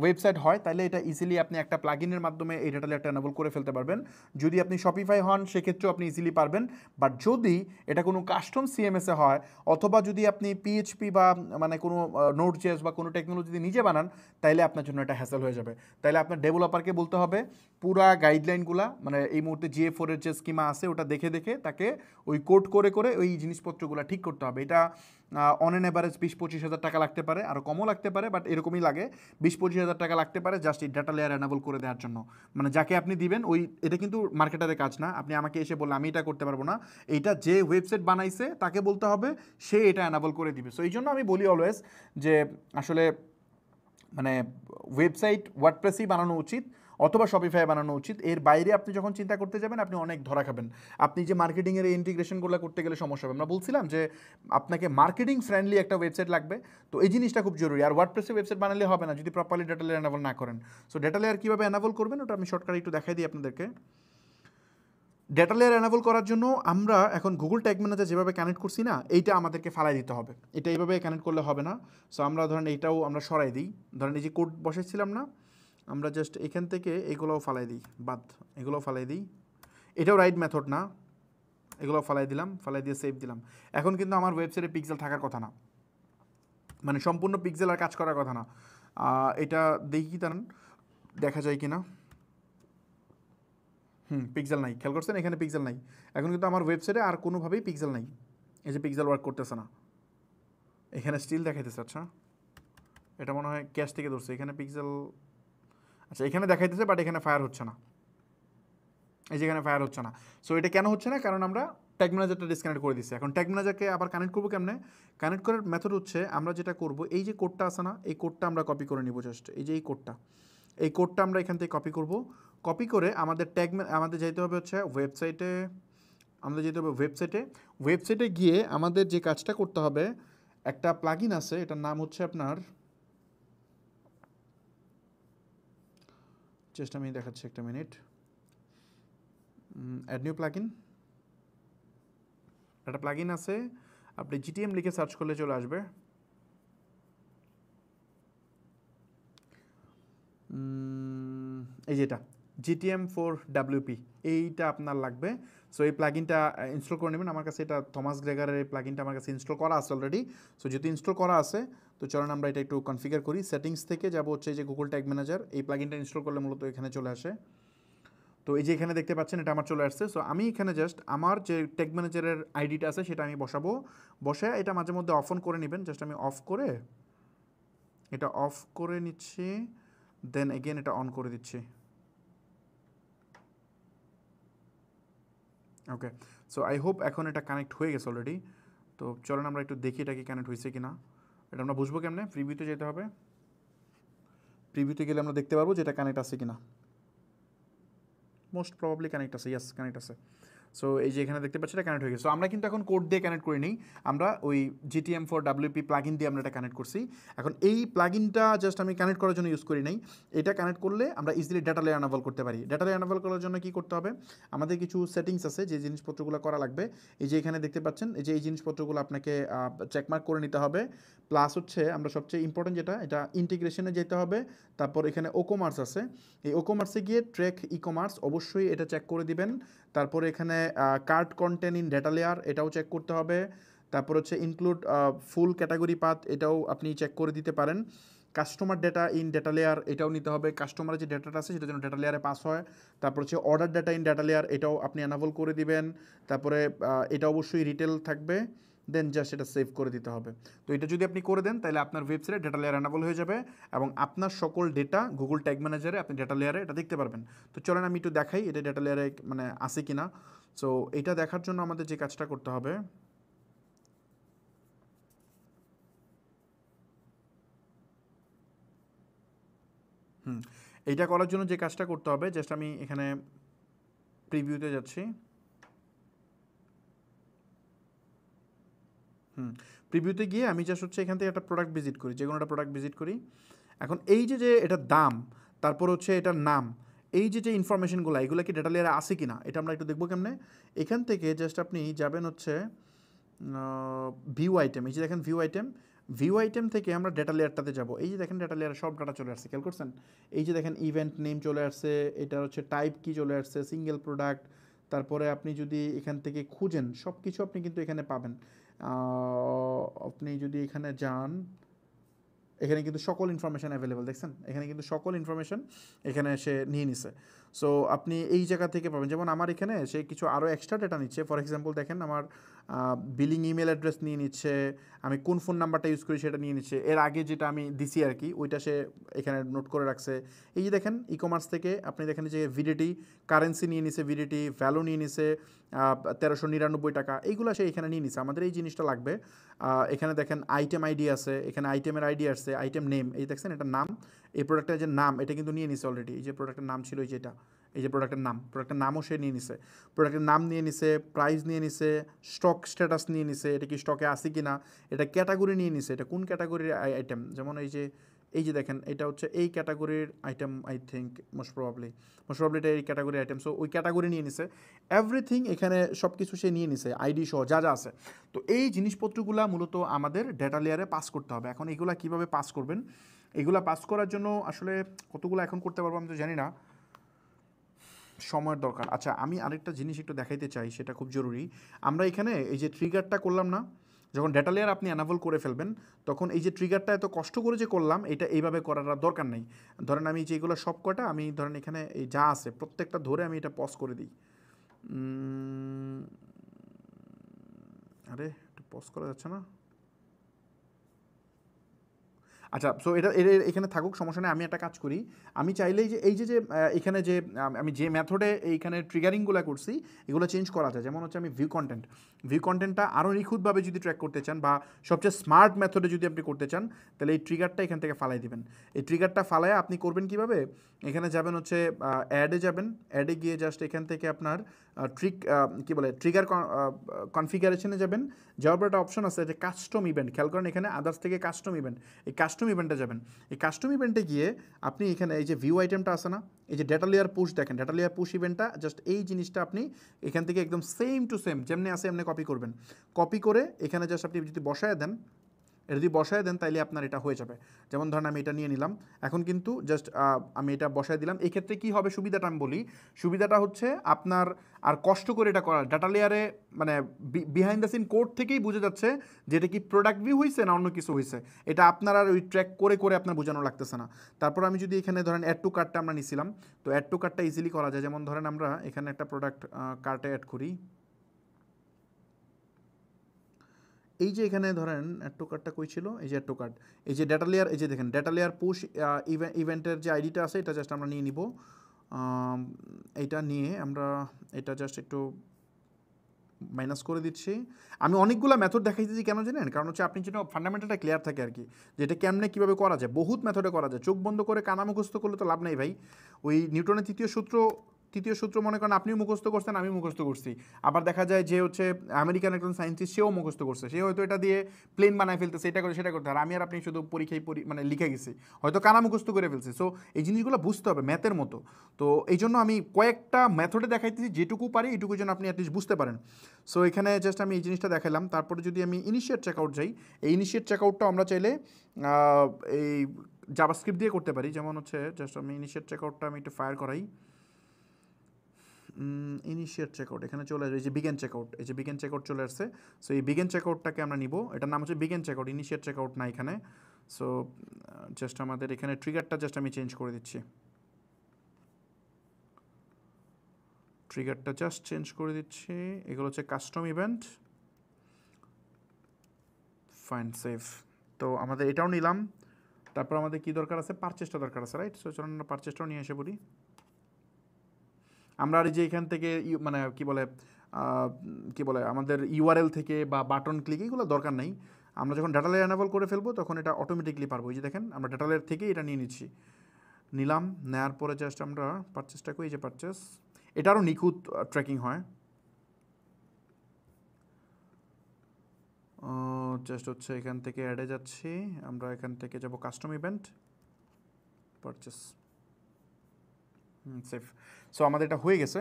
ওয়েবসাইট হয় তাহলে এটা ইজিলি আপনি একটা প্লাগইনের মাধ্যমে এই ডাটা লেয়ারটা এনেবল করে ফেলতে পারবেন। যদি আপনি শপিফাই হন সেক্ষেত্রেও আপনি ইজিলি পারবেন। বাট যদি এটা কোনো কাস্টম সিএমএসে হয় অথবা যদি আপনি পিএইচপি বা মানে কোনো নোড.জেএস বা কোনো টেকনোলজি যদি নিজে বানান তাইলে আপনার জন্য এটা হ্যাসেল হয়ে যাবে। তাইলে আপনার ডেভেলপারকে বলতে হবে পুরা গাইডলাইনগুলা, মানে এই মুহূর্তে GA4 এর যে স্কিমা আছে ওটা দেখে দেখে তাকে ওই কোড করে করে ওই জিনিসপত্রগুলো ঠিক করতে হবে। এটা অন অ্যান অ্যাভারেজ 20-25 হাজার টাকা লাগতে পারে, আরও কমও লাগতে পারে, বাট এরকমই লাগে 20-25 হাজার টাকা লাগতে পারে জাস্ট এই ডাটা লেয়ার এনাবল করে দেওয়ার জন্য। মানে যাকে আপনি দিবেন ওই, এটা কিন্তু মার্কেটারের কাজ না, আপনি আমাকে এসে বললে আমি এটা করতে পারবো না, এইটা যে ওয়েবসাইট বানাইছে তাকে বলতে হবে, সে এটা এনাবল করে দিবে। সো এই জন্য আমি বলি অলওয়েজ যে আসলে মানে ওয়েবসাইট ওয়ার্ডপ্রেসই বানানো উচিত অথবা শপিফাই বানানো উচিত। এর বাইরে আপনি যখন চিন্তা করতে যাবেন আপনি অনেক ধরা খাবেন। আপনি যে মার্কেটিংয়ের এই ইন্টিগ্রেশনগুলো করতে গেলে সমস্যা হবে। আমরা বলছিলাম যে আপনাকে মার্কেটিং ফ্রেন্ডলি একটা ওয়েবসাইট লাগবে, তো এই জিনিসটা খুব জরুরি। আর ওয়ার্ডপ্রেসে ওয়েবসাইট বানালে হবে না যদি প্রপারলি ডেটা লেয়ার এনাবল না করেন। সো ডেটা লেয়ার কীভাবে এনাবল করবেন ওটা আমি শর্টকাটে একটু দেখাই দিই আপনাদেরকে। ডেটা লেয়ার এনাবল করার জন্য আমরা এখন গুগল ট্যাগ ম্যানেজার যেভাবে কানেক্ট করছি না, এইটা আমাদেরকে ফালাই দিতে হবে। এটা এইভাবে কানেক্ট করলে হবে না। সো আমরা ধরেন এইটাও আমরা সরাই দিই, ধরেন এই যে কোড বসাইছিলাম না, আমরা জাস্ট এখান থেকে এগুলোও ফালাই দিই, বাদ এগুলোও ফালাই দিই। এটাও রাইট মেথড না, এগুলো ফালাই দিলাম, ফালাই দিয়ে সেভ দিলাম। এখন কিন্তু আমার ওয়েবসাইটে পিক্সেল থাকার কথা না, মানে সম্পূর্ণ পিক্সেল আর কাজ করার কথা না। এটা দেখি তার দেখা যায় কি না। পিক্সেল নাই, খেয়াল করছেন এখানে পিক্সেল নাই। এখন কিন্তু আমার ওয়েবসাইটে আর কোনোভাবেই পিক্সেল নাই, এই যে পিক্সেল ওয়ার্ক করতেছে না, এখানে স্টিল দেখাইতেছে। আচ্ছা এটা মনে হয় ক্যাশ থেকে ধরছে, এখানে পিক্সেল, আচ্ছা এখানে দেখাইতেছে বাট এখানে ফায়ার হচ্ছে না, এই যে এখানে ফায়ার হচ্ছে না। সো এটা কেন হচ্ছে না, কারণ আমরা ট্যাগ ম্যানেজারটা ডিসকানেক্ট করে দিচ্ছি। এখন ট্যাগ ম্যানেজারকে আবার কানেক্ট করবো কেমনে, কানেক্ট করার মেথড হচ্ছে আমরা যেটা করব, এই যে কোডটা আছে না, এই কোডটা আমরা কপি করে নিব জাস্ট, এই যে এই কোডটা আমরা এখান থেকে কপি করব। কপি করে আমাদের আমাদের যেতে হবে হচ্ছে ওয়েবসাইটে, আমাদের যেতে হবে ওয়েবসাইটে গিয়ে আমাদের যে কাজটা করতে হবে, একটা প্লাগইন আছে এটার নাম হচ্ছে আপনার, জাস্ট আমি দেখাচ্ছি একটা মিনিট, অ্যাড নিউ প্লাগইন। একটা প্লাগইন আছে, আপনি GTM লিখে সার্চ করলে চলে আসবে। এই যেটা GTM for WP, এইটা আপনার লাগবে। সো এই প্লাগইনটা ইনস্টল করে নেবেন। আমার কাছে এটা থমাস গ্রেগারের এই প্লাগইনটা আমার কাছে ইনস্টল করা আছে অলরেডি। সো যেহেতু ইনস্টল করা আছে তো চলেন আমরা এটা একটু কনফিগার করি। সেটিংস থেকে যাব হচ্ছে এই যে গুগল ট্যাগ ম্যানেজার, এই প্লাগইনটা ইনস্টল করলে মূলত এখানে চলে আসে। তো এই যে এখানে দেখতে পাচ্ছেন এটা আমার চলে আসছে। সো আমি এখানে জাস্ট আমার যে ট্যাগ ম্যানেজারের আইডিটা আছে সেটা আমি বসাবো, বসে এটা মাঝে মধ্যে অফ অন করে নেবেন। জাস্ট আমি অফ করে এটা অফ করে নিচ্ছি, দেন এগেন এটা অন করে দিচ্ছি। ওকে, সো আই হোপ এখন এটা কানেক্ট হয়ে গেছে অলরেডি। তো চলেন আমরা একটু দেখি এটা কি কানেক্ট হয়েছে কি না। এটা আমরা বুঝবো কেমনে? প্রিভিউতে যেতে হবে, প্রিভিউতে গেলে আমরা দেখতে পারবো যে এটা কানেক্ট আছে কিনা। মোস্ট প্রবাবলি কানেক্ট আছে, ইয়েস কানেক্ট আছে। সো এই যে এখানে দেখতে পাচ্ছি এটা কানেক্ট হয়ে গেছে। সো আমরা কিন্তু এখন কোড দিয়ে কানেক্ট করি নিই, আমরা ওই GTM for WP প্লাগইন দিয়ে আমরা এটা কানেক্ট করছি। এখন এই প্লাগইনটা জাস্ট আমি কানেক্ট করার জন্য ইউজ করি নাই। এটা কানেক্ট করলে আমরা ইজিলি ডেটা লেয়ার এনাবল করতে পারি। ডেটা লেয়ার এনাবল করার জন্য কী করতে হবে? আমাদের কিছু সেটিংস আছে যে জিনিসপত্রগুলো করা লাগবে। এই যে এখানে দেখতে পাচ্ছেন এই যে এই জিনিসপত্রগুলো আপনাকে চেকমার্ক করে নিতে হবে। প্লাস হচ্ছে আমরা সবচেয়ে ইম্পর্টেন্ট যেটা, এটা ইন্টিগ্রেশনে যেতে হবে। তারপর এখানে ওকোমার্স আছে, এই ওকোমার্সে গিয়ে ট্র্যাক ই কমার্স অবশ্যই এটা চেক করে দিবেন। তারপরে এখানে cart contained in data layer এটাও চেক করতে হবে। তারপর হচ্ছে ইনক্লুড ফুল ক্যাটাগরি পাথ এটাও আপনি চেক করে দিতে পারেন। Customer data in data layer এটাও নিতে হবে, কাস্টমারের যে ডেটাটা আছে সেটা যেন ডেটা লেয়ারে পাস হয়। তারপর হচ্ছে order data in data layer এটাও আপনি অ্যানাবল করে দিবেন। তারপরে এটা অবশ্যই রিটেল থাকবে, দেন জাস্ট এটা সেভ করে দিতে হবে। তো এটা যদি আপনি করে দেন তাহলে আপনার ওয়েবসাইটে ডেটা লেয়ার অ্যানাবল হয়ে যাবে এবং আপনার সকল ডেটা গুগল ট্যাগ ম্যানেজারে আপনি ডেটা লেয়ারে এটা দেখতে পারবেন। তো চলেন আমি একটু দেখাই এটা ডেটা লেয়ারে মানে আছে কিনা। সো এটা দেখার জন্য আমাদের যে কাজটা করতে হবে, এইটা করার জন্য যে কাজটা করতে হবে, জাস্ট আমি এখানে প্রিভিউতে যাচ্ছি। প্রিভিউতে গিয়ে আমি জাস্ট হচ্ছে এখান থেকে একটা প্রোডাক্ট ভিজিট করি, যে কোনো একটা প্রোডাক্ট ভিজিট করি। এখন এই যে এটার দাম, তারপর হচ্ছে এটার নাম, এই যে ইনফরমেশনগুলো এগুলো কি ডেটা লেয়ারে আছে কিনা এটা আমরা একটু দেখবো কেমনে। এখান থেকে জাস্ট আপনি যাবেন হচ্ছে ভিউ আইটেম, এই যে দেখেন ভিউ আইটেম, ভিউ আইটেম থেকে আমরা ডেটা লেয়ারটাতে যাব। এই যে দেখেন ডেটা লেয়ারে সব ডাটা চলে আসছে, খেয়াল করছেন? এই যে দেখেন ইভেন্ট নেম চলে আসছে, এটা হচ্ছে টাইপ কি চলে আসছে, সিঙ্গেল প্রোডাক্ট। তারপরে আপনি যদি এখান থেকে খুঁজেন সব কিছু আপনি কিন্তু এখানে পাবেন। আপনি যদি এখানে যান, এখানে কিন্তু সকল ইনফরমেশান অ্যাভেলেবল, দেখছেন? এখানে কিন্তু সকল ইনফরমেশান এখানে সে নিয়ে নিছে। সো আপনি এই জায়গা থেকে পাবেন, যেমন আমার এখানে সে কিছু আরও এক্সট্রা ডেটা নিচ্ছে। ফর এক্সাম্পল দেখেন আমার বিলিং ইমেল অ্যাড্রেস নিয়ে নিচ্ছে, আমি কোন ফোন নাম্বারটা ইউজ করি সেটা নিয়ে নিচ্ছে, এর আগে যেটা আমি দিছি আর কি ওইটা সে এখানে নোট করে রাখছে। এই যে দেখেন ই কমার্স থেকে আপনি দেখেন যে ভিডিটি কারেন্সি নিয়ে নিছে, ভিডিটি ভ্যালু নিয়ে নিছে 1399 টাকা, এইগুলো সে এখানে নিয়ে নিছে। আমাদের এই জিনিসটা লাগবে। এখানে দেখেন আইটেম আইডি আছে, এখানে আইটেমের আইডি আসছে, আইটেম নেম, এই দেখছেন এটা নাম, এই প্রোডাক্টের যে নাম এটা কিন্তু নিয়ে নিছে অলরেডি। এই যে প্রোডাক্টের নাম ছিল যেটা, এই যে প্রোডাক্টের নাম, প্রোডাক্টের নামও সে নিয়ে নিছে, প্রোডাক্টের নাম নিয়ে নিছে, প্রাইস নিয়ে নিছে, স্টক স্ট্যাটাস নিয়ে নিছে, এটা কি স্টকে আছে কি না, এটা ক্যাটাগরি নিয়ে নিছে, এটা কোন ক্যাটাগরির আইটেম, যেমন এই যে দেখেন এটা হচ্ছে এই ক্যাটাগরির item, I think most probably এটা এই ক্যাটাগরির আইটেম। সো ওই ক্যাটাগরি নিয়ে নিছে, এভরিথিং এখানে সব কিছু সে নিয়ে নিছে, আইডি সহ যা যা আছে। তো এই জিনিসপত্রগুলো মূলত আমাদের ডেটা লেয়ারে পাস করতে হবে। এখন এগুলা কীভাবে পাস করবেন? এগুলা পাস করার জন্য আসলে কতগুলো এখন করতে পারবো আমি তো জানি না, সময়ের দরকার। আচ্ছা আমি আরেকটা জিনিস একটু দেখাইতে চাই, সেটা খুব জরুরি। আমরা এখানে এই যে ট্রিগারটা করলাম না, যখন ডেটা লেয়ার আপনি অ্যানাবল করে ফেলবেন তখন এই যে ট্রিগারটা এত কষ্ট করে যে করলাম এটা এইভাবে করার আর দরকার নেই। ধরেন আমি যেগুলো সব কটা আমি ধরেন এখানে এই যা আছে প্রত্যেকটা ধরে আমি এটা পজ করে দিই। আরে একটু পজ করা যাচ্ছে না। আচ্ছা সো এটা এখানে থাকুক, সমস্যা নেই। আমি একটা কাজ করি, আমি চাইলেই যে এই যে এখানে যে আমি যে মেথডে এইখানে ট্রিগারিংগুলো করছি এগুলো চেঞ্জ করা যায়। যেমন হচ্ছে আমি ভিউ কন্টেন্টটা আরও নিখুঁতভাবে যদি ট্র্যাক করতে চান বা সবচেয়ে স্মার্ট মেথডে যদি আপনি করতে চান তাহলে এই ট্রিগারটা এখান থেকে ফালাই দিবেন। এই ট্রিগারটা ফালায় আপনি করবেন কীভাবে? এখানে যাবেন হচ্ছে অ্যাডে যাবেন, অ্যাডে গিয়ে জাস্ট এখান থেকে আপনার ট্রিগার কনফিগারেশনে যাবেন। যাওয়ার পর একটা অপশন আছে যে কাস্টম ইভেন্ট, খেয়াল করেন এখানে আদার্স থেকে কাস্টম ইভেন্ট, এই কাস্টম ইভেন্টে যাবেন। এই কাস্টম ইভেন্টে গিয়ে আপনি এখানে এই যে ভিউ আইটেমটা আছে না, এই যে ডেটা লেয়ার পুশ, দেখেন ডেটা লেয়ার পুশ ইভেন্টটা, জাস্ট এই জিনিসটা আপনি এখান থেকে একদম সেম টু সেম যেমনি আছে এমনি কপি করবেন। কপি করে এখানে জাস্ট আপনি যদি বসায় দেন, এটা যদি বসায় দেন তাইলে আপনার এটা হয়ে যাবে। যেমন ধরেন আমি এটা নিয়ে নিলাম, এখন কিন্তু জাস্ট আমি এটা বসায় দিলাম। এক্ষেত্রে কী হবে সুবিধাটা আমি বলি, সুবিধাটা হচ্ছে আপনার আর কষ্ট করে এটা করার, ডাটা লেয়ারে মানে বিহাইন্ড দ্য সিন কোড থেকেই বোঝা যাচ্ছে যে এটা কি প্রোডাক্ট ভিউ হয়েছে না অন্য কিছু হয়েছে, এটা আপনার আর ওই ট্র্যাক করে করে আপনার বোঝানো লাগতেছে না। তারপর আমি যদি এখানে ধরেন অ্যাড টু কার্টটা আমরা নিছিলাম, তো অ্যাড টু কার্টটা ইজিলি করা যায়। যেমন ধরেন আমরা এখানে একটা প্রোডাক্ট কার্টে অ্যাড করি, এই যে এখানে ধরেন অ্যাড টু কার্ডটা কই ছিল, এই যে অ্যাড টু কার্ড, এই যে ডেটা লেয়ার, এই যে দেখেন ডেটা লেয়ার পুশ ইভেন্টের যে আইডিটা আছে এটা জাস্ট আমরা নিয়ে নিব। এইটা নিয়ে আমরা এটা জাস্ট একটু মাইনাস করে দিচ্ছি। আমি অনেকগুলো মেথড দেখাইতেছি কেন জানেন, কারণ হচ্ছে আপনি যেন ফান্ডামেন্টালটা ক্লিয়ার থাকে আর কি, যে এটা কেমনে কীভাবে করা যায়। বহুত মেথডে করা যায়, চোখ বন্ধ করে কানা মুখস্থ করলে তো লাভ নেই ভাই। ওই নিউটনের তৃতীয় সূত্র মনে করেন আপনিও মুখস্থ করছেন, আমি মুখস্থ করছি, আবার দেখা যায় যে হচ্ছে আমেরিকান একজন সায়েন্টিস্ট সেও মুখস্থ করছে, সে হয়তো এটা দিয়ে প্লেন বানায় ফেলতেছে, এটা করে সেটা করতে, আর আমি আর আপনি শুধু পরীক্ষায় মানে লিখে গেছি, হয়তো কানা মুখস্থ করে ফেলছি। সো এই জিনিসগুলো বুঝতে হবে ম্যাথের মতো। তো এই জন্য আমি কয়েকটা মেথডে দেখাইতেছি, যেটুকু পারি এইটুকু যেন আপনি অ্যাটলিস্ট বুঝতে পারেন। সো এখানে জাস্ট আমি এই জিনিসটা দেখালাম। তারপরে যদি আমি ইনিশিয়েট চেকআউট যাই, এই ইনিশিয়েট চেকআউটটা আমরা চাইলে এই জাভাস্ক্রিপ্ট দিয়ে করতে পারি। যেমন হচ্ছে জাস্ট আমি ইনিশিয়েট চেকআউটটা আমি একটু ফায়ার করাই। ইনিশিয়েট চেকআউট এখানে চলে আসবে, এই যে বিগেন চেকআউট, এই যে বিগেন চেকআউট চলে আসছে। সো এই বিগেন চেকআউটটাকে আমরা নিব, এটার নাম হচ্ছে বিগেন চেকআউট, ইনিশিয়েট চেকআউট না এখানে। সো জাস্ট আমাদের এখানে ট্রিগারটা জাস্ট আমি চেঞ্জ করে দিচ্ছি, ট্রিগারটা জাস্ট চেঞ্জ করে দিচ্ছি। এগুলো হচ্ছে কাস্টম ইভেন্ট, ফাইন সেভ। তো আমাদের এটাও নিলাম। তারপর আমাদের কি দরকার আছে, পারচেসটা দরকার আছে, রাইট? সো চলুন আমরা পারচেসটাও নিয়ে এসে বলি। আমরা আর এই যে এখান থেকে মানে কি বলে আমাদের ইউআরএল থেকে বা বাটন ক্লিক এগুলো দরকার নেই। আমরা যখন ডাটা লেয়ার এনেবল করে ফেলবো তখন এটা অটোমেটিকলি পারবো। এই যে দেখেন আমরা ডাটা লেয়ার থেকেই এটা নিয়ে নিচ্ছি, নিলাম। নেওয়ার পরে জাস্ট আমরা পারচেসটা করি, এই যে পারচেস, এটা আরও নিখুঁত ট্র্যাকিং হয়। জাস্ট হচ্ছে এখান থেকে অ্যাডে যাচ্ছি, আমরা এখান থেকে যাব custom event, purchase, safe. So আমাদের এটা হয়ে গেছে,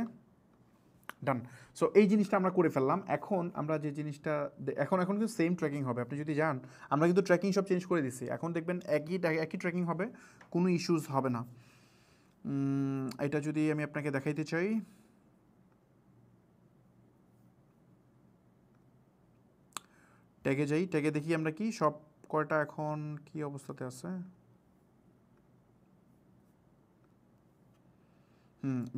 ডান। সো এই জিনিসটা আমরা করে ফেললাম। এখন আমরা যে জিনিসটা এখন কিন্তু সেম ট্র্যাকিং হবে। আপনি যদি যান, আমরা কিন্তু ট্র্যাকিং সব চেঞ্জ করে দিচ্ছি, এখন দেখবেন একই ট্র্যাকিং হবে, কোনো ইস্যুস হবে না। এটা যদি আমি আপনাকে দেখাইতে চাই, ট্যাগে যাই, ট্যাগে দেখি আমরা কি সব কয়টা এখন কি অবস্থাতে আছে।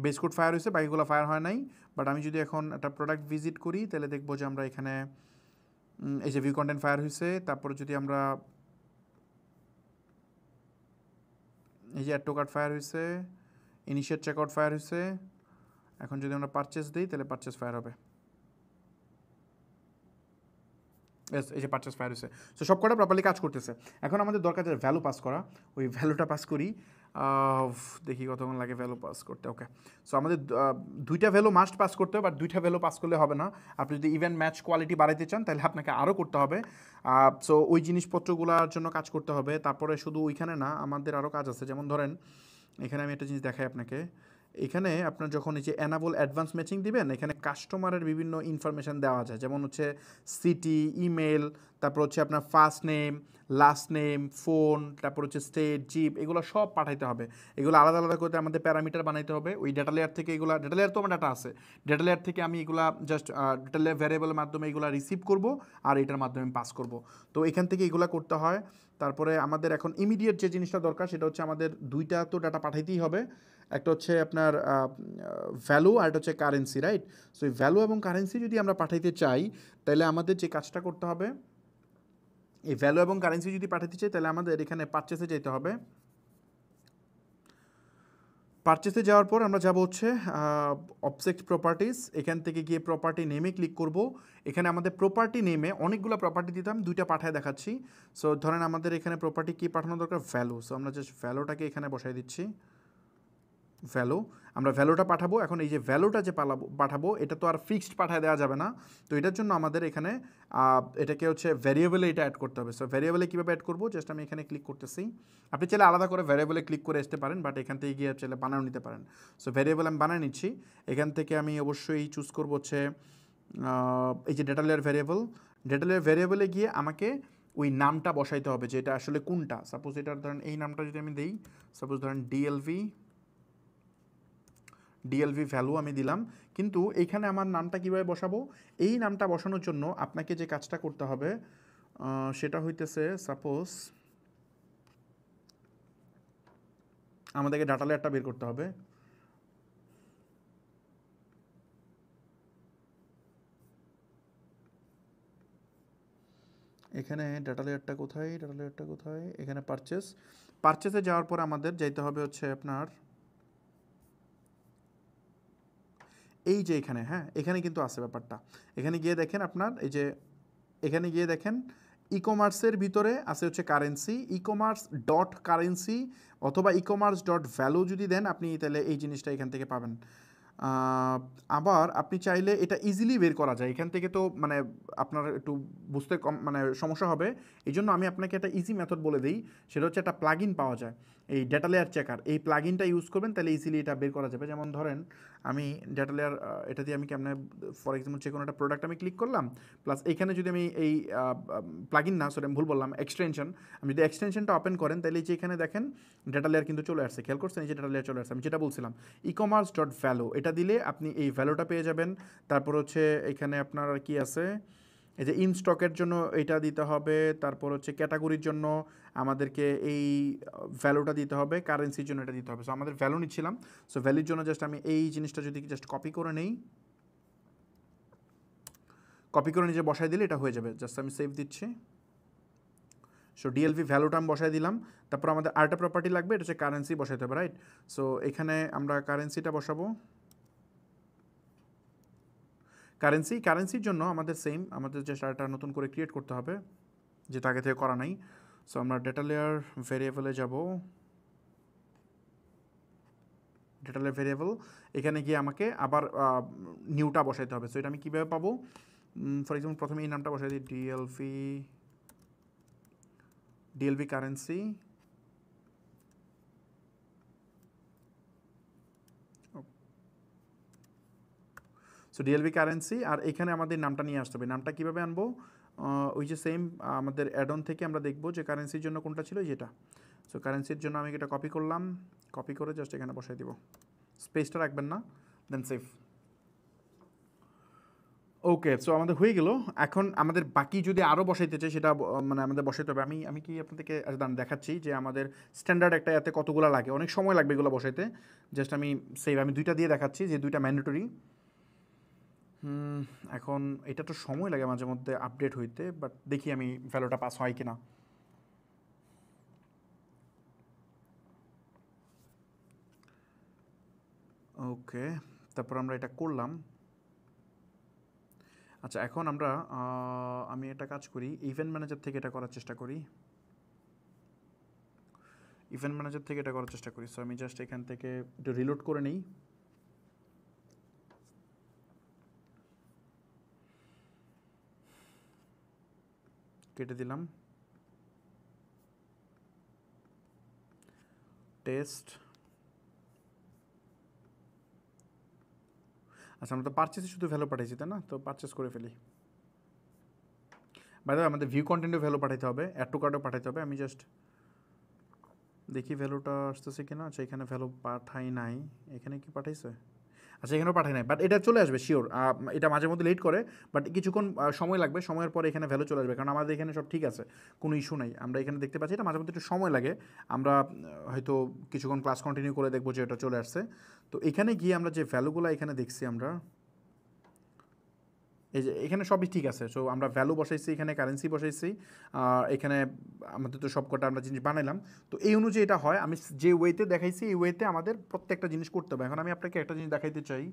বেস কোড ফায়ার হয়েছে, বাকিগুলো ফায়ার হয় নাই। বাট আমি যদি এখন একটা প্রোডাক্ট ভিজিট করি তাহলে দেখবো যে আমরা এখানে এই যে ভিউ কন্টেন্ট ফায়ার হয়েছে। তারপরে যদি আমরা এই যে অ্যাড টু কার্ট ফায়ার হয়েছে, ইনিশিয়েট চেকআউট ফায়ার হয়েছে। এখন যদি আমরা পারচেস দিই তাহলে পারচেস ফায়ার হবে। এই যে পারচেস ফায়ার হয়েছে। সো সব কটা প্রপারলি কাজ করতেছে। এখন আমাদের দরকার যে ভ্যালু পাস করা, ওই ভ্যালুটা পাস করি। দেখি কতক্ষণ লাগে ভ্যালু পাস করতে। ওকে, সো আমাদের দুইটা ভ্যালু মাস্ট পাস করতে হবে, বাট দুইটা ভ্যালু পাস করলে হবে না। আপনি যদি ইভেন্ট ম্যাচ কোয়ালিটি বাড়াইতে চান তাহলে আপনাকে আরও করতে হবে। সো ওই জিনিসপত্রগুলোর জন্য কাজ করতে হবে। তারপরে শুধু ওইখানে না, আমাদের আরও কাজ আছে। যেমন ধরেন এখানে আমি একটা জিনিস দেখাই আপনাকে। এখানে আপনার যখন এই যে এনাবল অ্যাডভান্স ম্যাচিং দিবেন, এখানে কাস্টমারের বিভিন্ন ইনফরমেশান দেওয়া যায়। যেমন হচ্ছে সিটি, ইমেল, তারপর হচ্ছে আপনার first name, last name, phone, তারপর হচ্ছে স্টেট, জিপ, এগুলো সব পাঠাইতে হবে। এগুলো আলাদা আলাদা করে আমাদের প্যারামিটার বানাইতে হবে। ওই ডেটা লেয়ার থেকে এগুলো, ডেটা লেয়ার তো আমার ডাটা আছে, ডেটা লেয়ার থেকে আমি এগুলা জাস্ট ডেটা লেয়ার ভ্যারিয়েবলের মাধ্যমে এগুলো রিসিভ করব আর এটার মাধ্যমে পাস করব। তো এখান থেকে এগুলো করতে হয়। তারপরে আমাদের এখন ইমিডিয়েট যে জিনিসটা দরকার সেটা হচ্ছে আমাদের দুইটা তো ডাটা পাঠাইতেই হবে। একটা হচ্ছে আপনার ভ্যালু আর একটা হচ্ছে কারেন্সি, রাইট? সো এই ভ্যালু এবং কারেন্সি যদি আমরা পাঠাইতে চাই তাহলে আমাদের যে কাজটা করতে হবে, এই ভ্যালু এবং কারেন্সি যদি পাঠাতে চাই তাহলে আমাদের এখানে পারচেসে যেতে হবে। পারচেসে যাওয়ার পর আমরা যাব হচ্ছে অবজেক্ট প্রপার্টিস, এখান থেকে গিয়ে প্রপার্টি নেমে ক্লিক করব। এখানে আমাদের প্রপার্টি নেমে অনেকগুলো প্রপার্টি দিতাম, দুইটা পাঠায় দেখাচ্ছি। সো ধরেন আমাদের এখানে প্রপার্টি কী পাঠানো দরকার, ভ্যালু। সো আমরা জাস্ট ভ্যালুটাকে এখানে বসাই দিচ্ছি, ভ্যালু। আমরা ভ্যালুটা পাঠাবো। এখন এই যে ভ্যালুটা যে পাঠাবো এটা তো আর ফিক্সড পাঠায় দেওয়া যাবে না। তো এটার জন্য আমাদের এখানে এটাকে হচ্ছে ভ্যারিয়েবলে এটা অ্যাড করতে হবে। সো ভ্যারিয়েবলে কীভাবে অ্যাড করবো, জাস্ট আমি এখানে ক্লিক করতেছি। আপনি চাইলে আলাদা করে ভ্যারিয়েবলে ক্লিক করে আসতে পারেন, বাট এখান থেকে গিয়ে চাইলে বানাও নিতে পারেন। সো ভ্যারিয়েবল আমি বানিয়ে নিচ্ছি। এখান থেকে আমি অবশ্যই চুজ করবো হচ্ছে এই যে data layer variable. Data layer ভ্যারিয়েবলে গিয়ে আমাকে ওই নামটা বসাইতে হবে যে এটা আসলে কোনটা। সাপোজ এটার ধরেন এই নামটা যদি আমি দিই, সাপোজ ধরেন ডিএলভি ভ্যালু আমি দিলাম। কিন্তু এইখানে আমার নামটা কীভাবে বসাবো, এই নামটা বসানোর জন্য আপনাকে যে কাজটা করতে হবে সেটা হইতেছে, সাপোজ আমাদেরকে ডাটা লেয়ারটা বের করতে হবে। এখানে ডাটা লেয়ারটা কোথায়, এখানে পারচেসে যাওয়ার পর আমাদের যাইতে হবে হচ্ছে আপনার এই যে এখানে, হ্যাঁ এখানে কিন্তু আছে ব্যাপারটা। এখানে গিয়ে দেখেন আপনার এই যে এখানে গিয়ে দেখেন ই কমার্সের ভিতরে আছে হচ্ছে currency, e commerce dot currency অথবা ই কমার্স ডট ভ্যালু যদি দেন আপনি তাহলে এই জিনিসটা এখান থেকে পাবেন। আবার আপনি চাইলে এটা ইজিলি বের করা যায় এখান থেকে, তো মানে আপনার একটু বুঝতে কম মানে সমস্যা হবে, এই জন্য আমি আপনাকে একটা ইজি মেথড বলে দিই। সেটা হচ্ছে একটা প্লাগ ইন পাওয়া যায়, এই ডেটা লেয়ার চেকার, এই প্লাগ ইনটা ইউজ করবেন তাহলে ইজিলি এটা বের করা যাবে। যেমন ধরেন আমি ডেটা লেয়ার এটা দিয়ে আমি কেমনে ফর এক্সাম্পল যে কোনো একটা প্রোডাক্ট আমি ক্লিক করলাম, প্লাস এইখানে যদি আমি এই প্লাগ ইন না সরি আমি ভুল বললাম এক্সটেনশন, আমি যদি এক্সটেনশনটা ওপেন করেন তাহলে যে এখানে দেখেন ডেটা লেয়ার কিন্তু চলে আসছে, খেয়াল করছেন এই যে ডেটা লেয়ার চলে আসছে। আমি যেটা বলছিলাম ই কমার্স ডট ভ্যালু, এটা দিলে আপনি এই ভ্যালুটা পেয়ে যাবেন। তারপর হচ্ছে এখানে আপনার আর কি আছে, এই যে ইন স্টকের জন্য এটা দিতে হবে, তারপর হচ্ছে ক্যাটাগরির জন্য আমাদেরকে এই ভ্যালুটা দিতে হবে, কারেন্সির জন্য এটা দিতে হবে। সো আমাদের ভ্যালু নিচ্ছিলাম, সো ভ্যালুর জন্য জাস্ট আমি এই জিনিসটা যদি জাস্ট কপি করে নেই, কপি করে নিজে বসাই দিলে এটা হয়ে যাবে। জাস্ট আমি সেভ দিচ্ছি। সো ডিএলভি ভ্যালুটা আমি বসাই দিলাম। তারপর আমাদের আরেকটা প্রপার্টি লাগবে, এটা হচ্ছে কারেন্সি বসাইতে হবে, রাইট? সো এখানে আমরা কারেন্সিটা বসাবো। কারেন্সির জন্য আমাদের সেম, আমাদের জাস্ট আরেকটা নতুন করে ক্রিয়েট করতে হবে, যেটা আগে থেকে করা নাই। সো আমরা ডেটা লেয়ার ভেরিয়েবলে যাব, ডেটা লেয়ার ভেরিয়েবল, এখানে গিয়ে আমাকে আবার নিউটা বসাইতে হবে। সো এটা আমি কীভাবে পাবো? ফর এক্সাম্পল প্রথমে এই নামটা বসাই দিই, ডিএলভি কারেন্সি, সো ডিএলভি কারেন্সি, আর এখানে আমাদের নামটা নিয়ে আসতে হবে। নামটা কীভাবে আনবো? ওই যে সেম আমাদের অ্যাডন থেকে আমরা দেখবো যে কারেন্সির জন্য কোনটা ছিল, যেটা। সো কারেন্সির জন্য আমি এটা কপি করলাম, কপি করে জাস্ট এখানে বসাই দিব, স্পেসটা রাখবেন না, দেন সেভ। ওকে, সো আমাদের হয়ে গেল। এখন আমাদের বাকি যদি আরও বসাইতে চাই সেটা মানে আমাদের বসাইতে হবে। আমি কি আপনাদেরকে দেখাচ্ছি যে আমাদের স্ট্যান্ডার্ড একটা এতে কতগুলো লাগে, অনেক সময় লাগবে এগুলো বসাইতে। জাস্ট আমি সেভ আমি দুইটা দিয়ে দেখাচ্ছি যে দুইটা ম্যান্ডেটরি। এখন এটা তো সময় লাগে মাঝে মধ্যে আপডেট হইতে, বাট দেখি আমি ভ্যালুটা পাস হয় কিনা। ওকে, তারপর আমরা এটা করলাম। আচ্ছা এখন আমরা আমি একটা কাজ করি, ইভেন্ট ম্যানেজার থেকে এটা করার চেষ্টা করি, সো আমি জাস্ট এখান থেকে একটু রিলোড করে নিই। কেটে দিলাম, টেস্ট। আচ্ছা আমরা তো পারচেসে শুধু ভ্যালু পাঠাইছি তাই না, তো পারচেস করে ফেলি। বাইরে আমাদের ভিউ কন্টেন্টে ভ্যালু পাঠাইতে হবে, অ্যাড টু কার্টও পাঠাইতে হবে। আমি জাস্ট দেখি ভ্যালুটা আসতেছে কিনা। আচ্ছা এখানে ভ্যালু পাঠাই নাই, এখানে কি পাঠাইছে? আচ্ছা এখানেও পাঠাই নাই, বাট এটা চলে আসবে শিওর। এটা মাঝে মধ্যে লেট করে, বাট কিছুক্ষণ সময় লাগবে, সময়ের পরে এখানে ভ্যালু চলে আসবে, কারণ আমাদের এখানে সব ঠিক আছে, কোনো ইস্যু নাই। আমরা এখানে দেখতে পাচ্ছি এটা মাঝে মধ্যে একটু সময় লাগে, আমরা হয়তো কিছুক্ষণ ক্লাস কন্টিনিউ করে দেখবো যে এটা চলে আসছে। তো এখানে গিয়ে আমরা যে ভ্যালুগুলো এখানে দেখছি, আমরা এই যে এখানে সবই ঠিক আছে। সো আমরা ভ্যালু বসাইছি, এখানে কারেন্সি বসাইছি, এখানে আমাদের তো সব কটা আমরা জিনিস বানাইলাম। তো এই অনুযায়ী এটা হয়, আমি যে ওয়েতে দেখাইছি এই ওয়েতে আমাদের প্রত্যেকটা জিনিস করতে হবে। এখন আমি আপনাকে একটা জিনিস দেখাইতে চাই,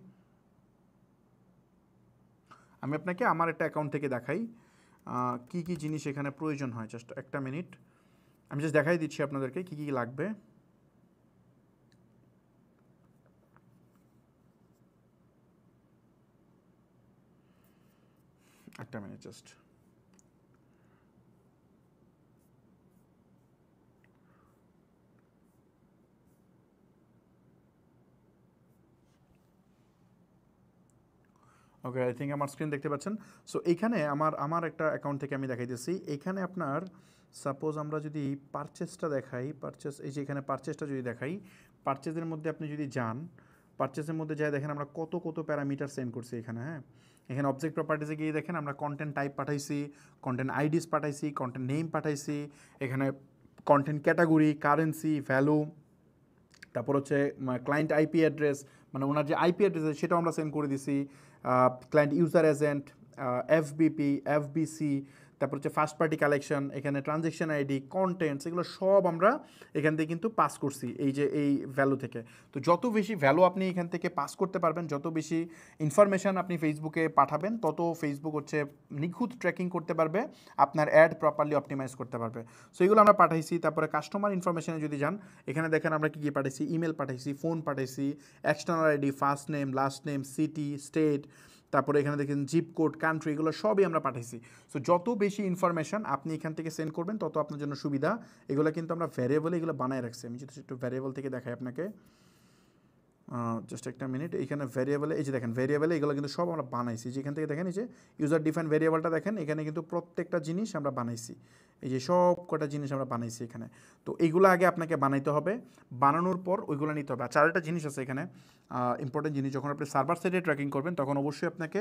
আমি আপনাকে আমার একটা অ্যাকাউন্ট থেকে দেখাই কি কি জিনিস এখানে প্রয়োজন হয়। জাস্ট একটা মিনিট, আমি জাস্ট দেখাই দিচ্ছি আপনাদেরকে কী কী লাগবে। একটা minute just. Okay, I think আমার স্ক্রিন দেখতে পাচ্ছেন। সো এইখানে আমার একটা অ্যাকাউন্ট থেকে আমি দেখাইতেছি। এইখানে আপনার সাপোজ আমরা যদি পারচেসটা দেখাই, পারচেস, এই যে এখানে পারচেসটা যদি দেখাই, পারচেসের মধ্যে আপনি যদি যান, পারচেসের মধ্যে যাই দেখেন আমরা কত কত প্যারামিটার সেন্ড করছি এখানে। হ্যাঁ, এখানে অবজেক্ট প্রপার্টিসে গিয়ে দেখেন আমরা কন্টেন্ট টাইপ পাঠাইছি, কন্টেন্ট আইডিস পাঠাইছি, কন্টেন্ট নেম পাঠাইছি, এখানে কন্টেন্ট ক্যাটাগরি, কারেন্সি, ভ্যালু, তারপর হচ্ছে ক্লায়েন্ট আইপি অ্যাড্রেস, মানে ওনার যে আইপি অ্যাড্রেস আছে সেটাও আমরা সেন্ড করে দিছি, ক্লায়েন্ট ইউজার এজেন্ট, এফবিপি, এফবিসি, তারপর হচ্ছে ফার্স্ট পার্টি কালেকশন, এখানে ট্রানজ্যাকশন আইডি, কন্টেন্টস, এগুলো সব আমরা এখান থেকে কিন্তু পাস করছি এই যে এই ভ্যালু থেকে। তো যত বেশি ভ্যালু আপনি এখান থেকে পাস করতে পারবেন, যত বেশি ইনফরমেশান আপনি ফেসবুকে পাঠাবেন, তত ফেসবুক হচ্ছে নিখুঁত ট্র্যাকিং করতে পারবে, আপনার অ্যাড প্রপারলি অপটিমাইজ করতে পারবে। সো এগুলো আমরা পাঠাইছি। তারপরে কাস্টমার ইনফরমেশনে যদি যান, এখানে দেখেন আমরা কী কী পাঠাইছি, ইমেল পাঠাইছি, ফোন পাঠাইছি, external ID, first name, last name, city, state, তারপরে এখানে দেখেন জিপ কোড, কান্ট্রি, এগুলো সবই আমরা পাঠাইছি। সো যত বেশি ইনফরমেশন আপনি এখান থেকে সেন্ড করবেন তত আপনার জন্য সুবিধা। এগুলো কিন্তু আমরা ভ্যারিয়েবলে এগুলো বানায় রাখছি। আমি যদি একটু ভ্যারিয়েবল থেকে দেখাই আপনাকে, জাস্ট একটা মিনিট। এইখানে ভ্যারিয়েবলে এই যে দেখেন ভ্যারিয়েবলে এগুলো কিন্তু সব আমরা বানাইছি। যেখান থেকে দেখেন এই যে ইউজার ডিফাইন ভ্যারিয়েবলটা দেখেন, এখানে কিন্তু প্রত্যেকটা জিনিস আমরা বানাইছি। এই যে সব কটা জিনিস আমরা বানাইছি এখানে। তো এইগুলো আগে আপনাকে বানাইতে হবে, বানানোর পর ওইগুলো নিতে হবে। আচ্ছা, আরেকটা জিনিস আছে এখানে, ইম্পর্টেন্ট জিনিস, যখন আপনি সার্ভার সাইডে ট্র্যাকিং করবেন তখন অবশ্যই আপনাকে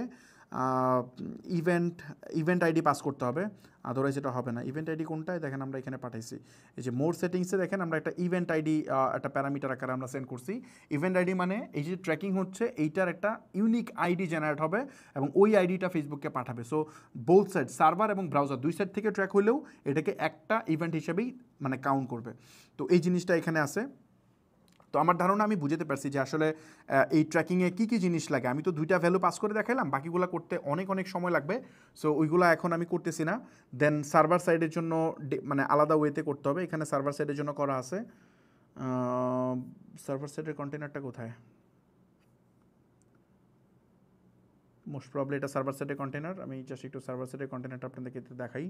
ইভেন্ট আইডি পাস করতে হবে, আদারওয়াইজ এটা হবে না। ইভেন্ট আইডি কোনটায় দেখেন আমরা এখানে পাঠাইছি, এই যে মোর সেটিংসে দেখেন আমরা একটা ইভেন্ট আইডি একটা প্যারামিটার আকারে আমরা সেন্ড করছি। ইভেন্ট আইডি মানে এই যে ট্র্যাকিং হচ্ছে এইটার একটা ইউনিক আইডি জেনারেট হবে এবং ওই আইডিটা ফেসবুককে পাঠাবে। সো বোথ সাইড, সার্ভার এবং ব্রাউজার, দুই সাইড থেকে ট্র্যাক হলেও এটাকে একটা ইভেন্ট হিসেবেই মানে কাউন্ট করবে। তো এই জিনিসটা এখানে আছে। তো আমার ধারণা আমি বুঝতে পারছি যে আসলে এই ট্র্যাকিংয়ে কী কী জিনিস লাগে। আমি তো দুইটা ভ্যালু পাস করে দেখাইলাম, বাকিগুলো করতে অনেক অনেক সময় লাগবে। সো ওইগুলো এখন আমি করতেছি না। দেন সার্ভার সাইডের জন্য মানে আলাদা ওয়েতে করতে হবে। এখানে সার্ভার সাইডের জন্য করা আছে। সার্ভার সাইডের কন্টেনারটা কোথায়? মোস্ট প্রবলি এটা সার্ভার সাইডের কন্টেনার। আমি জাস্ট একটু সার্ভার সাইডের কন্টেনারটা আপনাদেরকে দেখাই।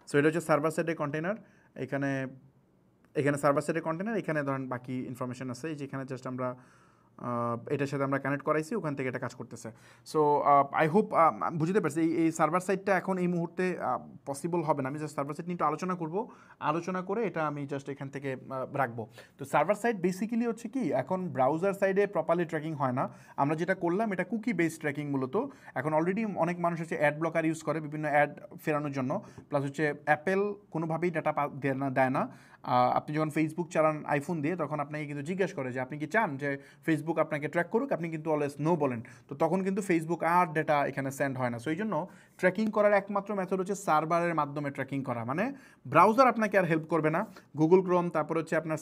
সো এটা হচ্ছে সার্ভার সাইডের কন্টেনার। এখানে সার্ভার সাইডের কন্টেনার, এখানে ধরেন বাকি ইনফরমেশন আছে। এই যেখানে জাস্ট আমরা এটার সাথে আমরা কানেক্ট করাইছি, ওখান থেকে এটা কাজ করতেছে। সো আই হোপ বুঝতে পারছি এই সার্ভার সাইডটা এখন এই মুহূর্তে পসিবল হবে না। আমি জাস্ট সার্ভার সাইড নিয়ে একটু আলোচনা করে এটা আমি জাস্ট এখান থেকে রাখবো। তো সার্ভার সাইড বেসিক্যালি হচ্ছে কি, এখন ব্রাউজার সাইডে প্রপারলি ট্র্যাকিং হয় না। আমরা যেটা করলাম এটা কুকি বেসড ট্র্যাকিং মূলত। এখন অলরেডি অনেক মানুষ হচ্ছে অ্যাড ব্লকার ইউজ করে বিভিন্ন অ্যাড ফেরানোর জন্য, প্লাস হচ্ছে অ্যাপেল কোনোভাবেই ডাটা দেয় না। আপনি যখন ফেসবুক চালান আইফোন দিয়ে, তখন আপনাকে কিন্তু জিজ্ঞেস করে যে আপনি কি চান যে ফেসবুক আপনাকে ট্র্যাক করুক, আপনি কিন্তু অলওয়েজ নো বলেন। তো তখন কিন্তু ফেসবুক আর ডেটা এখানে সেন্ড হয় না। সো এই জন্য ট্র্যাকিং করার একমাত্র মেথড হচ্ছে সার্ভারের মাধ্যমে ট্র্যাকিং করা। মানে ব্রাউজার আপনাকে আর হেল্প করবে না। গুগল ক্রোম, তারপর হচ্ছে আপনার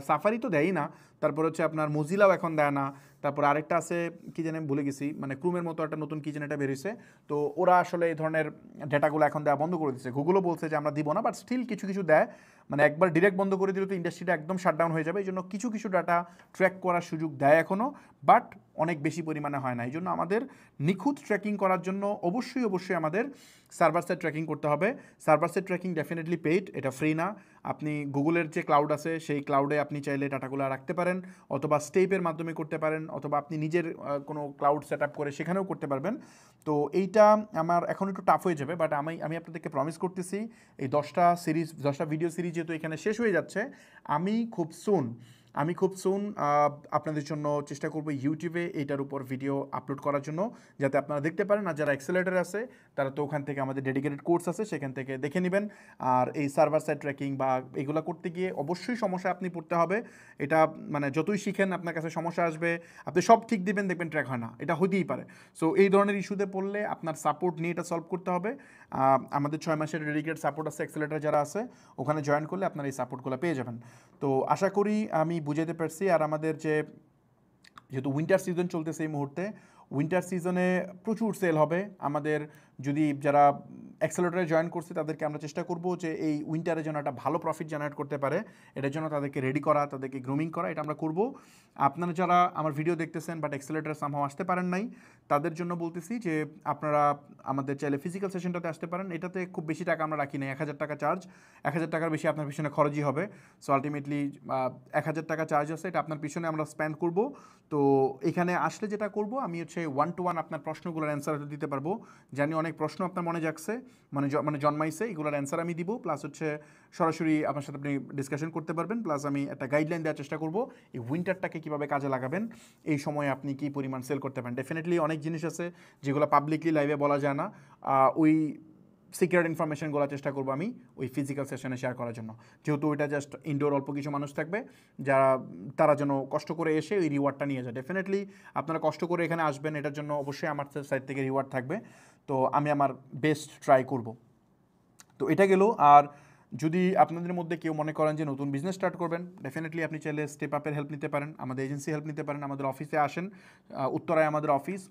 সাফারি তো দেয়ই না, তারপর হচ্ছে আপনার মজিলাও এখন দেয় না, তারপর আরেকটা আছে কি জানি আমি ভুলে গেছি, মানে ক্রোমের মতো একটা নতুন কি জানি এটা বেরিয়েছে। তো ওরা আসলে এই ধরনের ডেটাগুলো এখন দেওয়া বন্ধ করে দিচ্ছে। গুগলও বলছে যে আমরা দিব না, বাট স্টিল কিছু কিছু দেয়। মানে একবার ডিরেক্ট বন্ধ করে দিলে তো ইন্ডাস্ট্রিটা একদম শাটডাউন হয়ে যাবে। এই জন্য কিছু কিছু ডাটা ট্র্যাক করার সুযোগ দেয় এখনও, বাট অনেক বেশি পরিমাণে হয় না। এই জন্য আমাদের নিখুঁত ট্র্যাকিং করার জন্য অবশ্যই আমাদের সার্ভার সাইড ট্র্যাকিং করতে হবে। Server side tracking definitely paid, এটা ফ্রি না। আপনি গুগলের যে ক্লাউড আছে সেই ক্লাউডে আপনি চাইলে ডাটাগুলো রাখতে পারেন, অথবা স্টেপের মাধ্যমে করতে পারেন, অথবা আপনি নিজের কোনো ক্লাউড সেট আপ করে সেখানেও করতে পারবেন। তো এইটা আমার এখন একটু টাফ হয়ে যাবে, বাট আমি আপনাদেরকে প্রমিস করতেছি এই 10টা ভিডিও সিরিজ যেহেতু এখানে শেষ হয়ে যাচ্ছে, আমি খুব সুন আপনাদের জন্য চেষ্টা করব ইউটিউবে এইটার উপর ভিডিও আপলোড করার জন্য, যাতে আপনারা দেখতে পারেন। আর যারা অ্যাক্সেলারেটর আছে তারা তো ওখান থেকে আমাদের ডেডিকেটেড কোর্স আছে, সেখান থেকে দেখে নেবেন। আর এই সার্ভার সাইড ট্র্যাকিং বা এগুলো করতে গিয়ে অবশ্যই সমস্যা আপনি পড়তে হবে। এটা মানে যতই শিখেন আপনার কাছে সমস্যা আসবে। আপনি সব ঠিক দিবেন, দেখবেন ট্র্যাক হয় না, এটা হতেই পারে। সো এই ধরনের ইস্যুতে পড়লে আপনার সাপোর্ট নিয়ে এটা সলভ করতে হবে। আমাদের 6 মাসের ডেডিকেটেড সাপোর্ট আছে, অ্যাক্সেলারেটর যারা আছে ওখানে জয়েন করলে আপনার এই সাপোর্টগুলো পেয়ে যাবেন। তো আশা করি আমি বুঝাতে পারছি। আর আমাদের যেহেতু উইন্টার সিজন চলতেছে এই মুহূর্তে, উইন্টার সিজনে প্রচুর সেল হবে। আমাদের যদি যারা অ্যাক্সেলারেটরে জয়েন করছে তাদেরকে আমরা চেষ্টা করব যে এই উইন্টারে যেন একটা ভালো প্রফিট জেনারেট করতে পারে, এটার জন্য তাদেরকে রেডি করা, তাদেরকে গ্রুমিং করা, এটা আমরা করব। আপনারা যারা আমার ভিডিও দেখতেছেন বাট অ্যাক্সেলারেটরে সামহাও আসতে পারেন নাই, তাদের জন্য বলতেছি যে আপনারা আমাদের চাইলে ফিজিক্যাল সেশনটাতে আসতে পারেন। এটাতে খুব বেশি টাকা আমরা রাখি না, 1000 টাকা চার্জ। 1000 টাকার বেশি আপনার পিছনে খরচই হবে। সো আলটিমেটলি 1000 টাকা চার্জ আছে, এটা আপনার পিছনে আমরা স্পেন্ড করব। তো এখানে আসলে যেটা করব, আমি হচ্ছে 1-to-1 আপনার প্রশ্নগুলোর অ্যান্সার দিতে পারবো। জানি অনেক প্রশ্ন আপনার মনে জাগছে, মানে জন্মাইছে, এগুলোর অ্যান্সার আমি দিব। প্লাস হচ্ছে সরাসরি আপনার সাথে আপনি ডিসকাশন করতে পারবেন। প্লাস আমি একটা গাইডলাইন দেওয়ার চেষ্টা করব এই উইন্টারটাকে কীভাবে কাজে লাগাবেন, এই সময়ে আপনি কী পরিমাণ সেল করতে পারেন। ডেফিনেটলি অনেক জিনিস আছে যেগুলো পাবলিকলি লাইভে বলা যায় না, ওই সিক্রেট ইনফরমেশনগুলো চেষ্টা করবো আমি ওই ফিজিক্যাল সেশনে শেয়ার করার জন্য। যেহেতু ওইটা জাস্ট ইনডোর অল্প কিছু মানুষ থাকবে, তারা যেন কষ্ট করে এসে ওই রিওয়ার্ডটা নিয়ে যায়। ডেফিনেটলি আপনারা কষ্ট করে এখানে আসবেন, এটার জন্য অবশ্যই আমার সাইড থেকে রিওয়ার্ড থাকবে। তো আমি আমার বেস্ট ট্রাই করব। তো এটা গেল। আর যদি আপনাদের মধ্যে কেউ মনে করেন যে নতুন বিজনেস স্টার্ট করবেন, ডেফিনেটলি আপনি চাইলে স্টেপ আপের হেল্প নিতে পারেন, আমাদের এজেন্সি হেল্প নিতে পারেন, আমাদের অফিসে আসেন, উত্তরায় আমাদের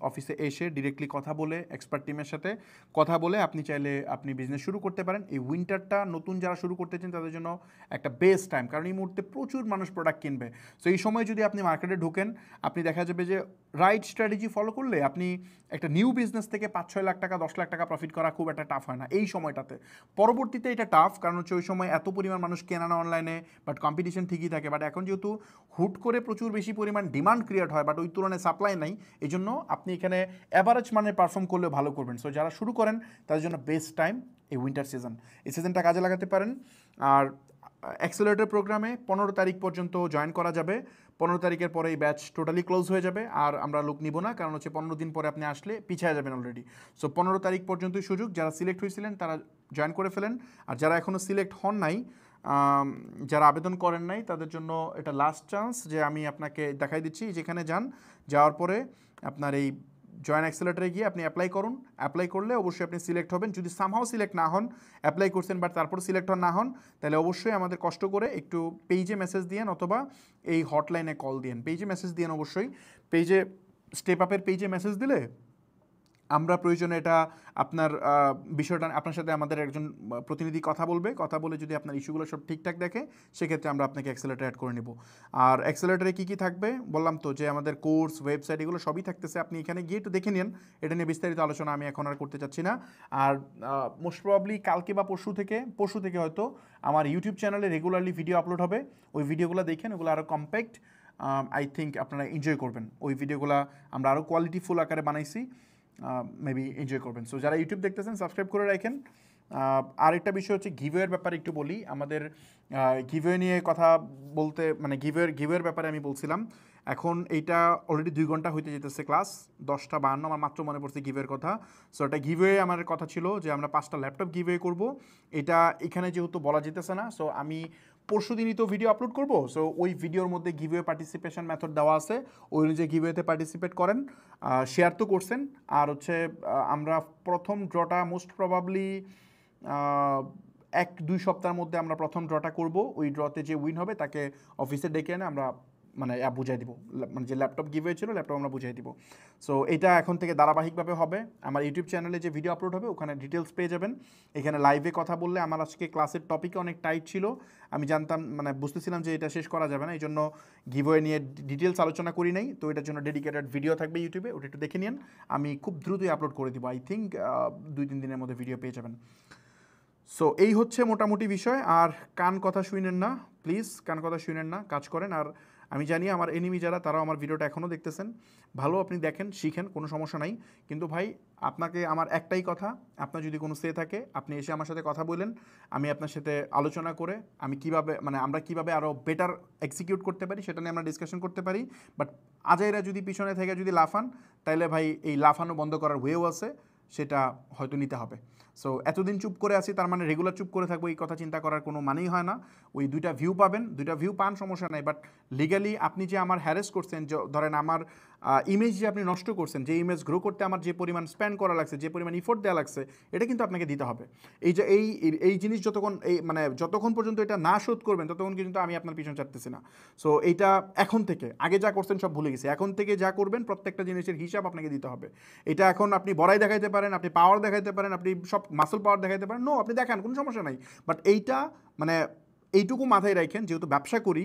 অফিসে এসে ডিরেক্টলি কথা বলে এক্সপার্ট টিমের সাথে কথা বলে আপনি চাইলে আপনি বিজনেস শুরু করতে পারেন। এই উইন্টারটা নতুন যারা শুরু করতে চান তাদের জন্য একটা বেস্ট টাইম, কারণ এই মুহূর্তে প্রচুর মানুষ প্রোডাক্ট কিনবে। সো এই সময় যদি আপনি মার্কেটে ঢোকেন, আপনি দেখা যাবে যে রাইট স্ট্র্যাটেজি ফলো করলে আপনি একটা নিউ বিজনেস থেকে 5-6 লাখ টাকা 10 লাখ টাকা প্রফিট করা খুব একটা টাফ হয় না এই সময়টাতে। পরবর্তীতে এটা টাফ, কারণ হচ্ছে ওই সময় এত পরিমাণ মানুষ কেনা না অনলাইনে, বাট কম্পিটিশন ঠিকই থাকে। বাট এখন যেহেতু হুট করে প্রচুর বেশি পরিমাণ ডিমান্ড ক্রিয়েট হয়, বাট ওই তুলনায় সাপ্লাই নাই, এই জন্য আপনি এখানে অ্যাভারেজ মানে পারফর্ম করলে ভালো করবেন। সো যারা শুরু করেন তাদের জন্য বেস্ট টাইম এই উইন্টার সিজন, এই সিজনটা কাজে লাগাতে পারেন। আর অ্যাক্সেলারেটর প্রোগ্রামে 15 তারিখ পর্যন্ত জয়েন করা যাবে। 15 তারিখের পরে এই ব্যাচ টোটালি ক্লোজ হয়ে যাবে, আর আমরা লোক নিব না, কারণ হচ্ছে 15 দিন পরে আপনি আসলে পিছিয়ে যাবেন অলরেডি। সো 15 তারিখ পর্যন্তই সুযোগ, যারা সিলেক্ট হয়েছিলেন তারা জয়েন করে ফেলেন, আর যারা এখনও সিলেক্ট হন নাই, যারা আবেদন করেন নাই, তাদের জন্য এটা লাস্ট চান্স যে আমি আপনাকে দেখাই দিচ্ছি। যেখানে যাওয়ার পরে আপনার এই জয়েন অ্যাক্সেলেটারে গিয়ে আপনি অ্যাপ্লাই করুন। অ্যাপ্লাই করলে অবশ্যই আপনি সিলেক্ট হবেন। যদি সামহাও সিলেক্ট না হন, অ্যাপ্লাই করছেন বাট তারপর সিলেক্ট না হন, তাহলে অবশ্যই আমাদের কষ্ট করে একটু পেজে মেসেজ দিয়েন অথবা এই হটলাইনে কল দিয়েন। পেজে মেসেজ দিয়েন অবশ্যই, পেজে স্টেপ আপের পেজে মেসেজ দিলে আমরা প্রয়োজনে এটা আপনার বিষয়টা আপনার সাথে আমাদের একজন প্রতিনিধি কথা বলে যদি আপনার ইস্যুগুলো সব ঠিকঠাক দেখে, সেক্ষেত্রে আমরা আপনাকে অ্যাক্সেলেটার অ্যাড করে নেব। আর অ্যাক্সেলেটারে কী কী থাকবে বললাম তো, যে আমাদের কোর্স, ওয়েবসাইট, এগুলো সবই থাকতেছে। আপনি এখানে গিয়ে একটু দেখে নিন, এটা নিয়ে বিস্তারিত আলোচনা আমি এখন আর করতে চাচ্ছি না। আর মোস্ট প্রবাবলি কালকে বা পরশু থেকে হয়তো আমার ইউটিউব চ্যানেলে রেগুলারলি ভিডিও আপলোড হবে। ওই ভিডিওগুলো দেখেন, ওগুলো আরও কম্প্যাক্ট, আই থিঙ্ক আপনারা এনজয় করবেন। ওই ভিডিওগুলো আমরা আরও কোয়ালিটিফুল আকারে বানাইছি, মেবি এনজয় করবেন। সো যারা ইউটিউব দেখতেছেন সাবস্ক্রাইব করে রাখেন। আরেকটা বিষয় হচ্ছে গিভওয়ের ব্যাপারে একটু বলি। আমাদের গিভওয়ে নিয়ে কথা বলতে, মানে গিভওয়ের ব্যাপারে আমি বলছিলাম, এখন এইটা অলরেডি 2 ঘন্টা হইতে যেতেছে ক্লাস, 10:52 আমার মাত্র মনে পড়ছে গিভওয়ের কথা। সো এটা গিভওয়ে আমার কথা ছিল যে আমরা 5টা ল্যাপটপ গিভওয়ে করব। এটা এখানে যেহেতু বলা যেতেছে না, সো আমি পরশু দিনই তো ভিডিও আপলোড করব। সো ওই ভিডিওর মধ্যে গিভওয়ে পার্টিসিপেশন মেথড দেওয়া আছে, ওই অনুযায়ী গিভওয়েতে পার্টিসিপেট করেন। শেয়ার তো করছেন, আর হচ্ছে আমরা প্রথম ড্রটা মোস্ট প্রবাবলি 1-2 সপ্তাহের মধ্যে আমরা প্রথম ড্রটা করব। ওই ড্রতে যে উইন হবে তাকে অফিসে ডেকে এনে আমরা মানে বুঝাই দিব, মানে যে ল্যাপটপ গিভওয়ে ছিল ল্যাপটপ আমরা বুঝাই দিব। সো এটা এখন থেকে ধারাবাহিকভাবে হবে। আমার ইউটিউব চ্যানেলে যে ভিডিও আপলোড হবে ওখানে ডিটেলস পেয়ে যাবেন। এখানে লাইভে কথা বললে, আমার আজকে ক্লাসের টপিকে অনেক টাইট ছিল, আমি জানতাম, মানে বুঝতেছিলাম যে এটা শেষ করা যাবে না, এই জন্য গিভওয়ে নিয়ে ডিটেলস আলোচনা করি নাই। তো এটার জন্য ডেডিকেটেড ভিডিও থাকবে ইউটিউবে, ওটা একটু দেখে নিন। আমি খুব দ্রুতই আপলোড করে দিব, আই থিঙ্ক 2-3 দিনের মধ্যে ভিডিও পেয়ে যাবেন। সো এই হচ্ছে মোটামুটি বিষয়। আর কান কথা শুনেন না প্লিজ, কান কথা শুনেন না, কাজ করেন। আর আমি জানি আমার এনিমি যারা, তারাও আমার ভিডিওটা এখনও দেখতেছেন, ভালো আপনি দেখেন, শিখেন, কোনো সমস্যা নাই। কিন্তু ভাই আপনাকে আমার একটাই কথা, আপনার যদি কোনো সে থাকে আপনি এসে আমার সাথে কথা বলেন, আমি আপনার সাথে আলোচনা করে আমি কীভাবে, মানে আমরা কীভাবে আরও বেটার এক্সিকিউট করতে পারি সেটা নিয়ে আমরা ডিসকাশন করতে পারি। বাট আজাইরা যদি পিছনে থেকে যদি লাফান, তাহলে ভাই এই লাফানো বন্ধ করার ওয়েও আছে, সেটা হয়তো নিতে হবে। সো এতদিন চুপ করে আছি, তার মানে রেগুলার চুপ করে থাকবো, এই কথা চিন্তা করার কোনো মানেই হয় না। ওই 2টা ভিউ পাবেন, 2টা ভিউ পান, সমস্যা নাই। বাট লিগালি আপনি যে আমার হ্যারেস করছেন, ধরেন আমার ইমেজ যে আপনি নষ্ট করছেন, যে ইমেজ গ্রো করতে আমার যে পরিমাণ স্পেন্ড করা লাগছে, যে পরিমাণ ইফোর্ট দেওয়া লাগছে, এটা কিন্তু আপনাকে দিতে হবে। এই যে এই জিনিস যতক্ষণ পর্যন্ত এটা না শোধ করবেন, ততক্ষণ কিন্তু আমি আপনার পিছনে ছাড়তেছি না। সো এইটা এখন থেকে, আগে যা করছেন সব ভুলে গেছি, এখন থেকে যা করবেন প্রত্যেকটা জিনিসের হিসাব আপনাকে দিতে হবে। এটা এখন আপনি বড়াই দেখাইতে পারেন, আপনি পাওয়ার দেখাইতে পারেন, আপনি সব মাসল পাওয়ার দেখাইতে পারেন, আপনি দেখান, কোনো সমস্যা নাই। বাট এইটা মানে এইটুকু মাথায় রাখেন, যেহেতু ব্যবসা করি,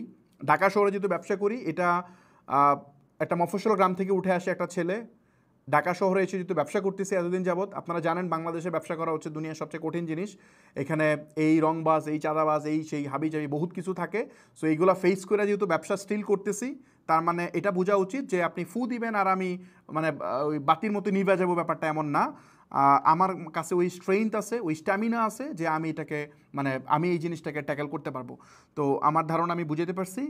ঢাকা শহরে যেহেতু ব্যবসা করি, এটা একটা মফস্বল গ্রাম থেকে উঠে আসে একটা ছেলে, ঢাকা শহরে এসে যেহেতু ব্যবসা করতেছে এতদিন যাবৎ। আপনারা জানেন বাংলাদেশে ব্যবসা করা হচ্ছে দুনিয়ার সবচেয়ে কঠিন জিনিস। এখানে এই রংবাজ, এই চাঁদাবাজ, এই সেই হাবিজাবি বহুত কিছু থাকে। সো এইগুলো ফেস করে যেহেতু ব্যবসা স্টিল করতেছি, তার মানে এটা বোঝা উচিত যে আপনি ফু দিবেন আর আমি মানে ওই বাতির মতো নিভে যাবো, ব্যাপারটা এমন না। আমার কাছে ওই স্ট্রেংথ আছে, ওই স্ট্যামিনা আছে যে আমি এটাকে, মানে আমি এই জিনিসটাকে ট্যাকেল করতে পারবো। তো আমার ধারণা আমি বুঝাতে পারছি।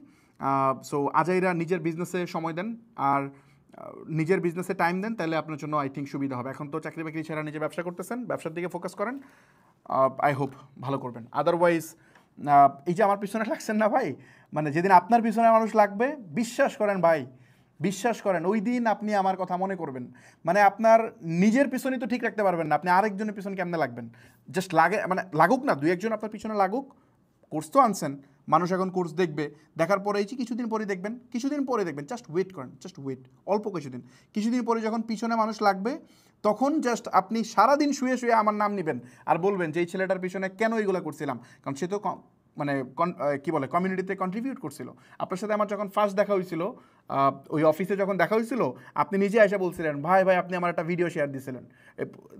সো আজাইরা নিজের বিজনেসে সময় দেন, আর নিজের বিজনেসে টাইম দেন, তাহলে আপনার জন্য আই থিঙ্ক সুবিধা হবে। এখন তো চাকরি বাকরি ছাড়া নিজে ব্যবসা করতেছেন, ব্যবসার দিকে ফোকাস করেন, আই হোপ ভালো করবেন। আদারওয়াইজ এই যে আমার পিছনে লাগছেন না ভাই, মানে যেদিন আপনার পিছনে মানুষ লাগবে, বিশ্বাস করেন ভাই, বিশ্বাস করেন ওই দিন আপনি আমার কথা মনে করবেন। মানে আপনার নিজের পিছনই তো ঠিক রাখতে পারবেন না, আপনি আরেকজনের পিছনে কেমনে লাগবেন? জাস্ট লাগে, মানে লাগুক না, 2-1 জন আপনার পিছনে লাগুক। কোর্স তো আনছেন, মানুষ এখন কোর্স দেখবে, দেখার পরে এই যে কিছুদিন পরে দেখবেন, জাস্ট ওয়েট করেন, জাস্ট ওয়েট, অল্প কিছুদিন পরে যখন পিছনে মানুষ লাগবে, তখন জাস্ট আপনি সারাদিন শুয়ে শুয়ে আমার নাম নেবেন আর বলবেন যে এই ছেলেটার পিছনে কেন এইগুলো করছিলাম, কারণ সে তো মানে কি বলে কমিউনিটিতে কন্ট্রিবিউট করছিল। আপনার সাথে আমার যখন ফার্স্ট দেখা হয়েছিল, ওই অফিসে যখন দেখা হয়েছিল, আপনি নিজে এসে বলছিলেন ভাই আপনি আমার একটা ভিডিও শেয়ার দিয়েছিলেন।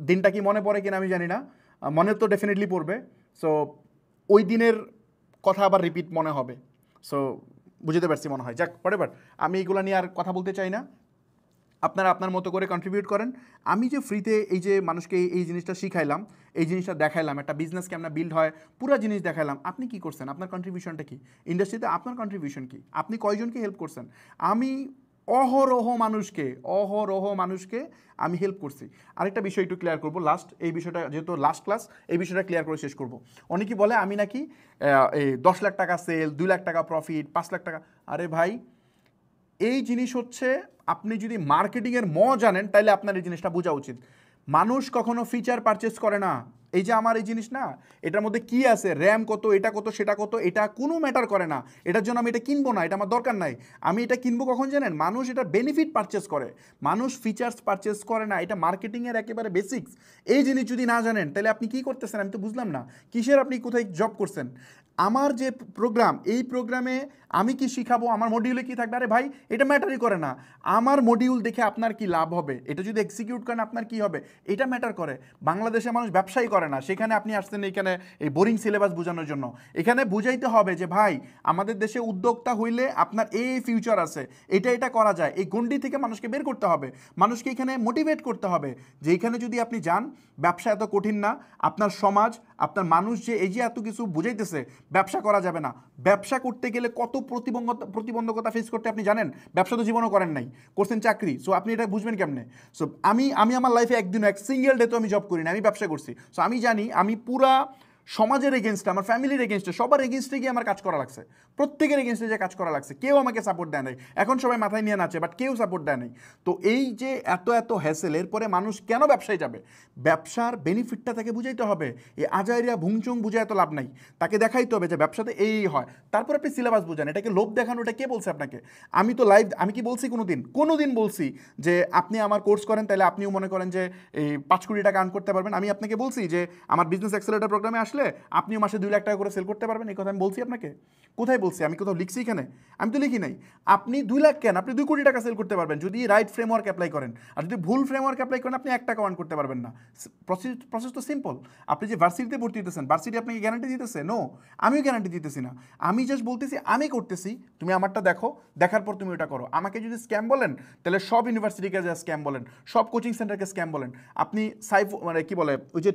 দিনটা কি মনে পড়ে কিনা আমি জানি না, মনে তো ডেফিনেটলি পড়বে। সো ওই দিনের কথা আবার রিপিট মনে হবে। সো বুঝতে পারছি মনে হয়, যাক হোয়াটএভার, আমি এইগুলো নিয়ে আর কথা বলতে চাই না। আপনারা আপনার মতো করে কন্ট্রিবিউট করেন। আমি যে ফ্রিতে এই যে মানুষকে এই জিনিসটা শিখাইলাম, এই জিনিসটা দেখাইলাম, একটা বিজনেস কেমন বিল্ড হয় পুরো জিনিস দেখাইলাম, আপনি কি করছেন? আপনার কন্ট্রিবিউশনটা কি ইন্ডাস্ট্রিতে? আপনার কন্ট্রিবিউশন কি? আপনি কয়জনকে হেল্প করছেন? আমি অহরহ মানুষকে আমি হেল্প করছি। আরেকটা বিষয় একটু ক্লিয়ার করবো, লাস্ট এই বিষয়টা, যেহেতু লাস্ট ক্লাস, এই বিষয়টা ক্লিয়ার করে শেষ করবো। অনেকেই বলে আমি নাকি এই 10 লাখ টাকা সেল, 2 লাখ টাকা প্রফিট, 5 লাখ টাকা। আরে ভাই, এই জিনিস হচ্ছে, আপনি যদি মার্কেটিংয়ের জানেন তাহলে আপনার এই জিনিসটা বোঝা উচিত। মানুষ কখনো ফিচার পারচেস করে না। এই যে আমার এই জিনিস না, এটার মধ্যে কি আছে, র্যাম কত, এটা কত, সেটা কত, এটা কোনো ম্যাটার করে না। এটার জন্য আমি এটা কিনবো না, এটা আমার দরকার নাই। আমি এটা কিনবো কখন জানেন? মানুষ এটা বেনিফিট পারচেস করে, মানুষ ফিচার্স পারচেস করে না। এটা মার্কেটিংয়ের একেবারে বেসিক্স। এই জিনিস যদি না জানেন তাহলে আপনি কি করতেছেন আমি তো বুঝলাম না। কিসের আপনি কোথায় জব করছেন? আমার যে প্রোগ্রাম, এই প্রোগ্রামে আমি কি শিখাবো, আমার মডিউলে কি থাকবে, আরে ভাই এটা ম্যাটারই করে না। আমার মডিউল দেখে আপনার কি লাভ হবে, এটা যদি এক্সিকিউট করেন আপনার কি হবে, এটা ম্যাটার করে। বাংলাদেশে মানুষ ব্যবসাই করে না, সেখানে আপনি আসছেন এইখানে এই বোরিং সিলেবাস বোঝানোর জন্য। এখানে বুঝাইতে হবে যে ভাই আমাদের দেশে উদ্যোক্তা হইলে আপনার এই ফিউচার আছে, এটা করা যায়। এই গণ্ডি থেকে মানুষকে বের করতে হবে, মানুষকে এখানে মোটিভেট করতে হবে যে এখানে যদি আপনি যান, ব্যবসা এত কঠিন না। আপনার সমাজ, আপনার মানুষ যে এই যে এত কিছু বুঝাইতেছে, ব্যবসা করা যাবে না। ব্যবসা করতে গেলে কত প্রতিবন্ধকতা ফেস করতে আপনি জানেন? ব্যবসা তো জীবনও করেন নাই, করছেন চাকরি। সো আপনি এটা বুঝবেন কেমনে? সো আমি আমার লাইফে একদিনও এক সিঙ্গেল ডে তো আমি জব করি না, আমি ব্যবসা করছি। সো আমি জানি আমি পুরা সমাজের এগেনস্টে, আমার ফ্যামিলির এগেনস্টে, সবার এগেনস্টে গিয়ে আমার কাজ করা লাগছে, প্রত্যেকের এগেনস্টে যে কাজ করা লাগছে। কেউ আমাকে সাপোর্ট দেয় নাই। এখন সবাই মাথায় নিয়ে নাচে, বাট কেউ সাপোর্ট দেয় নাই। তো এই যে এত হ্যাসেল, এরপরে মানুষ কেন ব্যবসায় যাবে? ব্যবসার বেনিফিটটা তাকে বুঝাইতে হবে। এই আজাইরিয়া ভুংচুং বুঝে এত লাভ নাই, তাকে দেখাইতে হবে যে ব্যবসাতে এই হয়। তারপর আপনি সিলেবাস বুঝান, এটাকে লোভ দেখানো, এটা কে বলছে আপনাকে? আমি তো লাইভ, আমি কি বলছি কোনোদিন বলছি যে আপনি আমার কোর্স করেন তাহলে আপনিও মনে করেন যে এই 5 কোটি টাকা আর্ন করতে পারবেন? আমি আপনাকে বলছি যে আমার বিজনেস অ্যাক্সেলারেটর প্রোগ্রামে আসলে আপনিও মাসে 2 লাখ টাকা করে সেল করতে পারবেন? এই কথা আমি বলছি আপনাকে? কোথায় বলছি? আমি কোথাও লিখছি এখানে? আমি তো লিখি নাই। আপনি 2 লাখ কেন, আপনি 2 কোটি টাকা সেল করতে পারবেন যদি রাইট ফ্রেমওয়ার্ক অ্যাপ্লাই করেন। আর যদি ভুল ফ্রেমওয়ার্ক অ্যাপ্লাই করেন, আপনি 1 টাকা আর্ন করতে পারবেন না। প্রসেস তো সিম্পল। আপনি যে ভার্সিটিতে ভর্তি হতেছেন, ভার্সিটি আপনাকে গ্যারান্টি দিতেছে? নো, আমিও গ্যারান্টি দিতেছি না। আমি জাস্ট বলতেছি আমি করতেছি, তুমি আমারটা দেখো, দেখার পর তুমি ওটা করো। আমাকে যদি স্ক্যাম বলেন তাহলে সব ইউনিভার্সিটিকে যা স্ক্যাম বলেন, সব কোচিং সেন্টারকে স্ক্যাম বলেন। আপনি মানে কি বলে ওই যে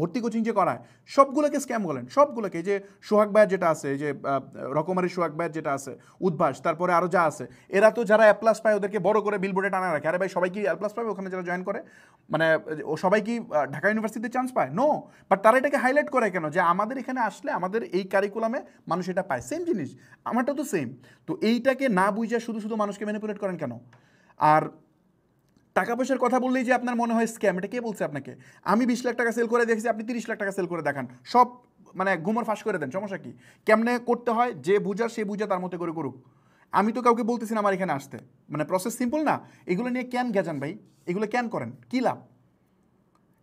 ভর্তি কোচিং যে করায় সবগুলোকে স্ক্যাম বলেন, সবগুলোকে। যে সোহাগ ভাইয়ের যেটা আছে, এই যে রকমারি সোহাগ ভাইয়ের যেটা আছে, উদ্ভাস, তারপরে আরও যা আছে, এরা তো যারা A+ পায় ওদেরকে বড় করে বিলবোর্ডে টানা রাখে। আরে ভাই সবাই কি A+ পাবে ওখানে যারা জয়েন করে? মানে ও সবাই কি ঢাকা ইউনিভার্সিটিতে চান্স পায়? নো। বাট তারা এটাকে হাইলাইট করে কেন? যে আমাদের এখানে আসলে আমাদের এই কারিকুলামে মানুষ এটা পায়। সেম জিনিস, আমারটা তো সেম। তো এইটাকে না বুঝে শুধু মানুষকে ম্যানিপুলেট করেন কেন? আর টাকা পয়সার কথা বললেই যে আপনার মনে হয় স্ক্যাম, এটা কে বলছে আপনাকে? আমি 20 লাখ টাকা সেল করে দেখেছি, আপনি 30 লাখ টাকা সেল করে দেখান, সব মানে ঘুমর ফাঁস করে দেন, সমস্যা কি? কেমনে করতে হয়, যে বুঝার সে বুঝা তার মতো করে করুক। আমি তো কাউকে বলতেছি না আমার এখানে আসতে, মানে প্রসেস সিম্পল না। এগুলো নিয়ে কেন গেজান ভাই? এগুলো কেন করেন? কী লাভ?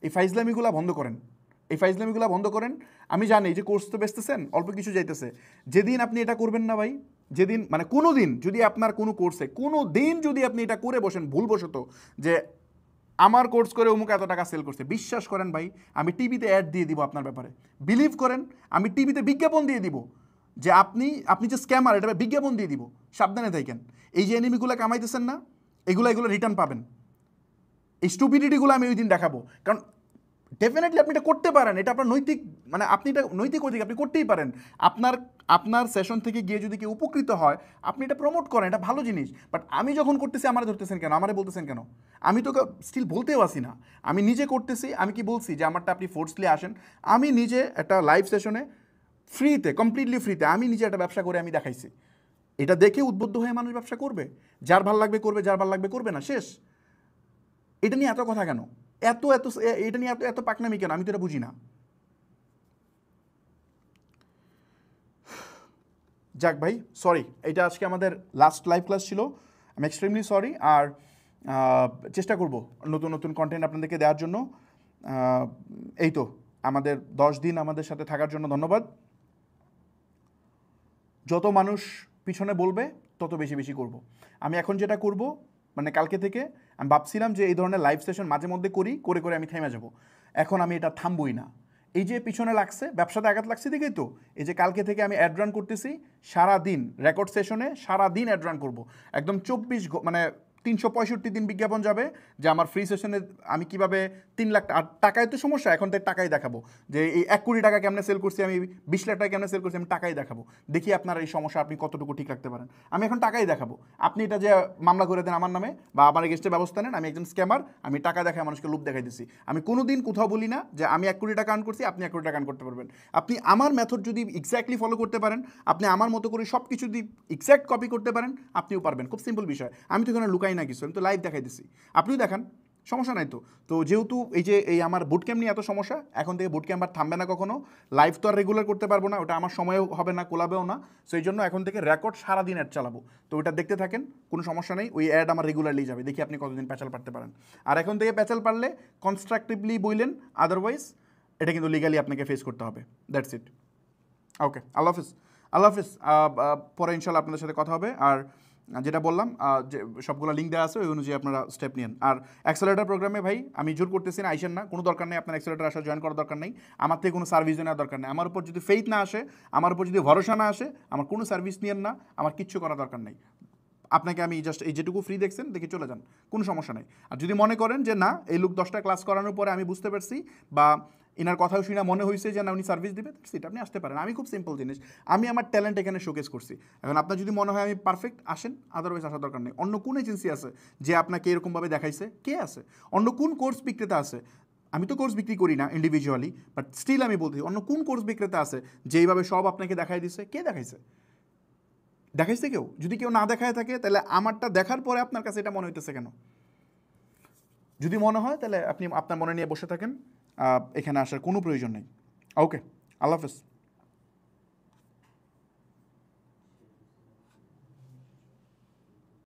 এই ফাইজলামিগুলো বন্ধ করেন, এই ফাইজলামিগুলো বন্ধ করেন। আমি জানি যে কোর্স তো বেচতেছেন, অল্প কিছু যাইতেছে। যেদিন আপনি এটা করবেন না ভাই, যেদিন মানে কোনো দিন যদি আপনার কোনো কোর্সে কোনো দিন যদি আপনি এটা করে বসেন ভুলবশত, যে আমার কোর্স করে অমুক এত টাকা সেল করছে, বিশ্বাস করেন ভাই আমি টিভিতে অ্যাড দিয়ে দিব আপনার ব্যাপারে। বিলিভ করেন, আমি টিভিতে বিজ্ঞাপন দিয়ে দিব যে আপনি যে স্ক্যামার, এটা বিজ্ঞাপন দিয়ে দিব, সাবধানে থাকেন। এই যে এনিমিগুলো কামাইতেছেন না, এগুলো রিটার্ন পাবেন। এই স্টুপিডিটিগুলো আমি ওই দিন দেখাবো। কারণ ডেফিনেটলি আপনি এটা করতে পারেন, এটা আপনার নৈতিক, মানে আপনি এটা নৈতিক অধিকার, আপনি করতেই পারেন। আপনার সেশন থেকে গিয়ে যদি কেউ উপকৃত হয়, আপনি এটা প্রমোট করেন, এটা ভালো জিনিস। বাট আমি যখন করতেছি আমারে ধরতেছেন কেন, আমারে বলতেছেন কেন? আমি তো স্টিল বলতেও আসি না, আমি নিজে করতেছি। আমি কি বলছি যে আমারটা আপনি ফোর্সলি আসেন? আমি নিজে একটা লাইভ সেশনে ফ্রিতে, কমপ্লিটলি ফ্রিতে আমি নিজে একটা ব্যবসা করে আমি দেখাইছি। এটা দেখে উদ্বুদ্ধ হয়ে মানুষ ব্যবসা করবে, যার ভাল লাগবে করবে, যার ভাল লাগবে করবে না, শেষ। এটা নিয়ে এত কথা কেন, এত এত এটা নিয়ে এত এত পাকনামি কেন, আমি তো এটা বুঝি না। যাক ভাই, সরি, এটা আজকে আমাদের লাস্ট লাইভ ক্লাস ছিল, আমি এক্সট্রিমলি সরি। আর চেষ্টা করব নতুন নতুন কন্টেন্ট আপনাদেরকে দেওয়ার জন্য। এই তো আমাদের 10 দিন আমাদের সাথে থাকার জন্য ধন্যবাদ। যত মানুষ পিছনে বলবে তত বেশি বেশি করব। আমি এখন যেটা করব, মানে কালকে থেকে আমি ভাবছিলাম যে এই ধরনের লাইভ সেশন মাঝে মধ্যে করি, করে করে আমি থেমে যাব। এখন আমি এটা থামবই না। এই যে পিছনে লাগছে, ব্যবসাতে আঘাত লাগছে দেখেই তো, এই যে কালকে থেকে আমি অ্যাড রান করতেছি সারা দিন, রেকর্ড সেশনে সারা দিন অ্যাড রান করবো, একদম 24 মানে 365 দিন বিজ্ঞাপন যাবে যে আমার ফ্রি সেশনে আমি কিভাবে 3 লাখ টাকায় তো সমস্যা, এখন তো টাকাই দেখাবো যে এই 1 কোটি টাকা কেমনে সেল করছি, আমি 20 লাখ টাকা কেমনে সেল করছি, আমি টাকাই দেখাবো। দেখি আপনার এই সমস্যা আপনি কতটুকু ঠিক রাখতে পারেন। আমি এখন টাকাই দেখাবো। আপনি এটা যে মামলা করে দেন আমার নামে বা আমার এগেস্টে ব্যবস্থা নেন, আমি একজন স্ক্যামার, আমি টাকা দেখায় মানুষকে লোভ দেখাই দিচ্ছি। আমি কোনোদিন কোথাও বলি না যে আমি 1 কোটি টাকা আর্ন করছি, আপনি 1 কোটি টাকা আর্ন করতে পারবেন। আপনি আমার মেথড যদি এক্স্যাক্টলি ফলো করতে পারেন, আপনি আমার মতো করে সব কিছু যদি এক্স্যাক্ট কপি করতে পারেন, আপনিও পারবেন। খুব সিম্পল বিষয়। আমি তো এখানে লুকাই না কিছু, আমি তো লাইভ দেখাই দিচ্ছি, আপনিও দেখান, সমস্যা নাই তো। তো যেহেতু এই আমার বুট ক্যাম্প নিয়ে এত সমস্যা, এখন থেকে বুট ক্যাম্প আর থামবে না কখনো। লাইভ তো আর রেগুলার করতে পারবো না, ওটা আমার সময়ও হবে না, কোলাবেও না। সেই জন্য এখন থেকে রেকর্ড সারাদিন অ্যাড চালাবো। তো ওটা দেখতে থাকেন, কোনো সমস্যা নেই, ওই অ্যাড আমার রেগুলারলি যাবে। দেখি আপনি কতদিন প্যাচাল পারতে পারেন। আর এখন থেকে প্যাচাল পারলে কনস্ট্রাকটিভলি বইলেন, আদারওয়াইজ এটা কিন্তু লিগালি আপনাকে ফেস করতে হবে। That's it. ওকে, আল্লাহ হাফিজ। আল্লাহ হাফিজ। পরে ইনশাল্লাহ আপনাদের সাথে কথা হবে। আর যেটা বললাম, যে সবগুলো লিঙ্ক দেওয়া আছে, ওই অনুযায়ী আপনারা স্টেপ নিন। আর অ্যাক্সেলারেটর প্রোগ্রামে ভাই আমি জোর করতেছি না, আইসেন না, কোনো দরকার নেই, আপনার অ্যাক্সেলারেটর আসা জয়েন করার দরকার নেই। আমার থেকে কোনো সার্ভিস নেওয়ার দরকার নেই। আমার উপর যদি ফেইথ না আসে, আমার উপর যদি ভরসা না আসে, আমার কোনো সার্ভিস নিয়েন না, আমার কিচ্ছু করার দরকার নেই। আপনাকে আমি জাস্ট এই যেটুকু ফ্রি দেখছেন দেখে চলে যান, কোনো সমস্যা নেই। আর যদি মনে করেন যে না, এই লোক 10টা ক্লাস করানোর পরে আমি বুঝতে পারছি বা এনার কথাও শুনে মনে হয়েছে যে না উনি সার্ভিস দিবে, সেটা আপনি আসতে পারেন। আমি খুব সিম্পল জিনিস, আমি আমার ট্যালেন্ট এখানে শোকেস করছি। এখন আপনার যদি মনে হয় আমি পারফেক্ট, আসেন, আদারওয়াইজ আসার দরকার নেই। অন্য কোন এজেন্সি আছে যে আপনাকে এরকমভাবে দেখাইছে? কে আছে? অন্য কোন কোর্স বিক্রেতা আছে? আমি তো কোর্স বিক্রি করি না ইন্ডিভিজুয়ালি, বাট স্টিল আমি বলছি অন্য কোন কোর্স বিক্রেতা আছে যে এইভাবে সব আপনাকে দেখাই দিছে? কে দেখাইছে? দেখাইছে কেউ? যদি কেউ না দেখায় থাকে, তাহলে আমারটা দেখার পরে আপনার কাছে এটা মনে হইতেছে কেন? যদি মনে হয় তাহলে আপনি আপনার মনে নিয়ে বসে থাকেন, এখানে আসার কোনো প্রয়োজন নেই। ওকে, আল্লাহ হাফেজ।